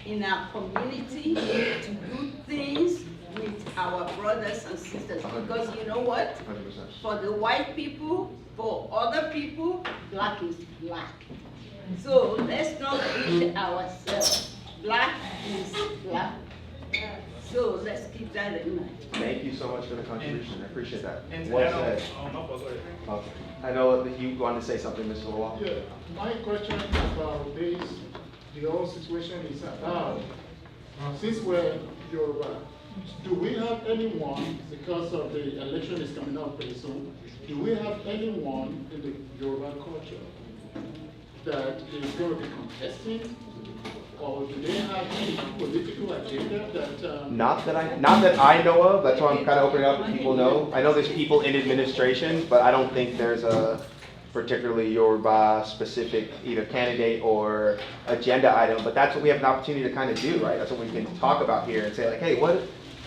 in our community to do things with our brothers and sisters. Because you know what?
100%.
For the white people, for other people, black is black. So let's not kid ourselves. Black is black. So let's keep that in mind.
Thank you so much for the contribution. I appreciate that.
And
Well
to add
said.
on,
Okay. I know that you wanted to say something, Mr. Lawal.
Yeah, my question about this, the whole situation is about, since we're Yoruba, do we have anyone, because of the election is coming up pretty soon, do we have anyone in the Yoruba culture that is going to be contesting or do they have any political agenda that?
Not that I know of. That's why I'm kind of opening up if people know. I know there's people in administration, but I don't think there's a particularly Yoruba specific either candidate or agenda item. But that's what we have an opportunity to kind of do, right? That's what we can talk about here and say like, hey,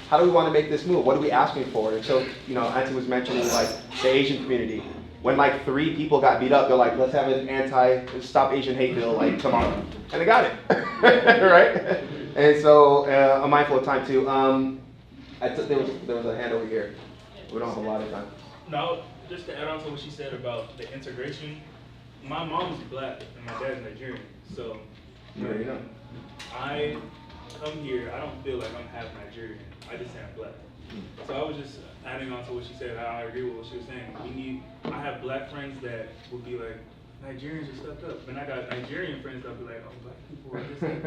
how do we want to make this move? What are we asking for? And so, Auntie was mentioning like the Asian community. When like 3 people got beat up, they're like, let's have an anti-stop Asian hate bill like tomorrow. And they got it, right? And so I'm mindful of time too. There was a hand over here. We don't have a lot of time.
No, just to add on to what she said about the integration, my mom is black and my dad is Nigerian. So I come here, I don't feel like I'm half Nigerian. I just say I'm black. So I was just adding on to what she said. I agree with what she was saying. I have black friends that would be like, Nigerians are stuck up. And I got Nigerian friends that would be like, oh, black people are just
like,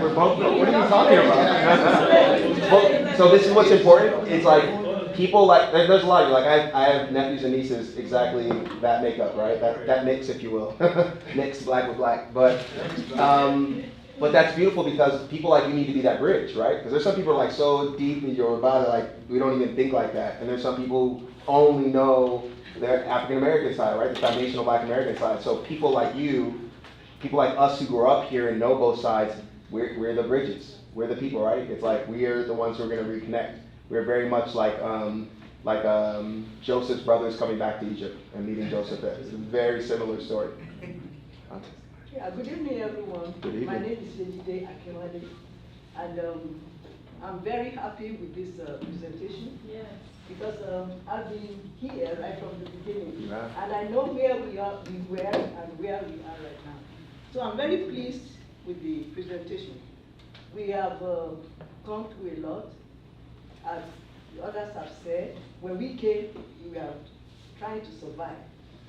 we're both, what are you talking about? So this is what's important. It's like, people like, there's a lot of you, like I have nephews and nieces exactly that makeup, right? That mix, if you will. Mix black with black. But that's beautiful because people like you need to be that bridge, right? Because there's some people like so deep in Yoruba that like we don't even think like that. And there's some people who only know their African American side, right? The foundational Black American side. So people like you, people like us who grew up here and know both sides, we're the bridges. We're the people, right? It's like we are the ones who are going to reconnect. We're very much like Joseph's brothers coming back to Egypt and meeting Joseph there. It's a very similar story.
Yeah, good evening, everyone.
Good evening.
My name is Ejide Akinwale, and I'm very happy with this presentation. Yes. Because I've been here right from the beginning, and I know where we were and where we are right now. So I'm very pleased with the presentation. We have gone through a lot, as the others have said. When we came, we were trying to survive.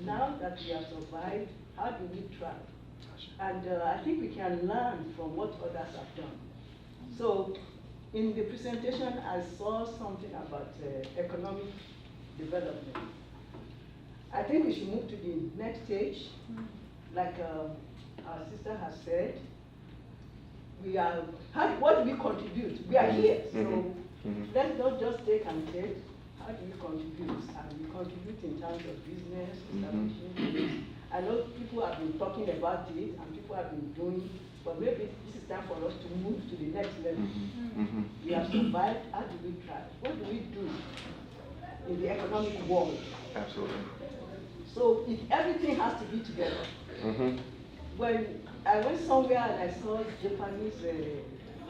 Now that we have survived, how do we thrive? And I think we can learn from what others have done. So in the presentation, I saw something about economic development. I think we should move to the next stage. Like our sister has said, what do we contribute? We are here, so let's not just take and take. How do we contribute? And we contribute in terms of business, establishing. I know people have been talking about it and people have been doing it, but maybe this is time for us to move to the next level. We have survived, how do we thrive? What do we do in the economic world?
Absolutely.
So everything has to be together. When I went somewhere and I saw Japanese,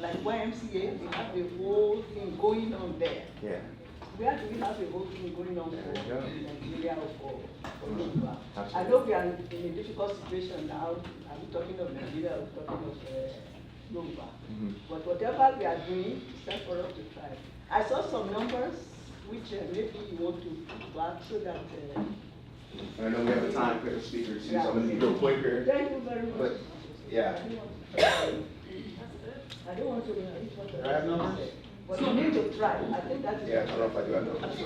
like YMCA, they have the whole thing going on there.
Yeah.
Where do we have a whole thing going on for Nigeria or for Yoruba? I know we are in a difficult situation now. Are we talking of Nigeria or talking of Yoruba? But whatever we are doing, it's time for us to try. I saw some numbers which maybe you want to put back so that.
I know we have a time for the speakers, so I'm going to be real quick here.
Thank you very much.
But, yeah.
I don't want to repeat what
Do I have numbers?
But you need to try. I think that is.
Yeah, I don't know if I do have numbers.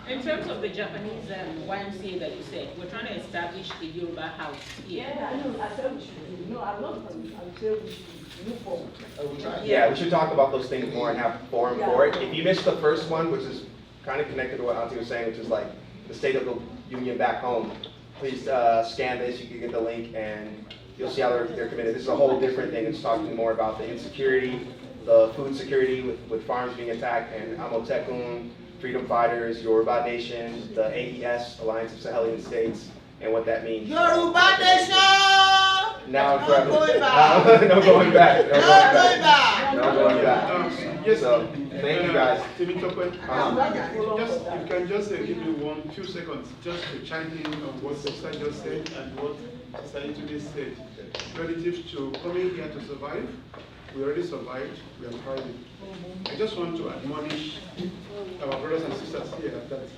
In terms of the Japanese YMCA that you said, we're trying to establish the Yoruba house here.
Yeah, I know. I said we should do. No, I'm not. I'm saying we should move forward.
Yeah, we should talk about those things more and have a forum for it. If you missed the first one, which is kind of connected to what Auntie was saying, which is like the State of the Union back home, please scan this. You can get the link and you'll see how they're committed. This is a whole different thing. It's talking more about the insecurity, the food security with farms being attacked, and Amotekun, Freedom Fighters, Yoruba Nation, the AES, Alliance of Sahelian States, and what that means.
Yoruba Nation!
Now
no going back.
No going back.
No going back.
No going back.
Yes,
so, thank you guys.
Just, you can just give me few seconds just to chime in on what Sister just said and what Sister Itude said. Relative to coming here to survive, we already survived, we are thriving. I just want to admonish our brothers and sisters here that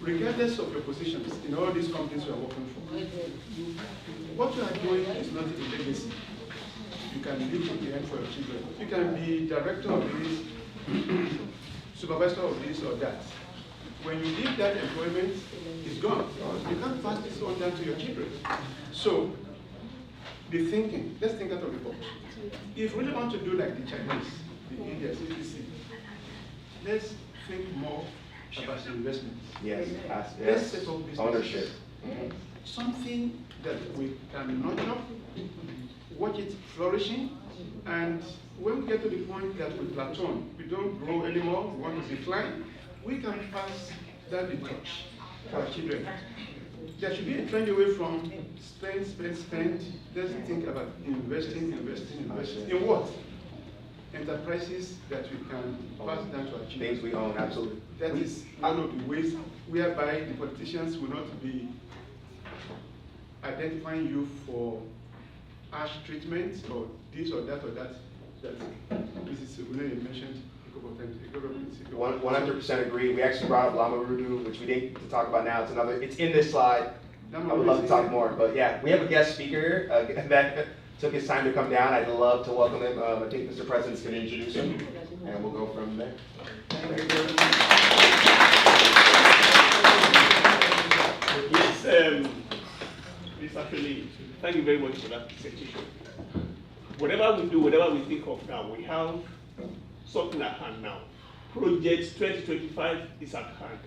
regardless of your positions in all these companies we are working for, what you are doing is not a legacy. You can leave it behind for your children. You can be director of this, supervisor of this or that.
When you leave that employment, it's gone. You can't pass this on down to your children. So, the thinking, let's think out of the box. If we really want to do like the Chinese, the Indians, etc., let's think more about investments.
Yes,
Let's set up business.
ownership.
Something that we can nurture, watch it flourishing, and when we get to the point that we plateau, we don't grow anymore, we want to decline, we can pass that in touch to our children. There should be a trend away from spend. Let's think about investing. In what? Enterprises that we can pass down to our children.
Things we own, absolutely.
That is one of the ways whereby the politicians will not be identifying you for harsh treatment or this or that or that. This is really mentioned a couple of times.
100% agree. We actually brought up Lama Rudu, which we didn't talk about now. It's in this slide. I would love to talk more, but yeah, we have a guest speaker that took his time to come down. I'd love to welcome him. I think Mr. President's going to introduce him, and we'll go from there.
Yes, Mr. Philly, thank you very much for that presentation. Whatever we do, whatever we think of now, we have something at hand now. Project 2025 is at hand,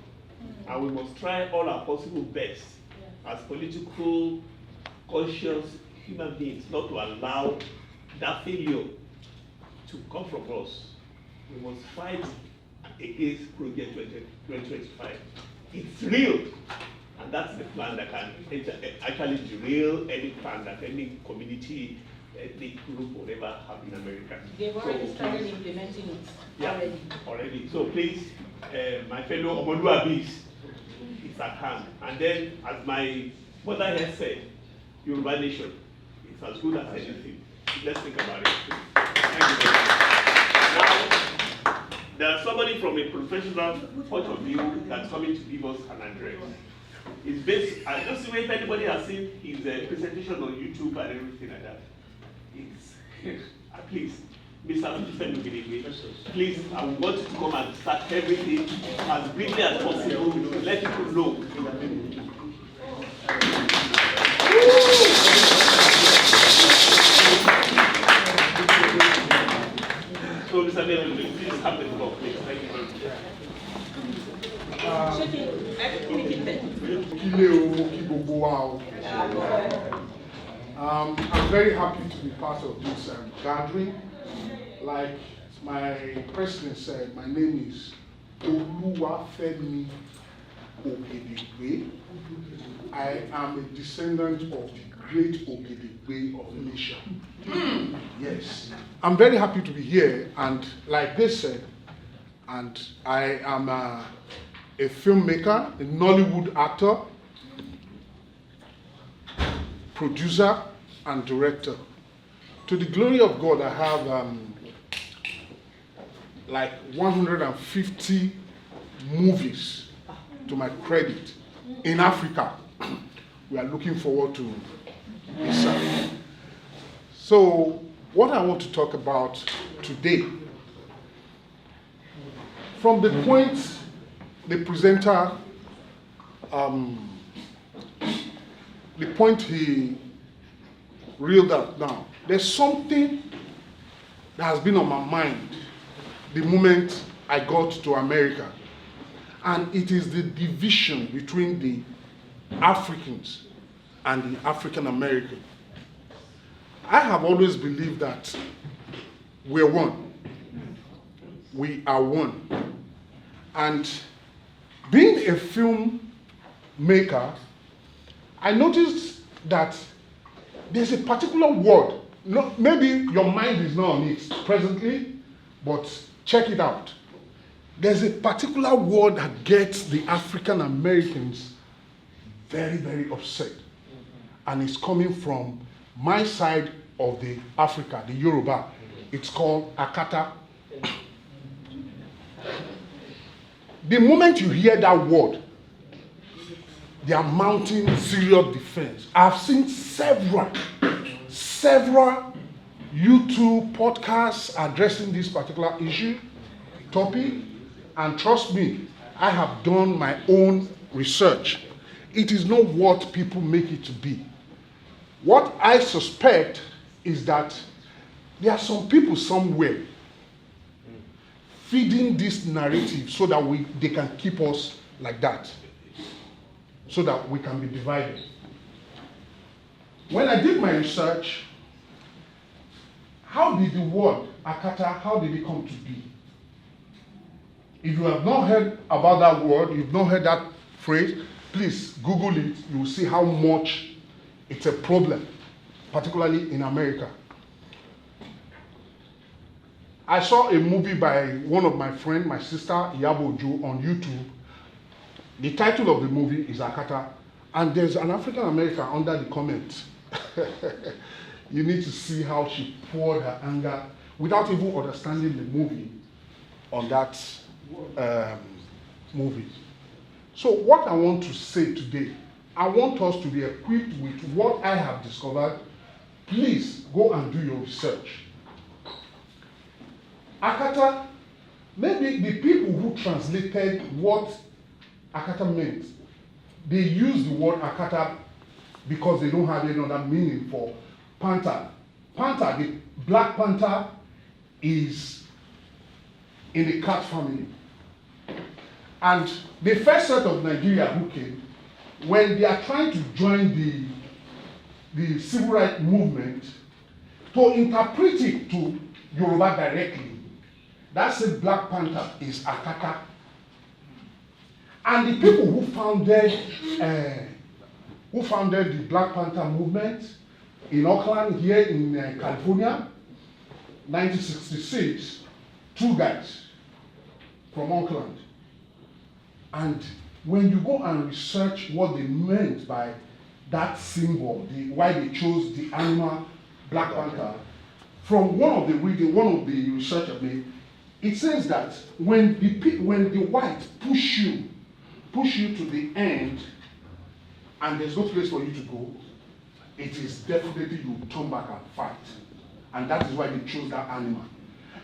and we must try all our possible best as political, conscious human beings not to allow that failure to come from us. We must fight against Project 2025. It's real, and that's the plan that can actually derail any plan that any community, ethnic group, whatever have in America.
They've already started implementing it.
Yeah, already. So please, my fellow Omoduabis, it's at hand. And then, as my mother has said, Yoruba nation, it's as good as anything. Let's think about it. Thank you very much. Now, there's somebody from a professional point of view that's coming to give us an address. It's based, I don't see if anybody has seen his presentation on YouTube and everything like that. It's, please, Mr. Please, I want you to come and start everything as briefly as possible. Let people know. So, Mr. Bell, please have the floor, please. Thank you very much.
I'm very happy to be part of this gathering. Like my president said, my name is Oluwafemi Ogedegbe. I am a descendant of the great Ogedegbe of Nisha. Yes. I'm very happy to be here, and like they said, and I am a filmmaker, a Nollywood actor, producer, and director. To the glory of God, I have like 150 movies to my credit in Africa. We are looking forward to this. So, what I want to talk about today, from the point the presenter, the point he reeled out now, there's something that has been on my mind the moment I got to America, and it is the division between the Africans and the African American. I have always believed that we're one. We are one. And being a filmmaker, I noticed that there's a particular word. No, maybe your mind is not on it presently, but check it out. There's a particular word that gets the African Americans very, very upset. And it's coming from my side of the Africa, the Yoruba. It's called Akata. The moment you hear that word, they are mounting serious defense. I've seen several YouTube podcasts addressing this particular issue, topic, and trust me,
I have done my own research. It is not what people make it to be. What I suspect is that there are some people somewhere feeding this narrative so that they can keep us like that, so that we can be divided. When I did my research, how did the word Akata, how did it come to be? If you have not heard about that word, you've not heard that phrase, please Google it. You will see how much it's a problem, particularly in America. I saw a movie by one of my friends, my sister, Iyabo Ojo, on YouTube. The title of the movie is Akata, and there's an African American under the comment. You need to see how she poured her anger without even understanding the movie on that movie. So what I want to say today, I want us to be equipped with what I have discovered. Please go and do your research. Akata, maybe the people who translated what Akata meant, they use the word Akata because they don't have any other meaning for panther. Panther, the black panther, is in the cat family. And the first set of Nigeria who came, when they are trying to join the civil rights movement, to interpret it to Yoruba directly, that same Black Panther is Akata. And the people who founded the Black Panther movement in Oakland, here in California, 1966, two guys from Oakland. And when you go and research what they meant by that symbol, why they chose the animal Black Panther, from one of the research I made, it says that when the white push you to the end, and there's no place for you to go, it is definitely you turn back and fight. And that is why they chose that animal.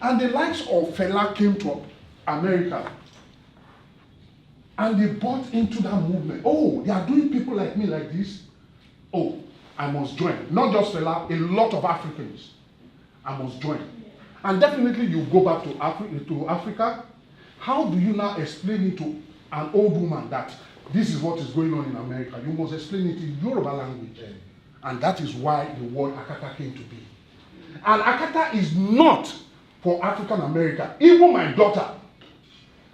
And the likes of Fela came to America, and they bought into that movement. Oh, they are doing people like me like this. Oh, I must join. Not just Fela, a lot of Africans. I must join. And definitely you go back to Africa. How do you now explain it to an old woman that this is what is going on in America? You must explain it in Yoruba language. And that is why the word Akata came to be. And Akata is not for African America. Even my daughter,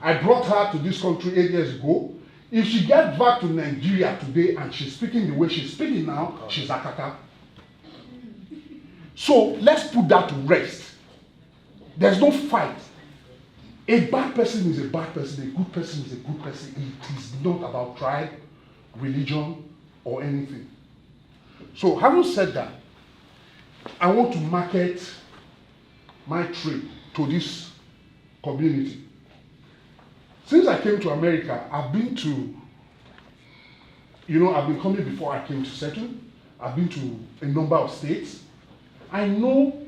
I brought her to this country 8 years ago. If she gets back to Nigeria today and she's speaking the way she's speaking now, she's Akata. So let's put that to rest. There's no fight. A bad person is a bad person, a good person is a good person. It is not about tribe, religion, or anything. So having said that, I want to market my trade to this community. Since I came to America, I've been coming before I came to settle. I've been to a number of states. I know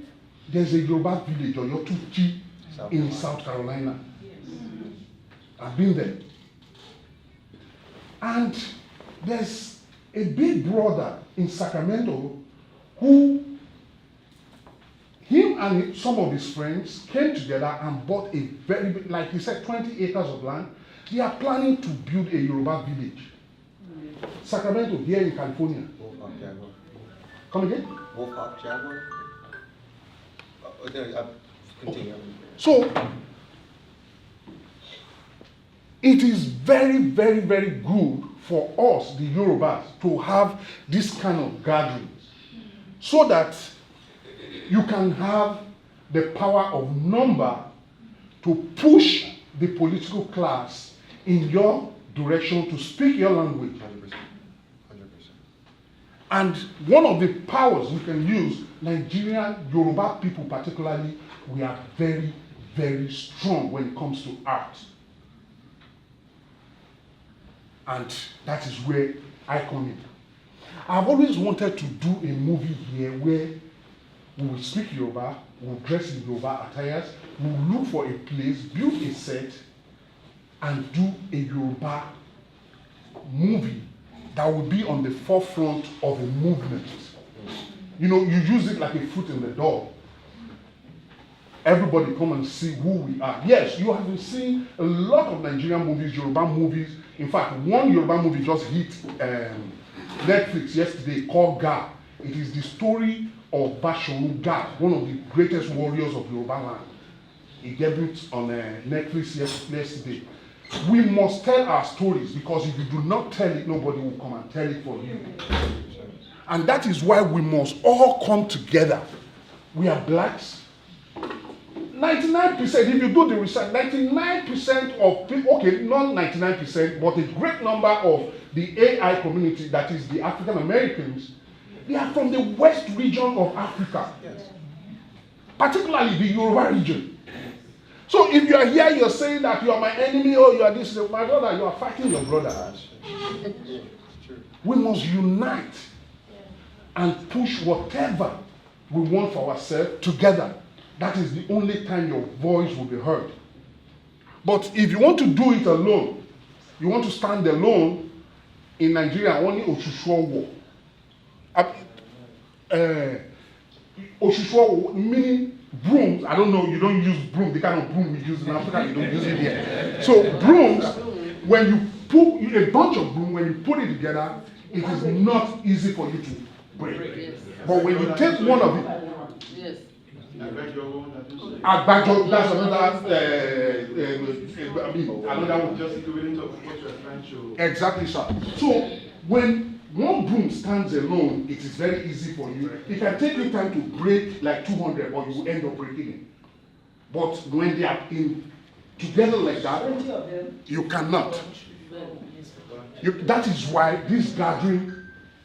there's a Yoruba village, or Yotuchi, in South Carolina. I've been there. And there's a big brother in Sacramento who, him and some of his friends came together and bought a very big, like he said, 20 acres of land. They are planning to build a Yoruba village. Sacramento, here in California. Come again?
Wolf Jaguar? Continue.
So, it is very, very, very good for us, the Yorubas, to have this kind of gatherings so that you can have the power of number to push the political class in your direction to speak your language. 100%. And one of the powers we can use, Nigerian Yoruba people particularly, we are very, very strong when it comes to art. And that is where I come in. I've always wanted to do a movie here where we will speak Yoruba, we will dress in Yoruba attires, we will look for a place, build a set, and do a Yoruba movie that will be on the forefront of a movement. You know, you use it like a foot in the door. Everybody come and see who we are. Yes, you have been seeing a lot of Nigerian movies, Yoruba movies. In fact, one Yoruba movie just hit Netflix yesterday called Ga. It is the story of Bashoru Ga, one of the greatest warriors of Yoruba land. It debuted on Netflix yesterday. We must tell our stories, because if you do not tell it, nobody will come and tell it for you. And that is why we must all come together. We are blacks. 99%, if you do the research, 99% of people, okay, not 99%, but a great number of the AI community, that is the African Americans, they are from the west region of Africa, particularly the Yoruba region. So if you are here, you're saying that you are my enemy, or you are this, my brother, you are fighting your brother. We must unite and push whatever we want for ourselves together. That is the only time your voice will be heard. But if you want to do it alone, you want to stand alone, in Nigeria, only Oshushuo Oshushuo, meaning brooms. I don't know, you don't use broom, the kind of broom we use in Africa, you don't use it here. So brooms, when you put a bunch of broom, when you put it together, it is not easy for you to break. But when you take one of it, Agbajo, that's another one. Just equivalent of what you're trying to. Exactly, sir. So when one broom stands alone, it is very easy for you. It can take you time to break like 200, or you will end up breaking it. But when they are in together like that, you cannot. That is why this gathering,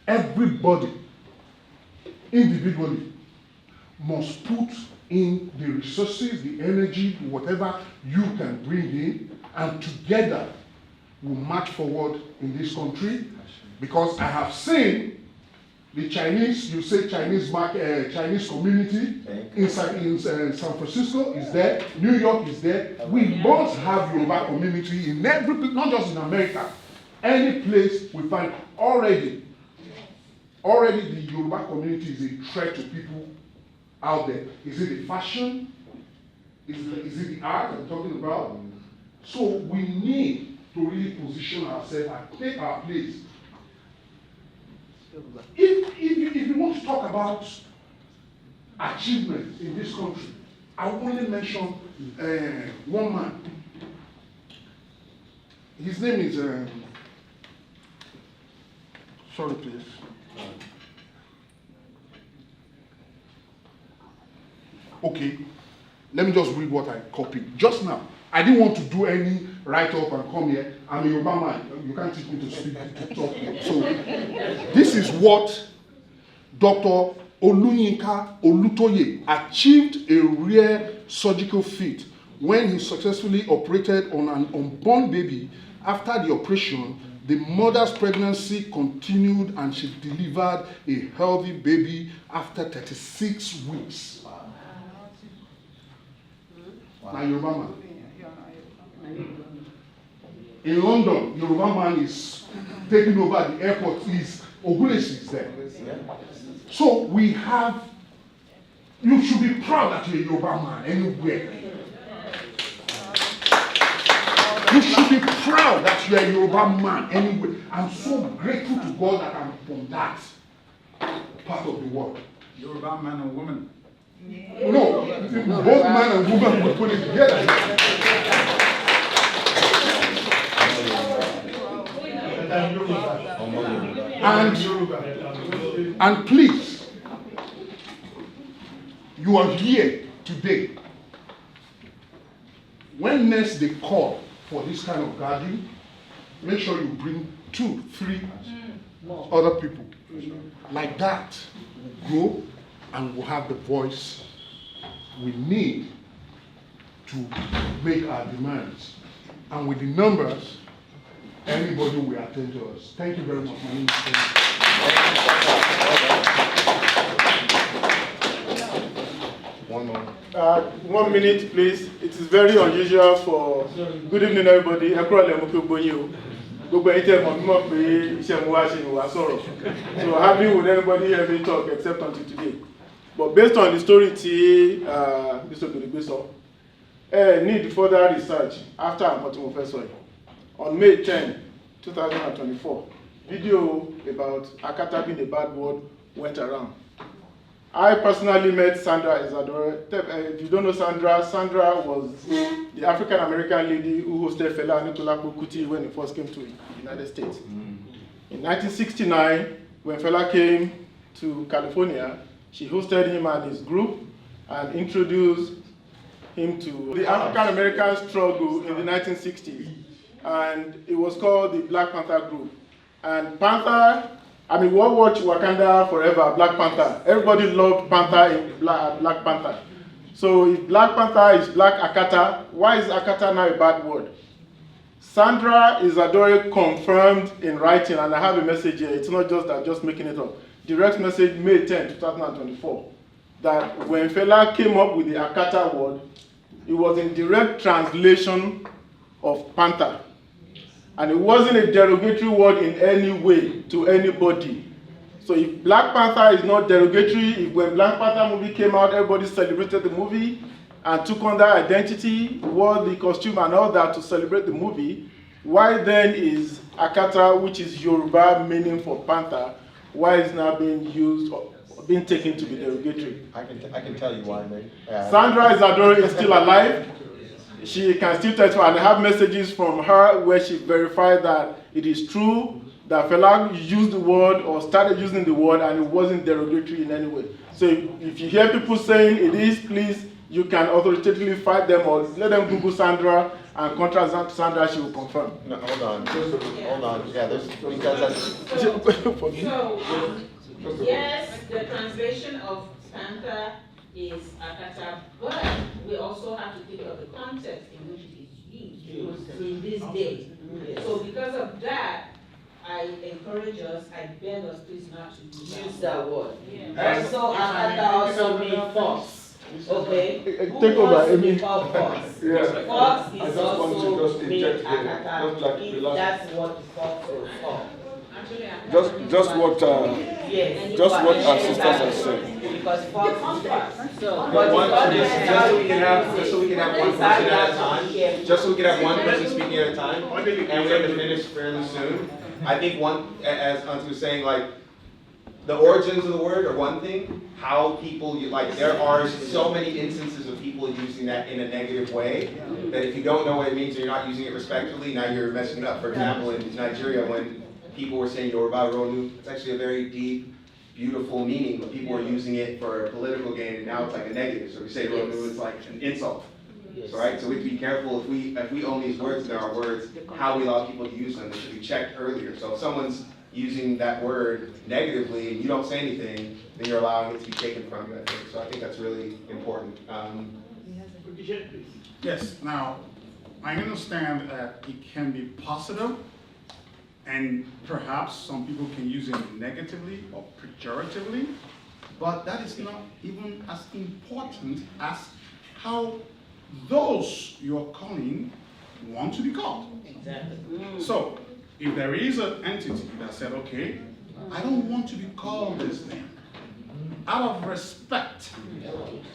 everybody individually must put in the resources, the energy, whatever you can bring in, and together we'll march forward in this country. Because I have seen the Chinese, you say Chinese market, Chinese community in San Francisco is there, New York is there. We must have Yoruba community in every place, not just in America. Any place we find already the Yoruba community is a threat to people out there. Is it the fashion? Is it the art I'm talking about? So we need to really position ourselves and take our place. If you want to talk about achievements in this country, I will only mention one man. His name is, sorry please. Okay, let me just read what I copied just now. I didn't want to do any write-up and come here. I'm a Yoruba man. You can't teach me to speak, to talk. So this is what Dr. Oluyinka Olutoye achieved, a rare surgical feat when he successfully operated on an unborn baby. After the operation, the mother's pregnancy continued and she delivered a healthy baby after 36 weeks. Now, Yoruba man. In London, Yoruba man is taking over the airport. Ogulesi is there. So we have, you should be proud that you're a Yoruba man anywhere. You should be proud that you're a Yoruba man anywhere. I'm so grateful to God that I'm from that part of the world.
Yoruba man and woman.
No, both man and woman will put it together. And please, you are here today. When next they call for this kind of gathering, make sure you bring 2, 3 other people. Like that, we'll grow and we'll have the voice we need to make our demands. And with the numbers, anybody will attend to us. Thank you very much. My name is
One more.
1 minute, please. It is very unusual for. Good evening, everybody. So happy would anybody hear me talk except until today. But based on the story Mr. Guribiso, need further research after I'm professor. On May 10, 2024, video about Akata being a bad word went around. I personally met Sandra Isadore. If you don't know Sandra, Sandra was the African-American lady who hosted Fela Anikulapo Kuti when he first came to the United States. In 1969, when Fela came to California, she hosted him and his group and introduced him to the African-American struggle in the 1960s. And it was called the Black Panther Group. And Panther, we all watch Wakanda Forever, Black Panther. Everybody loved Panther in Black Panther. So if Black Panther is Black Akata, why is Akata now a bad word? Sandra Isadore confirmed in writing, and I have a message here. It's not just that, just making it up. Direct message, May 10, 2024, that when Fela came up with the Akata word, it was in direct translation of Panther. And it wasn't a derogatory word in any way to anybody. So if Black Panther is not derogatory, if when Black Panther movie came out, everybody celebrated the movie and took on that identity, wore the costume and all that to celebrate the movie, why then is Akata, which is Yoruba meaning for Panther, why is now being used or being taken to be derogatory?
I can tell you why, man.
Sandra Isadore is still alive. She can still testify, and I have messages from her where she verified that it is true that Fela used the word or started using the word and it wasn't derogatory in any way. So if you hear people saying it is, please, you can authoritatively fight them or let them Google Sandra and contrast Sandra, she will confirm.
No, hold on. Hold on. Yeah, there's because that's.
So, yes, the translation of Panther is Akata, but we also have to think of the context in which it is used in this day. So because of that, I encourage us, I beg us please not to use that word. Also, Akata also means fox. Okay?
Take over, Amy.
Fox is also mean Akata. That's what fox is called.
Just what our sisters have said.
Because fox is fox.
Just so we can have one person at a time. Just so we can have one person speaking at a time, and we have to finish fairly soon. I think as Hans was saying, like the origins of the word are one thing. How people there are so many instances of people using that in a negative way that if you don't know what it means or you're not using it respectfully, now you're messing it up. For example, in Nigeria, when people were saying Yoruba Ronu, it's actually a very deep, beautiful meaning, but people were using it for political gain, and now it's like a negative. So if we say Ronu, it's like an insult. Right? So we have to be careful if we own these words and there are words, how we allow people to use them. They should be checked earlier. So if someone's using that word negatively and you don't say anything, then you're allowing it to be taken from you, I think. So I think that's really important.
Yes, now, I understand that it can be positive, and perhaps some people can use it negatively or pejoratively, but that is not even as important as how those you're calling want to be called.
Exactly.
So, if there is an entity that said, okay, I don't want to be called this name, out of respect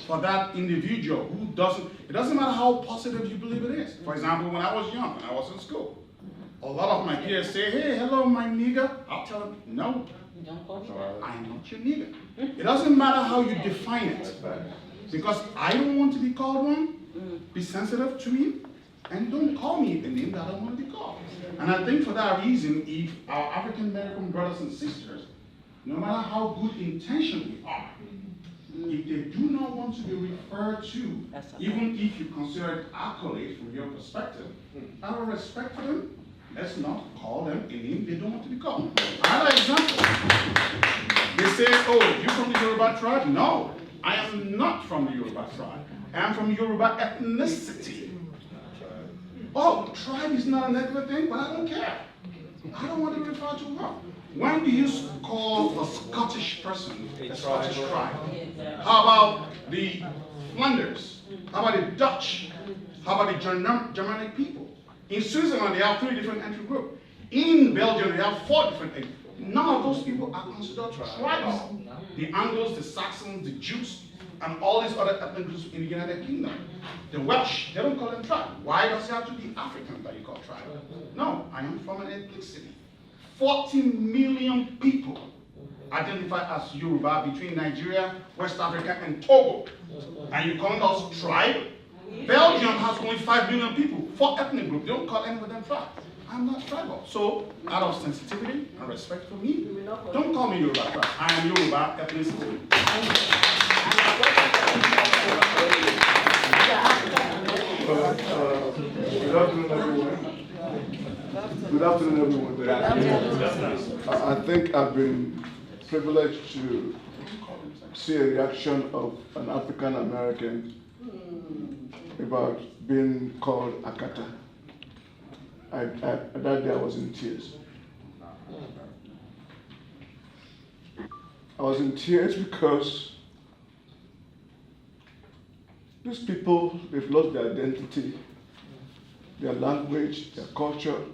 for that individual who it doesn't matter how positive you believe it is. For example, when I was young, when I was in school, a lot of my peers say, hey, hello, my nigger. I'll tell them, no, I'm not your nigger. It doesn't matter how you define it, because I don't want to be called one. Be sensitive to me, and don't call me the name that I don't want to be called. And I think for that reason, if our African American brothers and sisters, no matter how good intentioned we are, if they do not want to be referred to, even if you consider it accolade from your perspective, out of respect for them, let's not call them a name they don't want to be called. Another example, they say, oh, you from the Yoruba tribe? No, I am not from the Yoruba tribe. I am from Yoruba ethnicity. Oh, tribe is not a negative thing, but I don't care. I don't want to refer to her. When do you call a Scottish person a Scottish tribe? How about the
Flanders? How about the Dutch? How about the Germanic people? In Switzerland, they have 3 different ethnic groups. In Belgium, they have 4 different ethnic groups. None of those people are considered tribes. The Angles, the Saxons, the Jews, and all these other ethnic groups in the United Kingdom. The Welsh, they don't call them tribe. Why does it have to be African that you call tribe? No, I am from an ethnicity. 40 million people identify as Yoruba between Nigeria, West Africa, and Togo. And you call us tribe? Belgium has only 5 million people, 4 ethnic groups. They don't call any of them tribe. I'm not tribal. So, out of sensitivity and respect for me, don't call me Yoruba tribe. I am Yoruba ethnicity.
Good afternoon, everyone. Good afternoon. I think I've been privileged to see a reaction of an African American about being called Akata. That day I was in tears. I was in tears because these people, they've lost their identity, their language, their culture.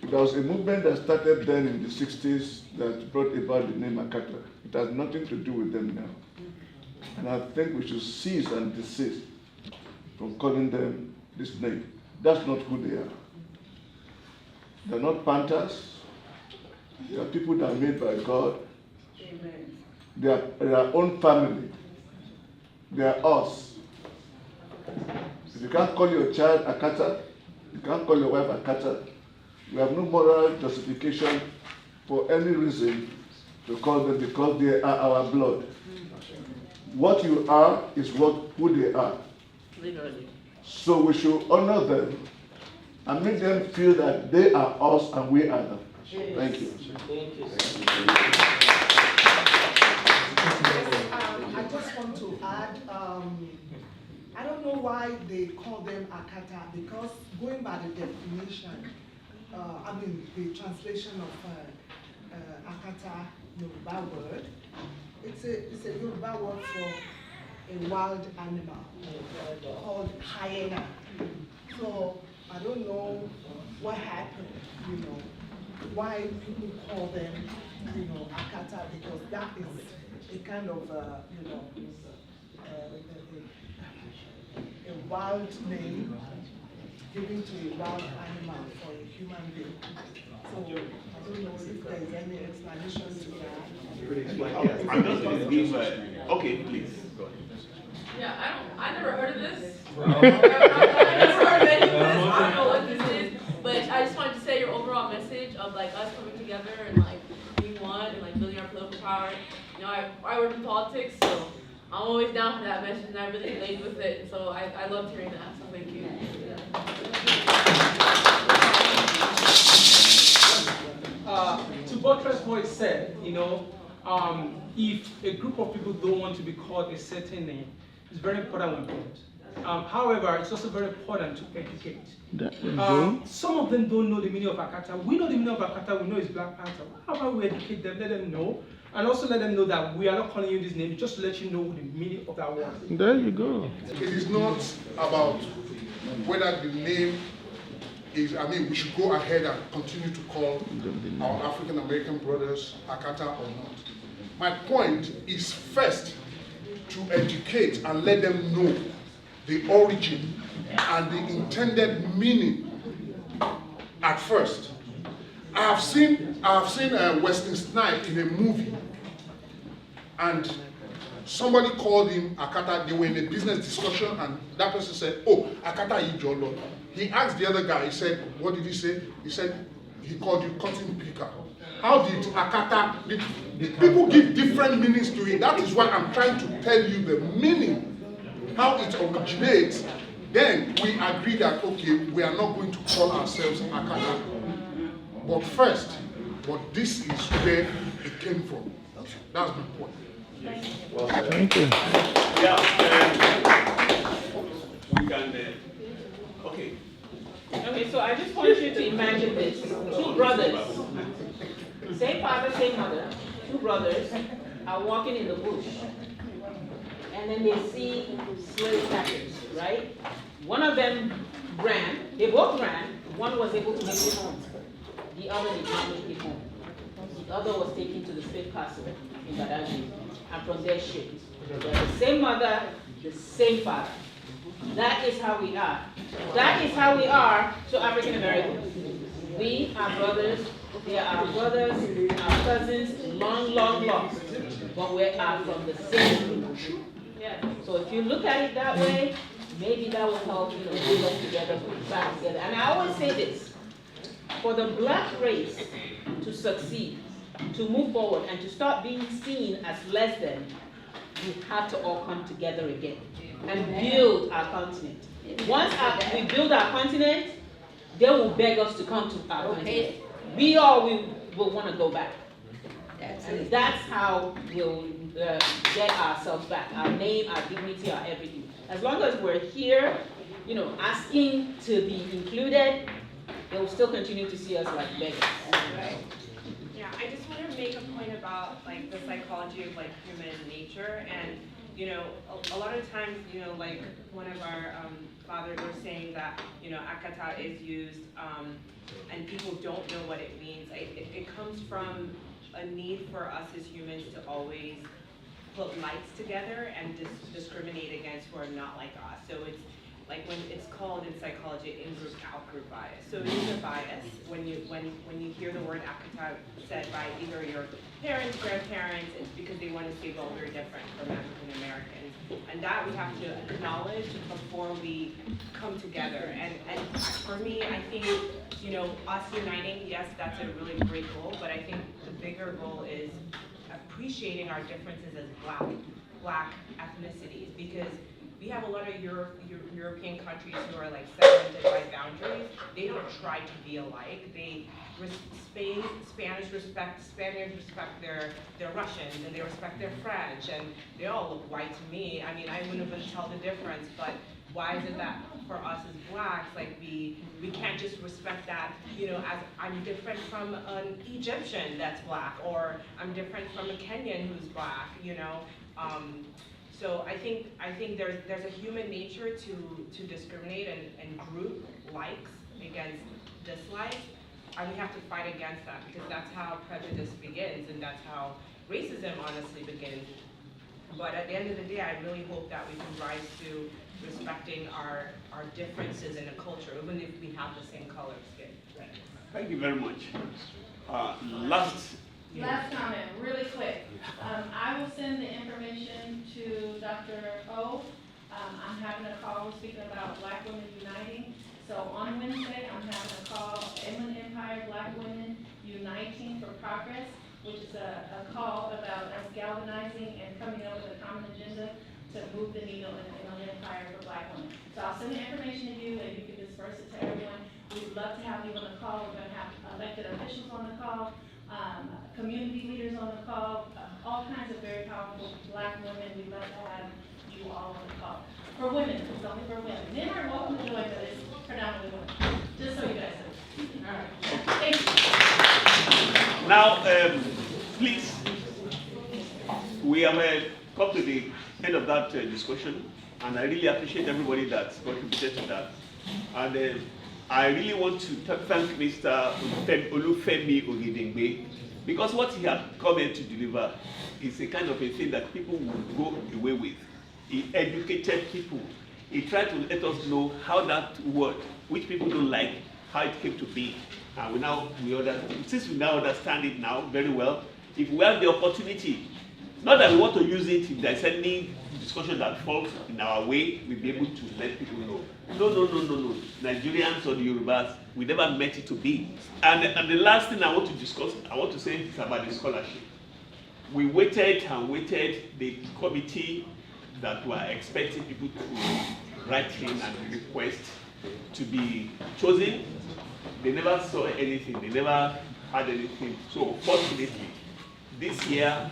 There was a movement that started then in the 60s that brought about the name Akata. It has nothing to do with them now. And I think we should cease and desist from calling them this name. That's not who they are. They're not panthers. They are people that are made by God. Amen. They are their own family. They are us. If you can't call your child Akata, you can't call your wife Akata. We have no moral justification for any reason to call them because they are our blood. What you are is who they are. Literally. So we should honor them and make them feel that they are us and we are them. Thank you.
Thank you.
I just want to add, I don't know why they call them Akata, because going by the definition, the translation of Akata Yoruba word, it's a Yoruba word for a wild animal called hyena. So I don't know what happened, why people call them, Akata, because that is a kind of, a wild name given to a wild animal for a human being. So I don't know if there's any explanation to that.
I'm just going to give, okay, please, go ahead.
Yeah, I never heard of this. I never heard of any of this. I don't know what this is. But I just wanted to say your overall message of like us coming together and like being one and like building our political power. I work in politics, so I'm always down for that message and I really relate with it. And so I loved hearing that. So thank you.
To buttress what it said, if a group of people don't want to be called a certain name, it's very important we don't. However, it's also very important to educate. Some of them don't know the meaning of Akata. We know the meaning of Akata, we know it's Black Panther. How about we educate them, let them know, and also let them know that we are not calling you this name, just to let you know the meaning of that word.
There you go.
It is not about whether the name is, we should go ahead and continue to call our African American brothers Akata or not. My point is first to educate and let them know the origin and the intended meaning at first. I have seen Wesley Snipes in a movie, and somebody called him Akata. They were in a business discussion, and that person said, "Oh, Akata Ijolo." He asked the other guy. He said, "What did he say?" He said, "He called you cotton picker." How did Akata? People give different meanings to it. That is why I'm trying to tell you the meaning, how it originates. Then we agree that okay, we are not going to call ourselves Akata. But first, this is where it came from. That's my point.
Well,
thank you.
Yeah, we can. Okay.
Okay, so I just want you to imagine this: 2 brothers, same father, same mother. 2 brothers are walking in the bush, and and then they see slave catchers, right? One of them ran, they both ran, one was able to make it home, the other did not make it home. The other was taken to the slave castle in Badagry, and from there shipped. They're the same mother, the same father. That is how we are. That is how we are to African Americans. We are brothers, they are our brothers, our cousins, long, long lost, but we are from the same root. So if you look at it that way, maybe that will help bring us together, back together. And I always say this, for the black race to succeed, to move forward, and to start being seen as less than, we have to all come together again and build our continent. Once we build our continent, they will beg us to come to our continent. We all will want to go back. And that's how we'll get ourselves back. Our name, our dignity, our everything. As long as we're here, asking to be included, they will still continue to see us like beggars.
Right. Yeah, I just want to make a point about like the psychology of like human nature, and a lot of times, like one of our fathers were saying that akata is used, and people don't know what it means. It comes from a need for us as humans to always put likes together and discriminate against who are not like us. So it's like when it's called in psychology in-group, out-group bias. So it is a bias when you hear the word akata said by either your parents, grandparents, it's because they want to say, well, we're different from African Americans. And that we have to acknowledge before we come together. And for me, I think, us uniting, yes, that's a really great goal, but I think the bigger goal is appreciating our differences as black ethnicities, because we have a lot of European countries who are like segmented by boundaries. They don't try to be alike. Spanish respect their Russians, and they respect their French, and they all look white to me. I mean, I wouldn't even tell the difference, but why is it that for us as blacks, like we can't just respect that, as I'm different from an Egyptian that's black, or I'm different from a Kenyan who's black, So I think there's a human nature to discriminate and group likes against dislikes, and we have to fight against that, because that's how prejudice begins, and that's how racism honestly begins. But at the end of the day, I really hope that we can rise to respecting our differences in a culture, even if we have the same color of skin. Right.
Thank you very much.
Last comment, really quick. I will send the information to Dr. O. I'm having a call speaking about Black Women Uniting. So on Wednesday, I'm having a call, Inland Empire Black Women Uniting for Progress, which is a call about us galvanizing and coming up with a common agenda to move the needle in Inland Empire for Black women. So I'll send the information to you, and you can disperse it to everyone. We'd love to have you on the call. We're going to have elected officials on the call, community leaders on the call, all kinds of very powerful Black women. We'd love to have you all on the call. For women, it's only for women. Men are welcome to join, but it's predominantly women. Just so you guys know. All right. Thank you.
Now, please, we have come to the end of that discussion, and I really appreciate everybody that contributed to that. And I really want to thank Mr. Olufemi Ogedengbe, because what he had come here to deliver is a kind of a thing that people will go away with. He educated people. He tried to let us know how that word, which people don't like, how it came to be. And since we now understand it now very well, if we have the opportunity, not that we want to use it, if there's any discussion that falls in our way, we'll be able to let people know. No. Nigerians or the Yorubas, we never meant it to be. And the last thing I want to discuss, I want to say is about the scholarship. We waited and waited. The committee that were expecting people to write in and request to be chosen, they never saw anything. They never had anything. So fortunately, this year,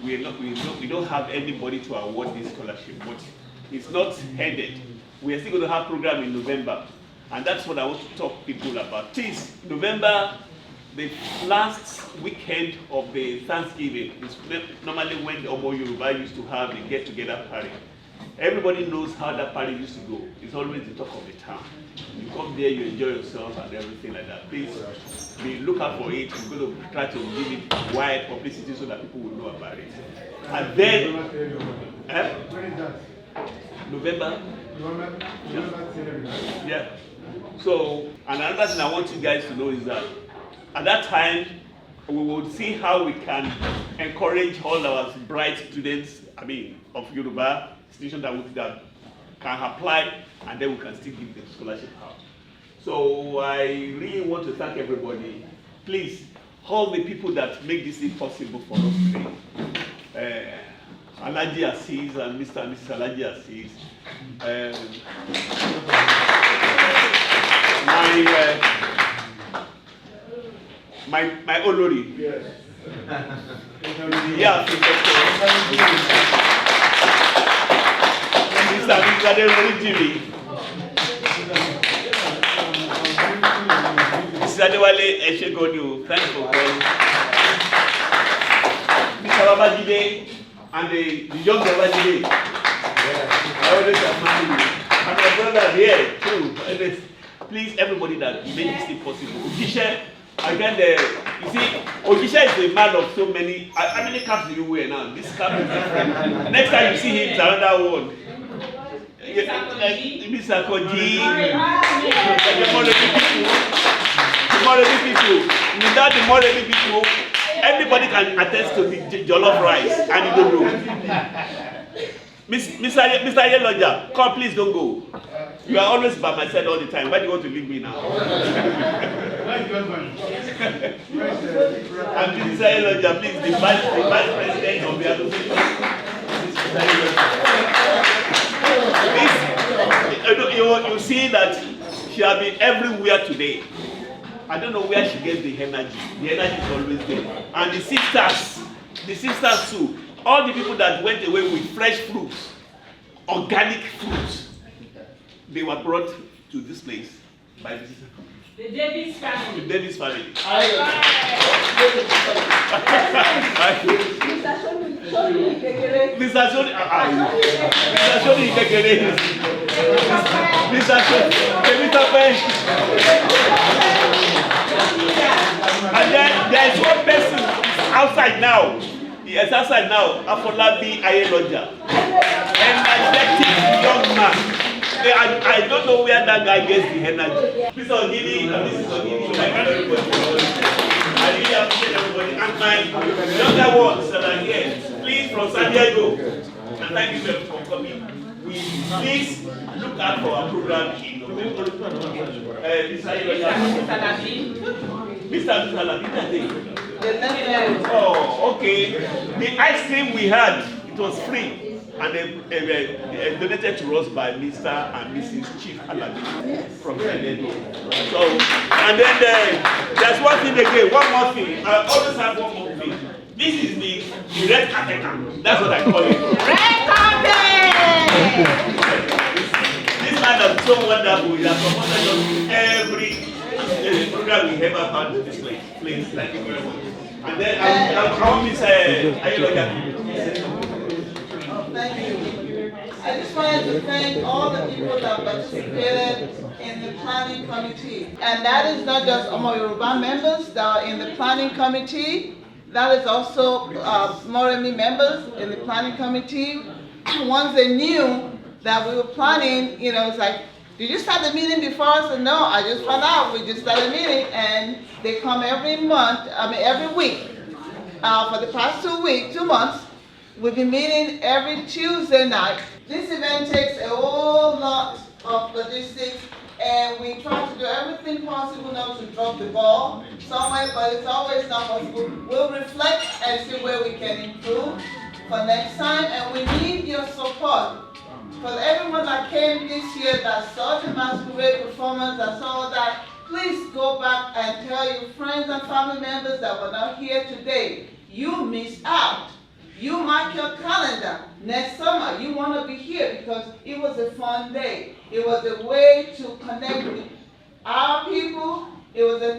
we don't have anybody to award this scholarship, but it's not headed. We are still going to have program in November, and that's what I want to talk to people about. Please, November, the last weekend of the Thanksgiving is normally when the Omo Yoruba used to have a get-together party. Everybody knows how that party used to go. It's always the talk of the town. You come there, you enjoy yourself and everything like that. Please look out for it. We're going to try to give it wide publicity so that people will know about it. And then, November? Yeah. So, and another thing I want you guys to know is that at that time, we will see how we can encourage all our bright students, of Yoruba institutions that can apply, and then we can still give them scholarship out. So I really want to thank everybody. Please, all the people that make this thing possible for us today. Alaji Assis and Mr. and Mrs. Alaji Assis. My Olori. Yes. Yeah, Mr. Jimmy. Mr. Adewale Eshegonu, thanks for calling. Mr. Babajide and the young Babajide. I always admire you. And my brother here too. Please, everybody that made this thing possible. Ogisha, again, you see, Ogisha is a man of so many. How many caps do you wear now? This cap is different. Next time you see him, it's another one. Mr. Koji, the Moremi people. Without the Moremi people, everybody can attest to the jollof rice, and you don't know. Mr. Yeloja, come, please don't go. You are always by my side all the time. Why do you want to leave me now? And Mr. Yeloja, please, the vice president of the association. You see that she has been everywhere today. I don't know where she gets the energy. The energy is always there. And the sisters too. All the people that went away with fresh fruits, organic fruits, they were brought to this place by the
Davis family.
The Davis family. Mr. Shoni Kekere. And then there is one person outside now. Yes, outside now, Afolabi Ayeloja, energetic young man. I don't know where that guy gets the energy. Mr. Ogini and Mrs. Ogini, I can't everybody. I really appreciate everybody. And my younger ones that are here, please, from San Diego, and thank you very much for coming. Please look out for our program in November. Mr. Alabi, oh, okay. The ice cream we had, it was free, and they donated to us by Mr. and Mrs. Chief Alabi from Canada. So, and then there's one thing again, one more thing. I always have one more thing. This is the red carpet. That's what I call it. Red carpet! This man is so wonderful. He has supported us every program we ever had in this place. Please, thank you very much. And then I want to say,
thank you. I just wanted to thank all the people that participated in the planning committee. And that is not just Omo Yoruba members that are in the planning committee. That is also Moremi members in the planning committee. Once they knew that we were planning, it's like, did you start the meeting before? I said, no, I just found out. We just started meeting, and they come every week. For the past 2 months, we've been meeting every Tuesday night. This event takes a whole lot of logistics, and we try to do everything possible not to drop the ball somewhere, but it's always not possible. We'll reflect and see where we can improve for next time, and we need your support. For everyone that came this year that saw the masquerade performance, that saw that, please go back and tell your friends and family members that were not here today. You missed out. You mark your calendar. Next summer, you want to be here because it was a fun day. It was a way to connect with our people It was a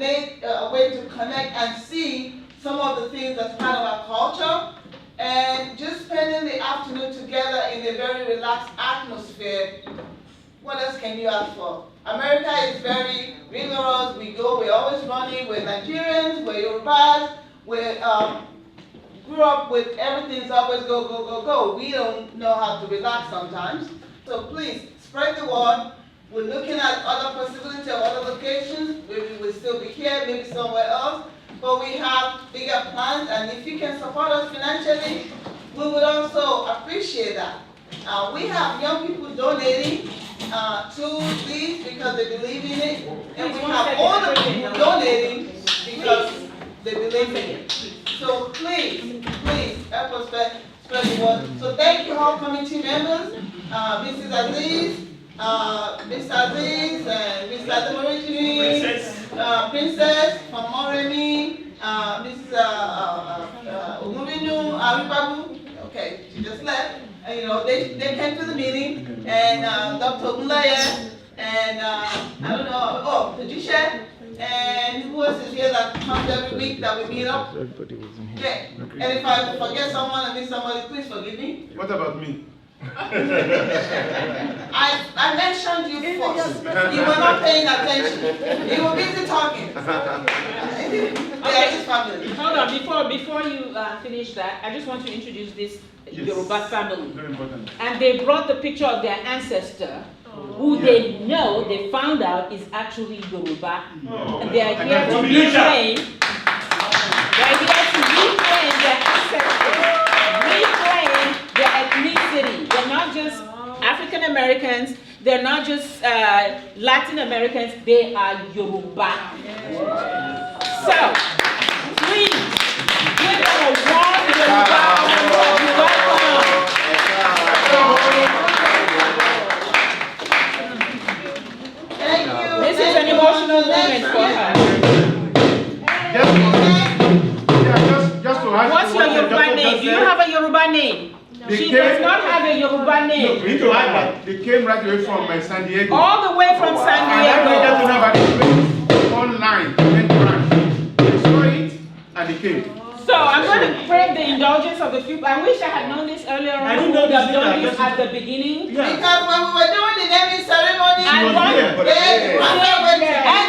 way to connect and see some of the things that's part of our culture, and just spending the afternoon together in a very relaxed atmosphere. What else can you ask for? America is very rigorous. We're always running. We're Nigerians, we're Yorubas, we grew up with everything's always go, go, go, go. We don't know how to relax sometimes. So please, spread the word. We're looking at other possibilities of other locations. Maybe we'll still be here, maybe somewhere else. But we have bigger plans, and if you can support us financially, we would also appreciate that. We have young people donating to these because they believe in it, and we have older people donating because they believe in it. So please, help us spread the word. So thank you all committee members, Mrs. Aziz, Mr. Aziz, and Mr. Ademorijini, Princess from Moremi, Mrs. Oguminu, Aribabu. Okay, she just left. You know, they came to the meeting, and Dr. Mulaya, and I don't know, Tajisha, and who else is here that comes every week that we meet up?
Everybody was in here.
Yeah.
Okay.
And if I forget someone and miss somebody, please forgive me.
What about me?
I mentioned you first. You were not paying attention. You were busy talking.
Okay. Hold on, before you finish that, I just want to introduce this Yoruba family.
Very important.
And they brought the picture of their ancestor, who they know, they found out is actually Yoruba. And they are here to reclaim. They are here to reclaim their ancestors, reclaim their ethnicity. They're not just African Americans, they're not just Latin Americans, they are Yoruba. So, please, give them a warm Yoruba welcome.
Thank you.
This is an emotional moment for her.
Just to add
What's
to
your
what
Yoruba
Dr.
name? Do you have a Yoruba name? She does not have a Yoruba name.
No, we need to add that. They came right away from San Diego.
All the way from San Diego.
And that's why they online, went right. They saw it and they came.
So I'm going to pray the indulgence of the few. I wish I had known this earlier on.
I didn't know
We have
this
done
either.
this at the beginning.
Because when we were doing the naming ceremony,
And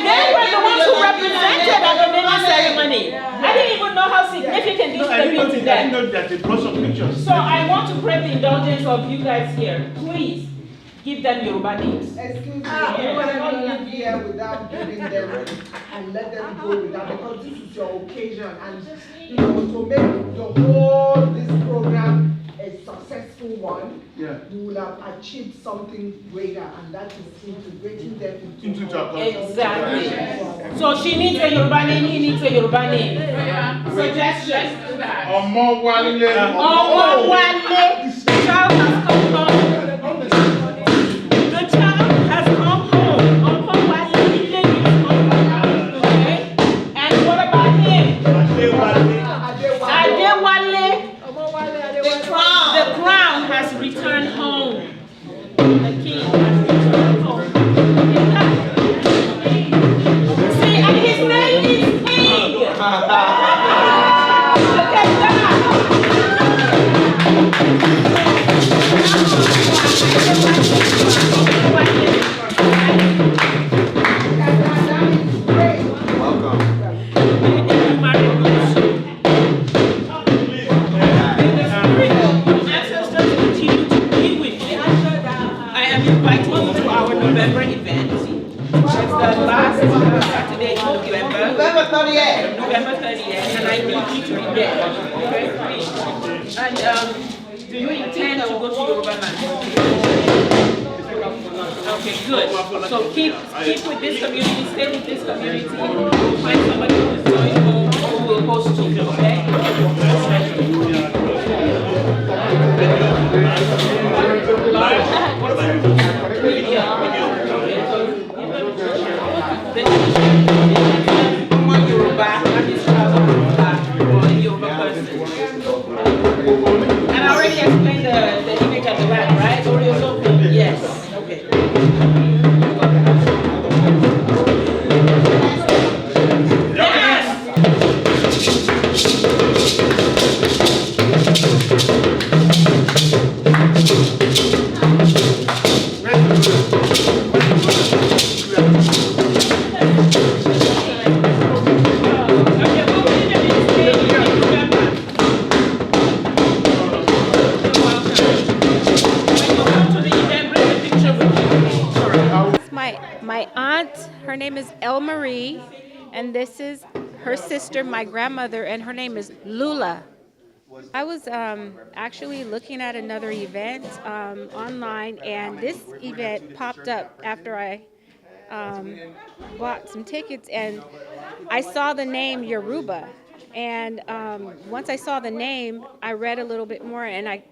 they were the ones who represented at the naming ceremony. I didn't even know how significant this would be to
I didn't know
them.
that they brought some pictures.
So I want to pray the indulgence of you guys here. Please give them Yoruba names.
Excuse me, you cannot live here without giving them and let them go without, because this is your occasion, and you know, to make the whole this program a successful one, you will have achieved something greater, and that is integrating them into our culture.
Exactly. So she needs a Yoruba name, he needs a Yoruba name. Suggestion.
Omowale.
The child has come home. The child has come home. Omowale is home. Okay? And what about him? Adewale. The crown has returned home. The king has returned home. See, and his name is King. Look at that. November event. It's the last Saturday in November.
November 30th.
November 30th, and I need you to be there. Okay, please. And do you intend to go to Yoruba man? Okay, good. So keep with this community, stay with this community. Find somebody who is joyful, who will host you. And I already explained the image at the back, right? Yes. Okay.
My aunt, her name is El Marie, and this is her sister, my grandmother, and her name is Lula. I was actually looking at another event online, and this event popped up after I bought some tickets, and I saw the name Yoruba. And once I saw the name, I read a little bit more, and I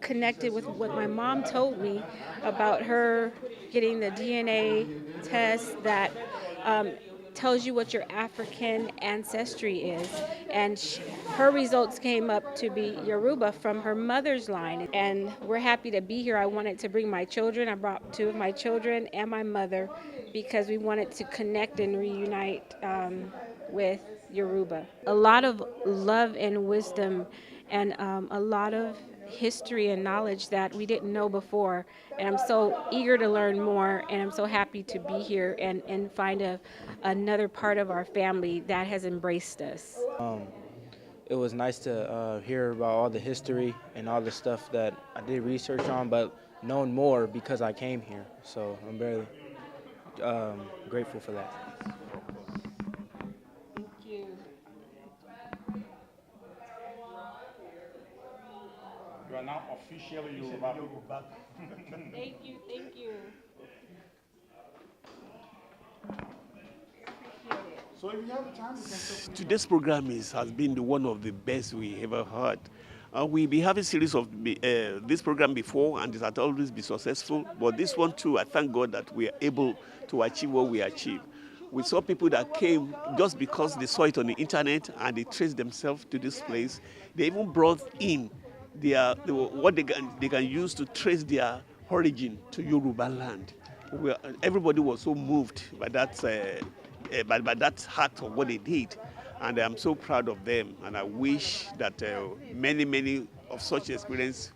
connected with what my mom told me about her getting the DNA test that tells you what your African ancestry is. And her results came up to be Yoruba from her mother's line. And we're happy to be here. I wanted to bring my children. I brought 2 of my children and my mother because we wanted to connect and reunite with Yoruba. A lot of love and wisdom and a lot of history and knowledge that we didn't know before. And I'm so eager to learn more, and I'm so happy to be here and find another part of our family that has embraced us.
It was nice to hear about all the history and all the stuff that I did research on, but known more because I came here. So I'm very grateful for that.
Thank you.
You are now officially Yoruba.
Thank you, thank you.
So if you have time, you can
Today's program has been one of the best we ever had. We be having a series of this program before, and it has always been successful. But this one too, I thank God that we are able to achieve what we achieved. We saw people that came just because they saw it on the internet and they traced themselves to this place. They even brought in what they can use to trace their origin to Yoruba land. Everybody was so moved by that by that heart of what they did, and I'm so proud of them. And I wish that many of such experience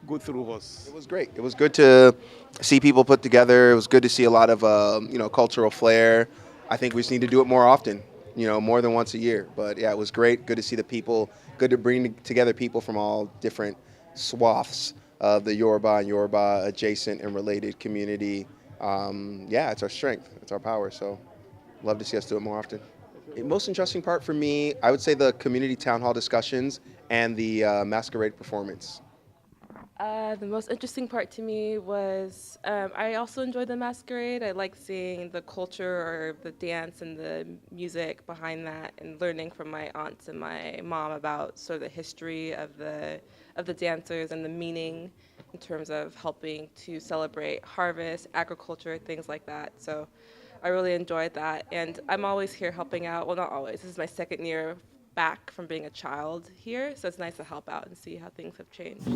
go through us.
It was great. It was good to see people put together. It was good to see a lot of cultural flair. I think we just need to do it more often, more than once a year. But yeah, it was great. Good to see the people. Good to bring together people from all different swaths of the Yoruba and Yoruba adjacent and related community. Yeah, it's our strength. It's our power. So love to see us do it more often. The most interesting part for me, I would say the community town hall discussions and the masquerade performance.
The most interesting part to me was I also enjoyed the masquerade. I like seeing the culture or the dance and the music behind that, and learning from my aunts and my mom about sort of the history of the dancers and the meaning in terms of helping to celebrate harvest, agriculture, things like that. So I really enjoyed that, and I'm always here helping out. Well, not always. This is my second year back from being a child here, so it's nice to help out and see how things have changed.